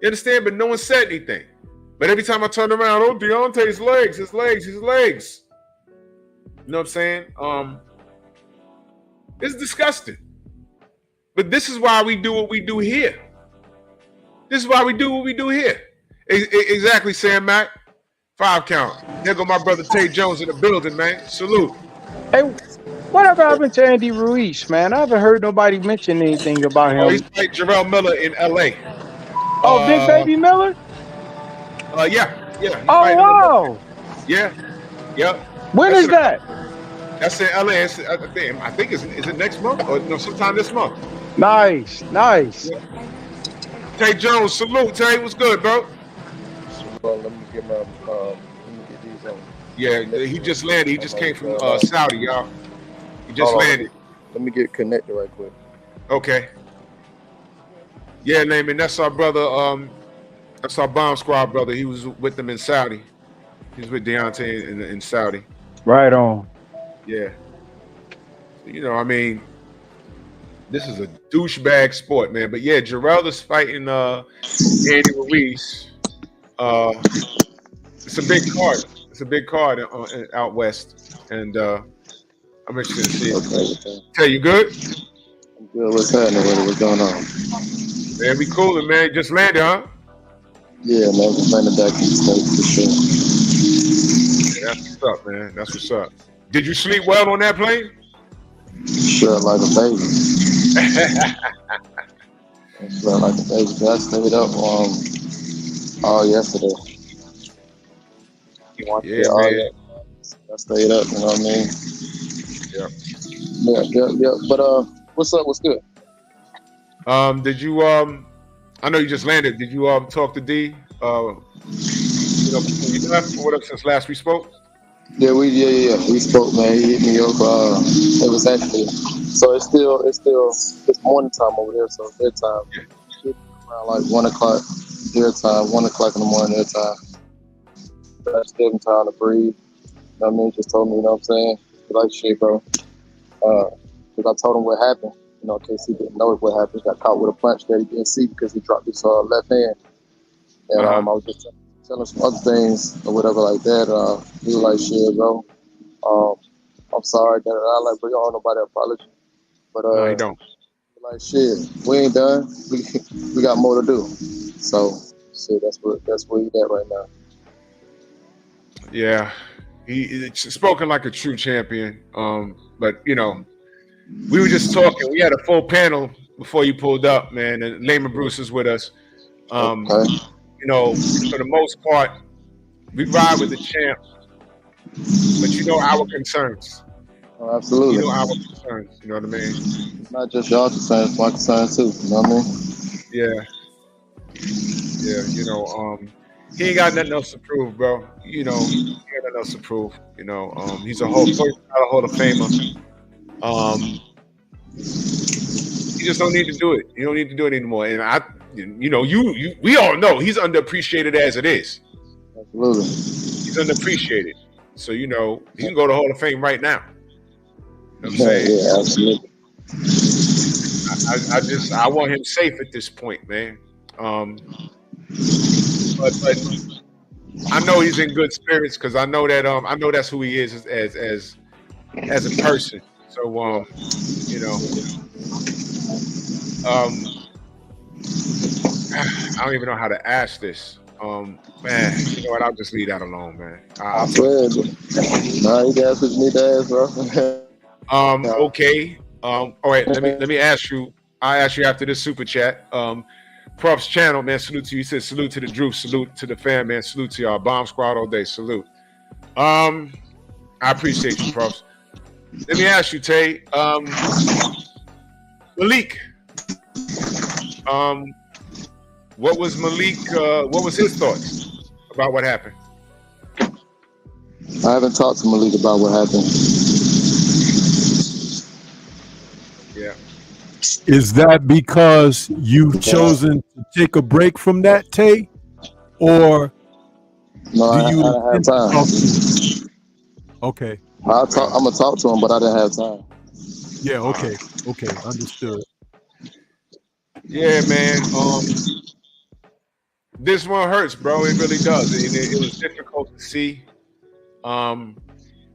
You understand? But no one said anything. But every time I turn around, oh, Deontay's legs, his legs. You know what I'm saying? It's disgusting. But this is why we do what we do here. This is why we do what we do here. Exactly, Sam Mack. 5 count. There go my brother Tay Jones in the building, man. Salute. Hey, whatever happened to Andy Ruiz, man? I haven't heard nobody mention anything about him. Oh, he's like Jarrell Miller in L.A. Oh, Big Baby Miller? Yeah. Oh, wow. Yeah. When is that? That's in LA. I think is it next month or no, sometime this month. Nice. Yeah. Tay Jones, salute. Tay, what's good, bro? Well, let me get these on. Yeah, he just landed. He just came from Saudi, y'all. He just landed. Let me get connected right quick. Okay. Yeah, Naaman, that's our brother. That's our bomb squad brother. He was with them in Saudi. He was with Deontay in Saudi. Right on. Yeah. You know, I mean, this is a douchebag sport, man. But yeah, Jarrell is fighting Andy Ruiz. It's a big card. It's a big card out west, and I'm interested to see it. Okay. Hey, you good? I'm good. What's happening? What's going on? Man, we coolin', man. Just landed, huh? Yeah, man. Just landed back in the States for sure. Yeah, that's what's up, man. That's what's up. Did you sleep well on that plane? Sure, like a baby. Sure, like a baby. I stayed up all yesterday. Yeah, man. I stayed up, you know what I mean? Yeah. But what's up? What's good? Did you I know you just landed. Did you talk to D? You know, before you left or whatever since last we spoke? Yeah, we spoke, man. He hit me up. It was actually it's morning time over there, so their time. Yeah. Around like 1 o'clock their time, 1 o'clock in the morning their time. I just gave him time to breathe. You know what I mean? Just told me, you know what I'm saying? Like shit, bro. Because I told him what happened. You know, in case he didn't know what happened. He got caught with a punch that he didn't see because he dropped his left hand. And I was just telling some other things or whatever like that. He was like, shit, bro. I'm sorry. Like, bro, you don't owe nobody an apology. But no, you don't. Like, shit, we ain't done. We got more to do. So, shit, that's where he's at right now. Yeah, he's spoken like a true champion. But you know, we were just talking. We had a full panel before you pulled up, man. And Layman Bruce is with us. Okay. You know, for the most part, we ride with the champ. But you know our concerns. Oh, absolutely. You know our concerns. You know what I mean? It's not just y'all concerns, it's my concerns too. You know what I mean? Yeah. You know, he ain't got nothing else to prove, bro. You know, he ain't got nothing else to prove. You know, he's a Hall of Famer. You just don't need to do it. You don't need to do it anymore. And we all know he's underappreciated as it is. Absolutely. He's underappreciated. So, you know, he can go to Hall of Fame right now. You know what I'm saying? Yeah, absolutely. I want him safe at this point, man. But I know he's in good spirits because I know that I know that's who he is as a person. So you know, I don't even know how to ask this. Man, you know what? I'll just leave that alone, man. Nah, you guys what you need to ask, bro. Okay. All right. Let me ask you. I ask you after this super chat. Prof's channel, man. Salute to you. He said salute to the Drew. Salute to the fam, man. Salute to y'all. Bomb squad all day. Salute. I appreciate you, Profs. Let me ask you, Tay. Malik. What was Malik? What was his thoughts about what happened? I haven't talked to Malik about what happened. Yeah. Is that because you've chosen to take a break from that, Tay? Or no, do I you didn't have time. Talk to him? Okay. I'm gonna talk to him, but I didn't have time. Yeah, okay. Okay, understood. Yeah, man. This one hurts, bro. It really does. It was difficult to see. And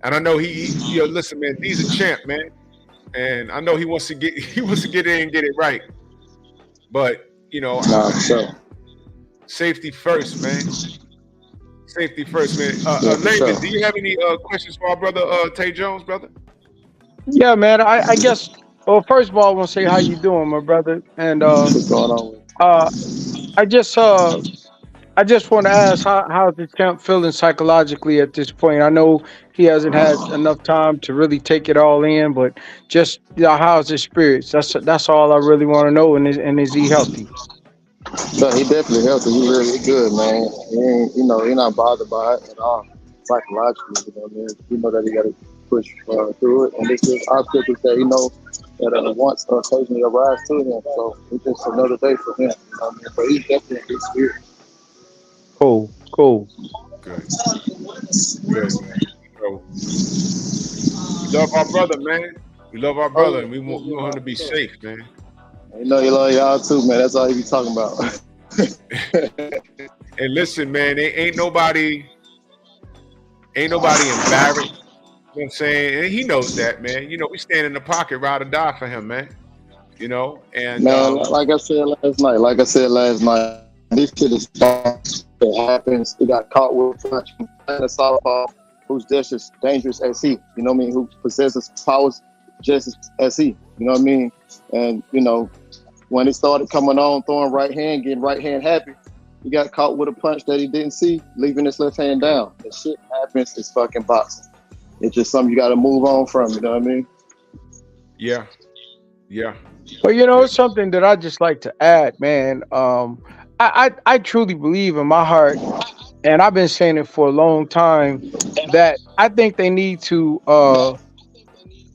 I know he listen, man, he's a champ, man. And I know he wants to get in and get it right. But safety first, man. Safety first, man. Laban, do you have any questions for our brother Tay Jones, brother? Yeah, man. I guess. Well, first of all, I want to say how you doing, my brother. And what's going on? I just want to ask how's the champ feeling psychologically at this point? I know he hasn't had enough time to really take it all in, but just how's his spirits? That's all I really want to know. And is he healthy? No, he definitely healthy. He really good, man. He ain't, he's not bothered by it at all. Psychologically, man. We know that he got to push through it, and this is obstacles that he knows that once occasionally arise to him. So it's just another day for him. But he's definitely in good spirit. Cool. Good, man. So, we love our brother, man. We love our brother, and we want him to be safe, man. You know, he love y'all too, man. That's all he be talking about. And listen, man, ain't nobody embarrassed. You know what I'm saying? And he knows that, man. We stand in the pocket, ride or die for him, man. And man, like I said last night, this shit is it happens. He got caught with a softball who's just as dangerous as he. You know what I mean? Who possesses powers just as he. You know what I mean? And when he started coming on, throwing right hand, getting right hand happy, he got caught with a punch that he didn't see, leaving his left hand down. That shit happens. It's fucking boxing. It's just something you got to move on from. You know what I mean? Yeah. Well, it's something that I just like to add, man. I truly believe in my heart, and I've been saying it for a long time, that I think they need to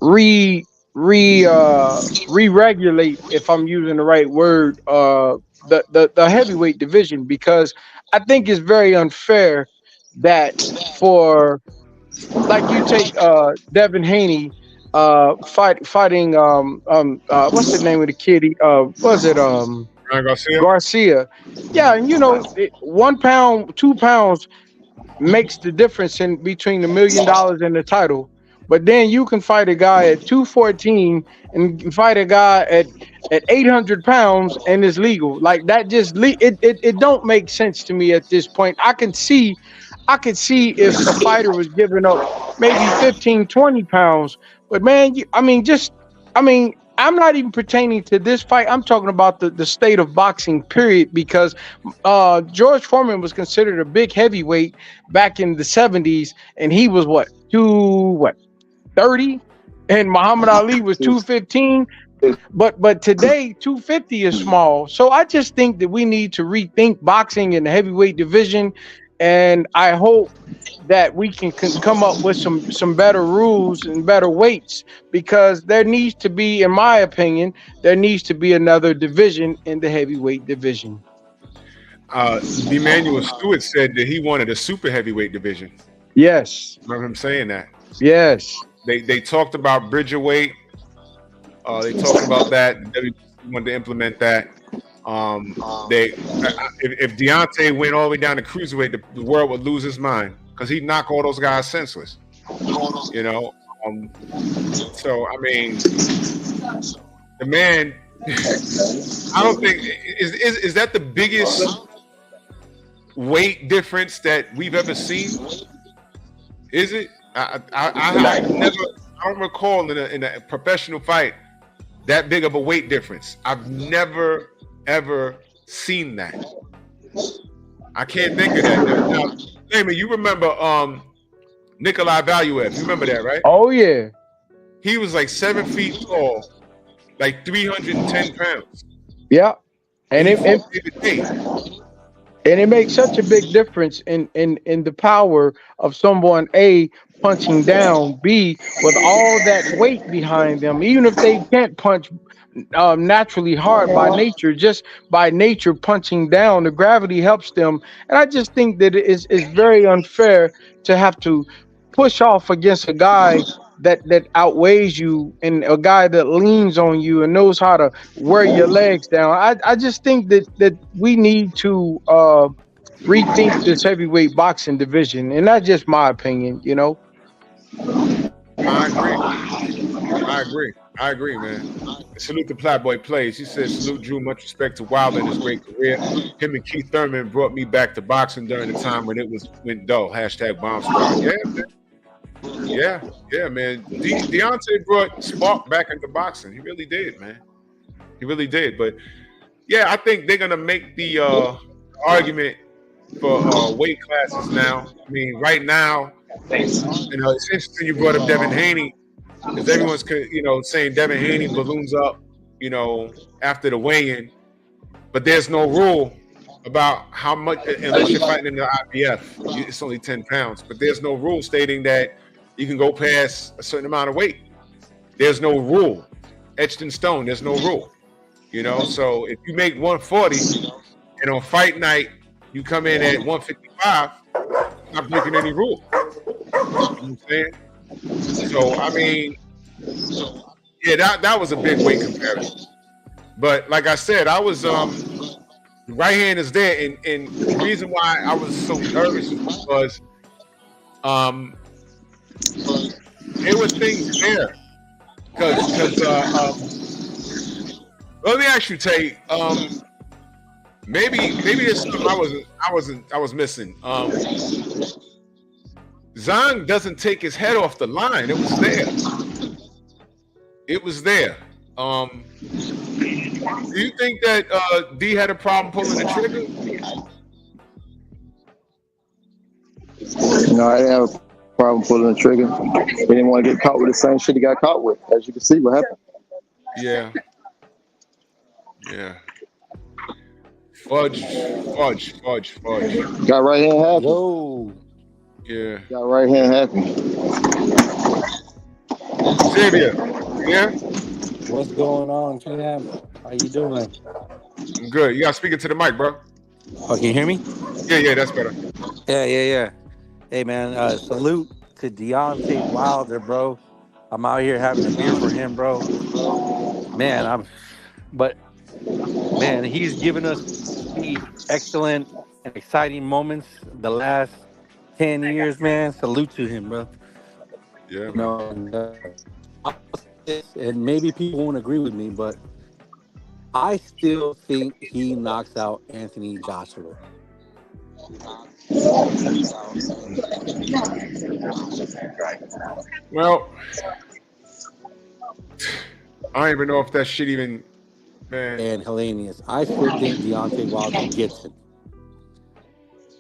re-regulate, if I'm using the right word, the heavyweight division, because I think it's very unfair that for, like, you take Devin Haney fighting what's the name of the kid? Was it Garcia? Yeah, and 1 pound, 2 pounds makes the difference in between $1 million and the title. But then you can fight a guy at 214 and fight a guy at 800 pounds and it's legal. Like, that just it don't make sense to me at this point. I could see if a fighter was giving up maybe 15, 20 pounds. But man, I'm not even pertaining to this fight. I'm talking about the state of boxing, period, because George Foreman was considered a big heavyweight back in the 70s, and he was 230, and Muhammad Ali was 215. But today 250 is small. So I just think that we need to rethink boxing in the heavyweight division, and I hope that we can come up with some better rules and better weights, because there needs to be, in my opinion, another division in the heavyweight division. Emmanuel Stewart said that he wanted a super heavyweight division. Yes. Remember him saying that? Yes. They talked about bridgerweight. They talked about that. WWE wanted to implement that. If Deontay went all the way down to cruiserweight, the world would lose his mind, because he'd knock all those guys senseless. So I mean, the man. I don't think is that the biggest weight difference that we've ever seen. Is it? don't recall in a professional fight that big of a weight difference. I've never ever seen that. I can't think of that. Now, Damon, you remember Nikolai Valuev? You remember that, right? Oh yeah. He was like 7 feet tall, like 310 pounds. Yeah. And it And it makes such a big difference in the power of someone A, punching down, B, with all that weight behind them, even if they can't punch naturally hard by nature, just by nature punching down, the gravity helps them. And I just think that it's very unfair to have to push off against a guy that outweighs you, and a guy that leans on you and knows how to wear your legs down. I just think that we need to rethink this heavyweight boxing division, and that's just my opinion, you know. I agree, man. Salute to Playboy Plays. He says, salute Drew, much respect to Wilder and his great career. Him and Keith Thurman brought me back to boxing during the time when it went dull. # bomb squad. Yeah, man. Yeah, man. Deontay brought spark back into boxing. He really did, man. He really did. But yeah, I think they're gonna make the argument for weight classes now. I mean, right now, you know, it's interesting you brought up Devin Haney, because everyone's, you know, saying Devin Haney balloons up, you know, after the weigh-in, but there's no rule about how much, unless you're fighting in the IBF, it's only 10 pounds, but there's no rule stating that you can go past a certain amount of weight. There's no rule etched in stone. There's no rule, you know. So if you make 140 and on fight night you come in at 155, you're not breaking any rule. You know what I'm saying? So I mean, yeah, that was a big weight comparison. But like I said, I was right hand is there, and the reason why I was so nervous was there were things there. Because let me ask you, Tate. Maybe there's something I was missing. Zhang doesn't take his head off the line. It was there. It was there. Do you think that D had a problem pulling the trigger? No, I didn't have a problem pulling the trigger. He didn't want to get caught with the same shit he got caught with. As you can see, what happened. Yeah. Fudge. Got right hand happy. Whoa. Yeah. Got right hand happy. Xavier, yeah? What's going on, champ? How you doing? I'm good. You got to speak it to the mic, bro. Oh, can you hear me? Yeah, that's better. Yeah. Hey, man, salute to Deontay Wilder, bro. I'm out here having a beer for him, bro. Man, he's given us the excellent and exciting moments the last 10 years, man. Salute to him, bro. Yeah, man. And maybe people won't agree with me, but I still think he knocks out Anthony Joshua. Well, I don't even know if that shit even, man. And Hellenius, I still think Deontay Wilder gets it.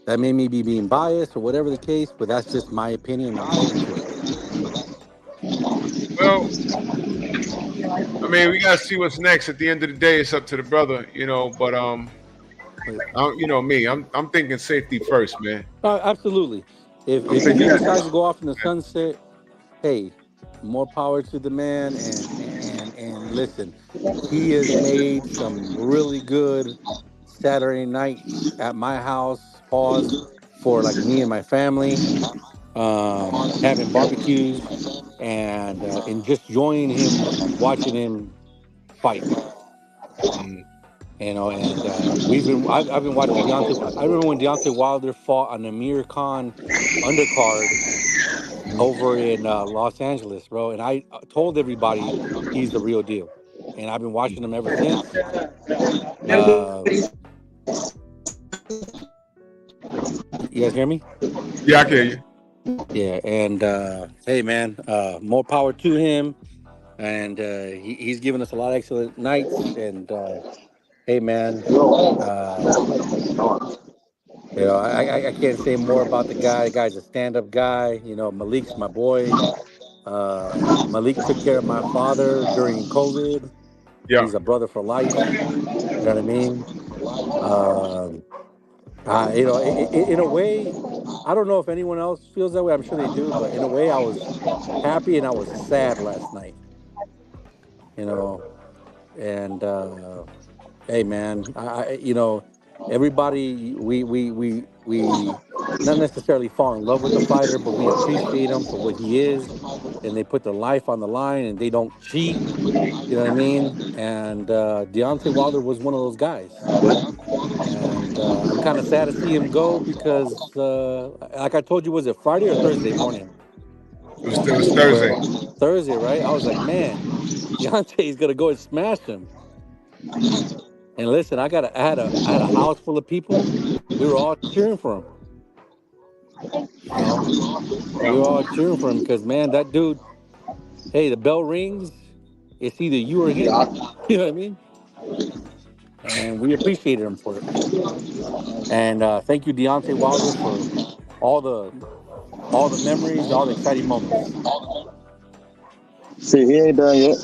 That may be being biased or whatever the case, but that's just my opinion. Well, I mean, we gotta see what's next. At the end of the day, it's up to the brother, you know. But you know me, I'm thinking safety first, man. Absolutely. If he decides to go off in the sunset, hey, more power to the man. And listen, he has made some really good Saturday night at my house. Pause for like me and my family, having barbecues and just joining him, watching him fight. You know, and I've been watching Deontay. I remember when Deontay Wilder fought on Amir Khan undercard over in Los Angeles, bro. And I told everybody he's the real deal, and I've been watching him ever since. You guys hear me? Yeah, I can hear you. Yeah, and hey, man, more power to him. And he's given us a lot of excellent nights. And hey, man, you know, I can't say more about the guy. The guy's a stand-up guy. You know, Malik's my boy. Malik took care of my father during COVID. Yeah. He's a brother for life. You know what I mean? Um, you know, in a way, I don't know if anyone else feels that way. I'm sure they do, but in a way, I was happy and I was sad last night. You know, and hey, man, you know, everybody, we not necessarily fall in love with the fighter, but we appreciate him for what he is, and they put their life on the line and they don't cheat. You know what I mean? And Deontay Wilder was one of those guys. And I'm kind of sad to see him go because, like I told you, was it Friday or Thursday morning? It was Thursday. Where Thursday, right? I was like, man, Deontay's gonna go and smash him. And listen, I had a house full of people. We were all cheering for him. You know, we were all cheering for him because, man, that dude. Hey, the bell rings. It's either you or him. You know what I mean? And we appreciated him for it. And thank you, Deontay Wilder, for all the memories, all the exciting moments. See, he ain't done yet.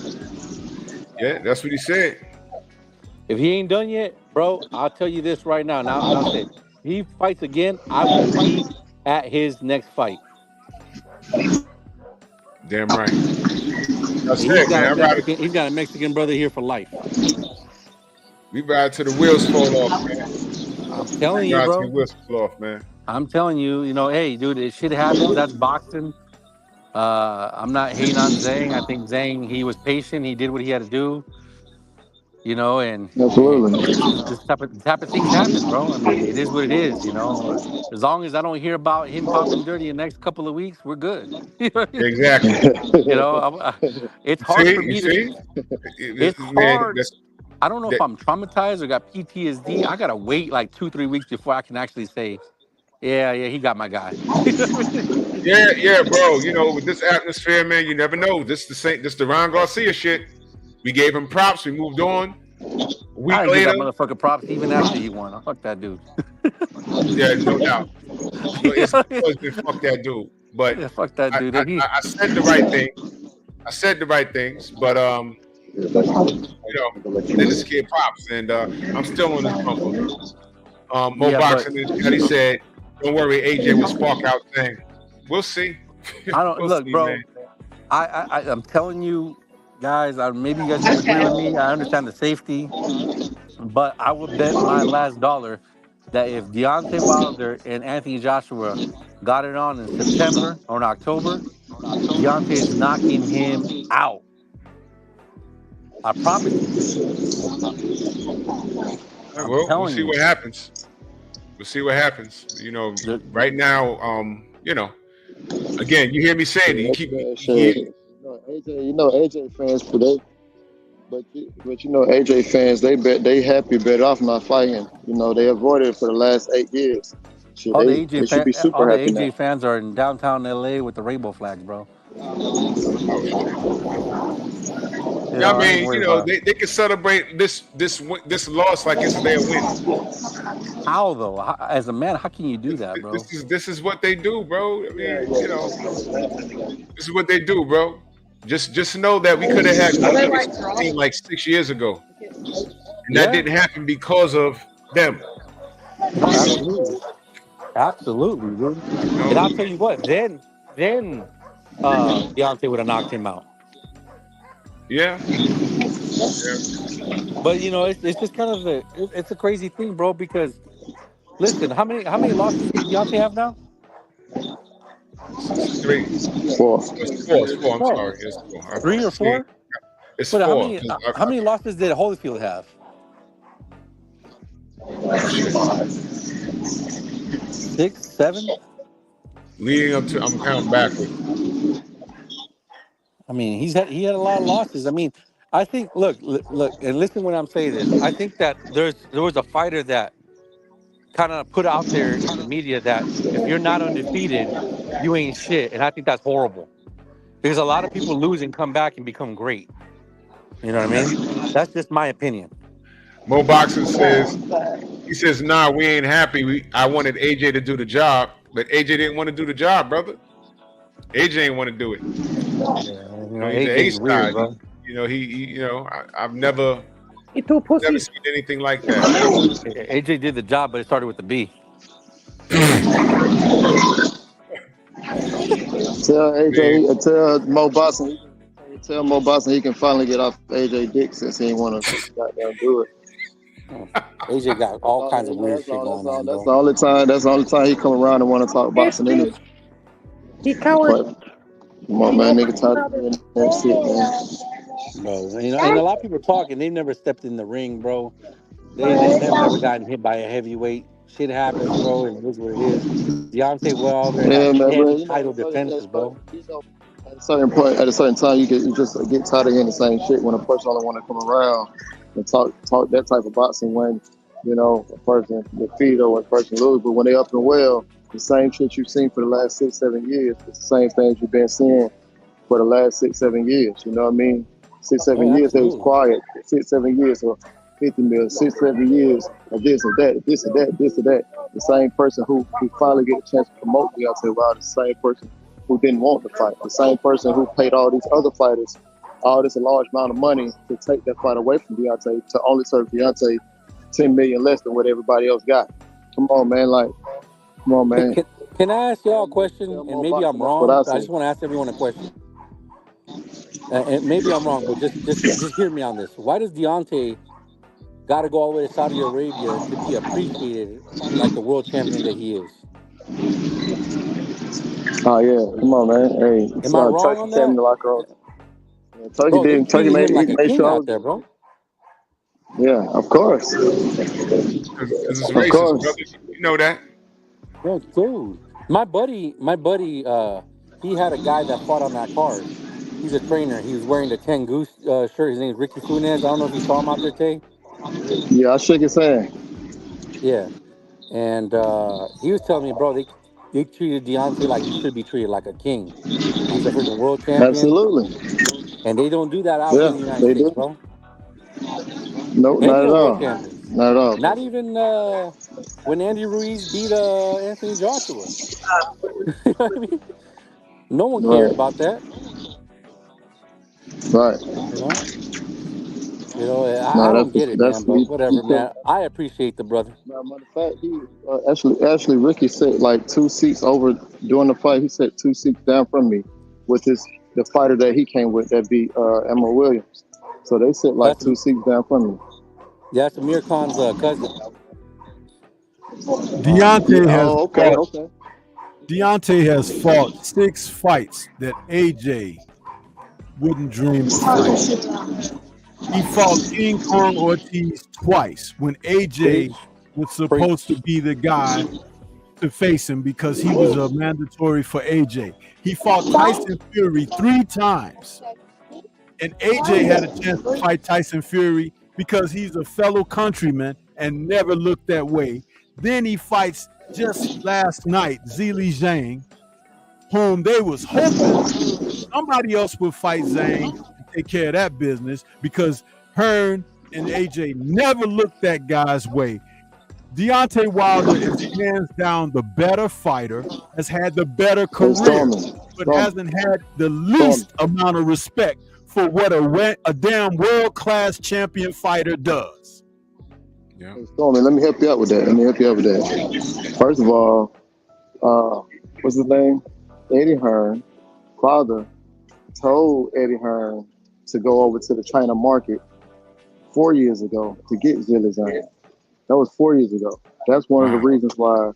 Yeah, that's what he said. If he ain't done yet, bro, I'll tell you this right now. Now I'll say, if he fights again, I will be at his next fight. Damn right. That's He's it, got man. he's got a Mexican brother here for life. We ride to the wheels fall off, man. I'm telling you, bro. The wheels fall off, man. I'm telling you, you know, hey, dude, it shit happens. That's boxing. I'm not hating on Zhang. I think Zhang, he was patient. He did what he had to do. You know, and this type of things happen, bro. I mean, it is what it is. You know, as long as I don't hear about him popping dirty in the next couple of weeks, we're good. Exactly. You know, it's hard for me to. It's hard. I don't know if I'm traumatized or got PTSD. I gotta wait like 2-3 weeks before I can actually say, yeah, he got my guy. Yeah, bro. You know, with this atmosphere, man, you never know. This the Ron Garcia shit. We gave him props. We moved on. A week I later, give that motherfucker props even after he won. Fuck that dude. Yeah, no doubt. It's fuck that dude. But yeah, fuck that dude. I said the right thing. I said the right things, but you know, they just give props, and I'm still on this bump. Mo Boxing, as he said, don't worry, AJ will spark out thing. We'll see. I don't we'll look, see, bro. Man. I'm telling you, guys. Maybe you guys disagree with me. I understand the safety, but I would bet my last dollar that if Deontay Wilder and Anthony Joshua got it on in September or in October, Deontay is knocking him out. I promise you. Well, we'll see what happens. We'll see what happens. You know, right now, you know, again, you hear me saying it. You keep AJ fans today, but you know, AJ fans, they happy better off not fighting. You know, they avoided it for the last 8 years. All they should be super happy AJ now. fans are in downtown LA with the rainbow flags, bro. You know, I mean, you know, they can celebrate this loss like it's their win. How though? As a man, how can you do that, bro? This is what they do, bro. I mean, you know, this is what they do, bro. Just know that we could have had a team like 6 years ago, and that didn't happen because of them. Absolutely, dude. And I'll tell you what, then Deontay would have knocked him out. Yeah. But you know, it's just kind of it's a crazy thing, bro. Because listen, how many losses does Deontay have now? 3. 4. It's 4. I'm sorry. It's 4. 3 or 4? It's but 4. How many losses did Holyfield have? 6, 7? Leading up to, I'm counting backwards. I mean, he had a lot of losses. I mean, I think look, and listen when I'm saying this. I think that there was a fighter that kind of put out there in the media that if you're not undefeated, you ain't shit. And I think that's horrible. Because a lot of people lose and come back and become great. You know what I mean? That's just my opinion. Mo Boxing says, he says, nah, we ain't happy. I wanted AJ to do the job, but AJ didn't want to do the job, brother. AJ ain't want to do it. Yeah, He's the AJ's A weird, side. bro. I've never seen anything like that. AJ did the job, but it started with the B. Tell AJ, tell Mo Boston he can finally get off AJ dick since he ain't want to goddamn do it. AJ got all kinds of weird shit going on, That's bro. the only time. That's the only time he come around and want to talk boxing. Anyway. He coward. Come on, man, nigga, tired of hearing that shit, man. Bro, and a lot of people talking. They've never stepped in the ring, bro. They've never gotten hit by a heavyweight. Shit happens, bro, and it is what it is. Deontay Wilder had 10 title defenses, bro. At a certain point, at a certain time, you just get tired of hearing the same shit when a person only want to come around and talk that type of boxing when, a person defeat or a person lose. But when they up and well, the same shit you've seen for the last 6-7 years, it's the same things you've been seeing for the last 6-7 years. You know what I mean? 6-7 years, they was quiet. 6-7 years or 50 mil, 6-7 years of this or that, this or that, this or that. The same person who finally get a chance to promote Deontay Wilder, the same person who didn't want to fight, the same person who paid all these other fighters all this large amount of money to take that fight away from Deontay, to only serve Deontay $10 million less than what everybody else got. Come on, man. Can I ask y'all a question? And maybe I'm wrong. But I just want to ask everyone a question. And maybe I'm wrong, but just hear me on this. Why does Deontay got to go all the way to Saudi Arabia to be appreciated like the world champion that he is? Oh yeah, come on, man. Hey, am I wrong on that? Turkey made him like a made king sure out there, bro. Yeah, of course. Because it's racist, brother. You know that. Yo, dude, my buddy, he had a guy that fought on that card. He's a trainer. He was wearing the 10 Goose shirt. His name is Ricky Funes. I don't know if you saw him out there, Tay. Yeah, I shook his hand. Yeah, and he was telling me, bro, they treated Deontay like he should be treated like a king. He's a freaking world champion. Absolutely. And they don't do that out here in the United States, bro. No, Any not at world all. champions. Not at all. Not even when Andy Ruiz beat Anthony Joshua. You know what I mean? No one cared about that. Right. I don't get it, man. But whatever, man. I appreciate the brother. Matter of fact, actually, Ricky sat like 2 seats over during the fight. He sat 2 seats down from me with the fighter that he came with that beat Emma Williams. So they sit like 2 seats down from me. Yeah, that's Amir Khan's cousin. Deontay has fought 6 fights that AJ wouldn't dream of fighting. He fought King Kong Ortiz twice when AJ was supposed to be the guy to face him because he was a mandatory for AJ. He fought Tyson Fury 3 times. And AJ had a chance to fight Tyson Fury because he's a fellow countryman and never looked that way. Then he fights just last night Zhang, whom they was hoping somebody else would fight Zhang and take care of that business because Hearn and AJ never looked that guy's way. Deontay Wilder is hands down the better fighter, has had the better career, but hasn't had the least amount of respect for what a damn world-class champion fighter does. Yeah. Stormy, let me help you out with that. First of all, what's his name? Eddie Hearn, father, told Eddie Hearn to go over to the China market 4 years ago to get Zhang. That was 4 years ago. That's one of the reasons why Eddie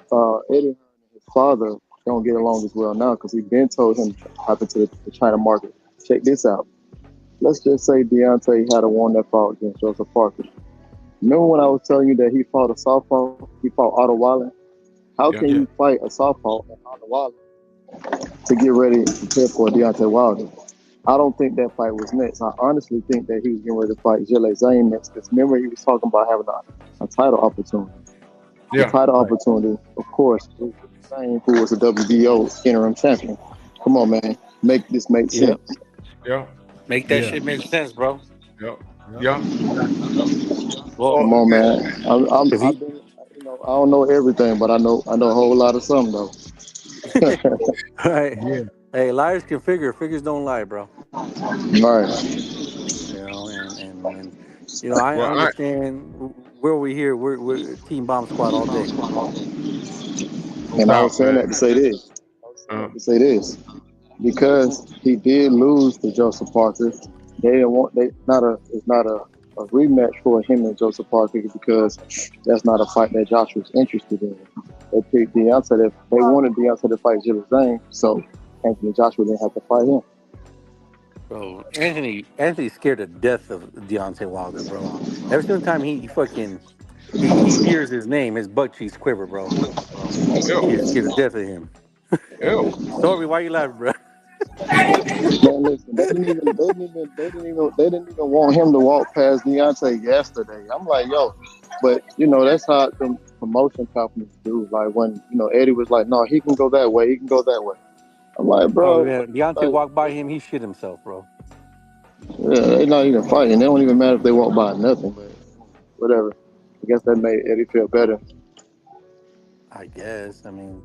Hearn and his father don't get along as well now, because he been told him to hop into the China market. Check this out. Let's just say Deontay had won that fight against Joseph Parker. Remember when I was telling you that he fought a southpaw? He fought Otto Wilder. How can you fight a southpaw and Otto Wilder to get ready to prepare for Deontay Wilder? I don't think that fight was next. I honestly think that he was getting ready to fight Zhang next. Because remember, he was talking about having a title opportunity. The title opportunity, of course, was the same who was the WBO interim champion. Come on, man. Make this make sense. Yeah. Make that shit make sense, bro. Yeah. Well, come on, man. I've been, I don't know everything, but I know a whole lot of something though. Right. Hey, liars can figure. Figures don't lie, bro. Right. You know, and I understand where we here. We're Team Bomb Squad all day. And I was saying that to say this. Because he did lose to Joseph Parker, it's not a rematch for him and Joseph Parker because that's not a fight that Joshua's interested in. They picked Deontay. They wanted Deontay to fight Zhang, so Anthony Joshua didn't have to fight him. Bro, Anthony's scared to death of Deontay Wilder, bro. Every single time he hears his name, his butt cheeks quiver, bro. He's scared to death of him. Sorry, why you laughing, bro? Man, listen, they didn't even want him to walk past Deontay yesterday. I'm like, yo, but that's how the promotion companies do. Like when Eddie was like, no, he can go that way, he can go that way. I'm like, bro. Oh, yeah. Deontay walked by him, he shit himself, bro. Yeah, they're not even fighting. They don't even matter if they walk by nothing, but whatever. I guess that made Eddie feel better. I guess. I mean,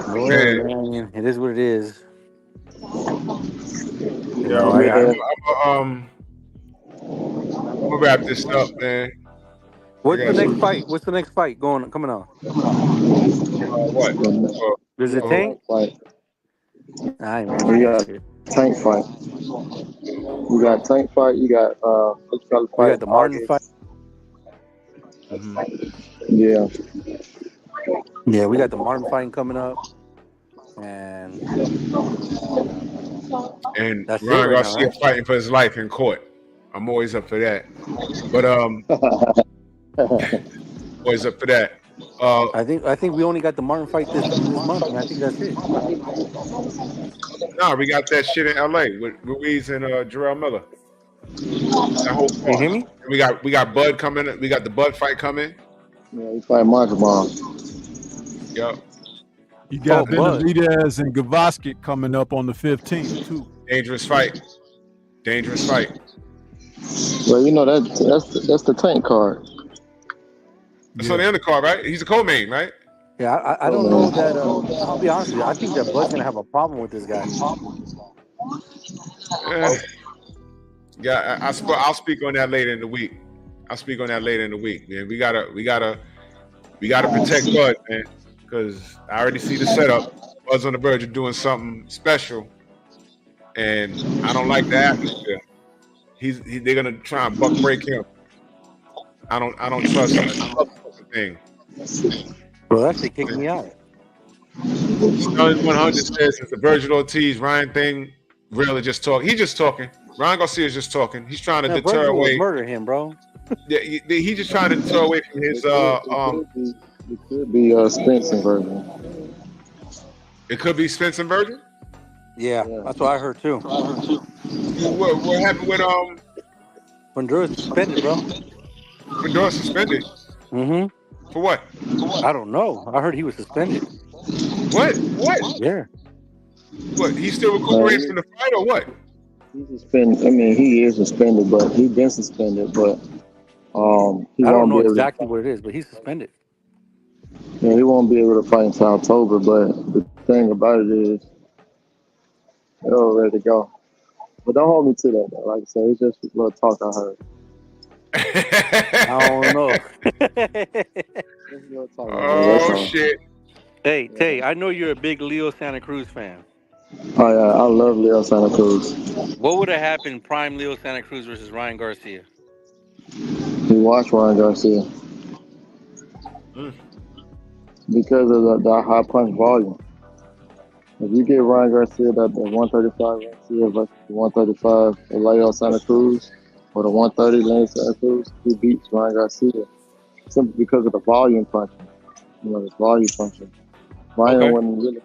whatever, man. It is what it is. I'm gonna wrap this up, man. What's the next fight? What's the next fight coming on? What? There's a tank? Fight. I ain't We got tank fight. We got tank fight. You got we got the Martin fight. Yeah. Yeah, we got the Martin fight coming up. And that's Ron right Garcia now, fighting for his life in court. I'm always up for that. But always up for that. I think we only got the Martin fight this month, and I think that's it. No, we got that shit in LA with Ruiz and Jarrell Miller. That whole Can you hear me? We got Bud coming. We got the Bud fight coming. Yeah, we fight Majamon. Yep. You got Benavidez and Gavoskit coming up on the 15th too. Dangerous fight. Well, that's the tank card. That's on the undercard, right? He's a co-main, right? Yeah, I don't know that. I'll be honest with you. I think that Bud's gonna have a problem with this guy. Yeah, I'll speak on that later in the week. Man, we gotta protect Bud, man, because I already see the setup. Bud's on the verge of doing something special, and I don't like the atmosphere. They're gonna try and buck break him. I don't trust him. Thing. Well, that shit kicked me out. Stunned 100 says it's the Virgil Ortiz Ryan thing. Really just talking. He's just talking. Ryan Garcia is just talking. He's trying to deter away. Murder him, bro. Yeah, he's just trying to deter away from his. It could be Spence and Virgil. It could be Spence and Virgil. Yeah, that's what I heard too. What happened with Honduras suspended, bro? Honduras suspended. Mm-hmm. For what? I don't know. I heard he was suspended. What? Yeah. What? He's still recuperating from the fight, or what? He's suspended. I mean, he is suspended, but he's been suspended. But I don't know exactly what it is, but he's suspended. Yeah, he won't be able to fight until October. But the thing about it is, they're all ready to go. But don't hold me to that, though. Like I said, it's just a little talk I heard. I don't know. Oh shit! Hey, Tay, I know you're a big Leo Santa Cruz fan. Oh yeah, I love Leo Santa Cruz. What would have happened prime Leo Santa Cruz versus Ryan Garcia? You watch Ryan Garcia because of the high punch volume. If you get Ryan Garcia that 135 Garcia versus 135 Leo Santa Cruz, or the 130 Leo Santa Cruz, he beats Ryan Garcia simply because of the volume punching. It's volume punching. Ryan wouldn't really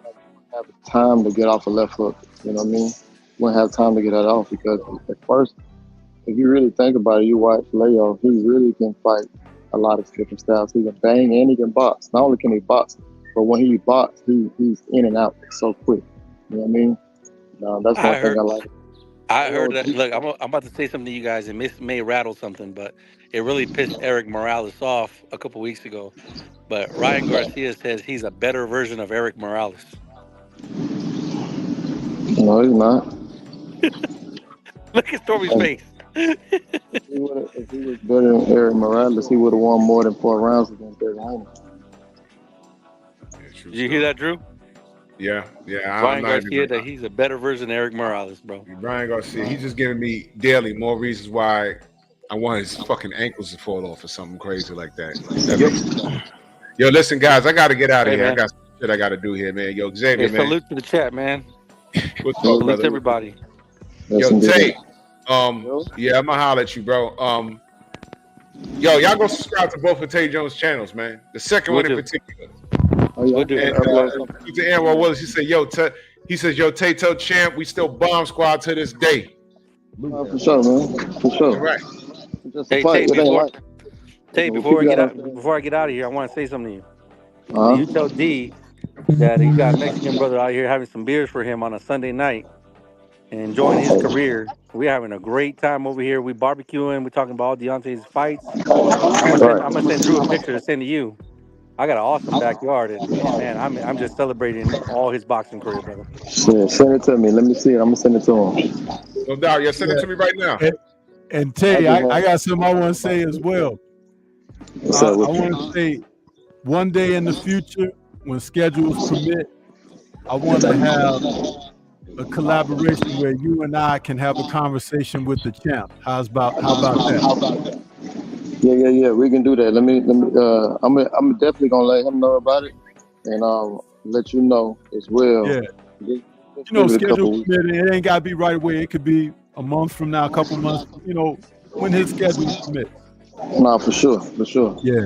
have time to get off a left hook. You know what I mean? Wouldn't have time to get that off because at first, if you really think about it, you watch Leo, he really can fight a lot of different styles. He can bang and he can box. Not only can he box, but when he box, he's in and out so quick. You know what I mean? That's one thing I like. I heard that. Look, I'm about to say something to you guys, and this may rattle something, but it really pissed Eric Morales off a couple weeks ago. But Ryan Garcia says he's a better version of Eric Morales. No, he's not. Look at Stormy's face. If he was better than Eric Morales, he would have won more than 4 rounds against Derek Lane. Did you hear that, Drew? Yeah. Ryan Garcia that he's a better version of Eric Morales, bro. Ryan Garcia, he's just giving me daily more reasons why I want his fucking ankles to fall off or something crazy like that. Yo, listen, guys, I got to get out of here. Man. I got some shit I got to do here, man. Yo, Xavier, man. Salute to the chat, man. What's up, salute brother? to everybody. Yo, Tate. Yeah, I'm gonna holler at you, bro. Yo, y'all go subscribe to both of Tay Jones' channels, man. The second one in particular. We'll do it. And to Aaron Willis, he said, yo, Tato champ, we still bomb squad to this day. For sure, man. For sure. All right. Tay, before I get out of here, I want to say something to you. You tell D that he got a Mexican brother out here having some beers for him on a Sunday night and enjoying his career. We're having a great time over here. We barbecuing. We're talking about all Deontay's fights. I'm gonna send Drew a picture to send to you. I got an awesome backyard, and man, I'm just celebrating all his boxing career, brother. Yeah, send it to me. Let me see it. I'm gonna send it to him. No doubt. Yeah, send it to me right now. And Tay, I got something I want to say as well. I want to say, one day in the future, when schedules permit, I want to have a collaboration where you and I can have a conversation with the champ. How about that? Yeah. We can do that. Let me. I'm definitely gonna let him know about it, and let you know as well. Yeah. You know, schedule permitting. It ain't gotta be right away. It could be a month from now, a couple months. You know, when his schedule permits. Nah, for sure. Yeah.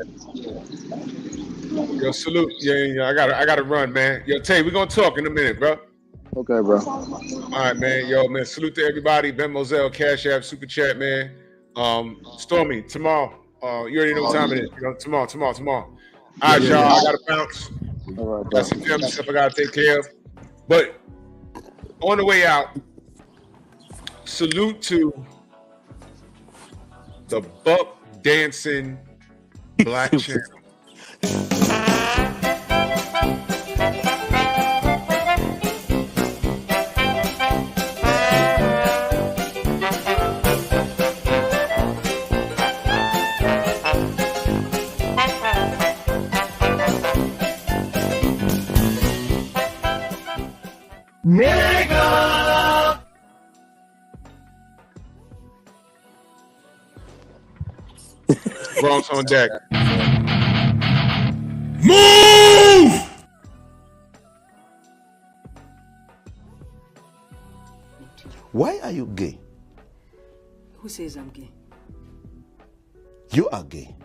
Yo, salute. Yeah. I gotta run, man. Yo, Tay, we're gonna talk in a minute, bro. Okay, bro. All right, man. Yo, man. Salute to everybody. Ben Moselle, Cash App, Super Chat, man. Stormy, tomorrow. You already know what time it is. You know, tomorrow. All right, y'all. I gotta bounce. All right, got some family stuff I gotta take care of. But on the way out, salute to the buck dancing black champ. Nigga! Bronx on deck. Move! Why are you gay? Who says I'm gay? You are gay.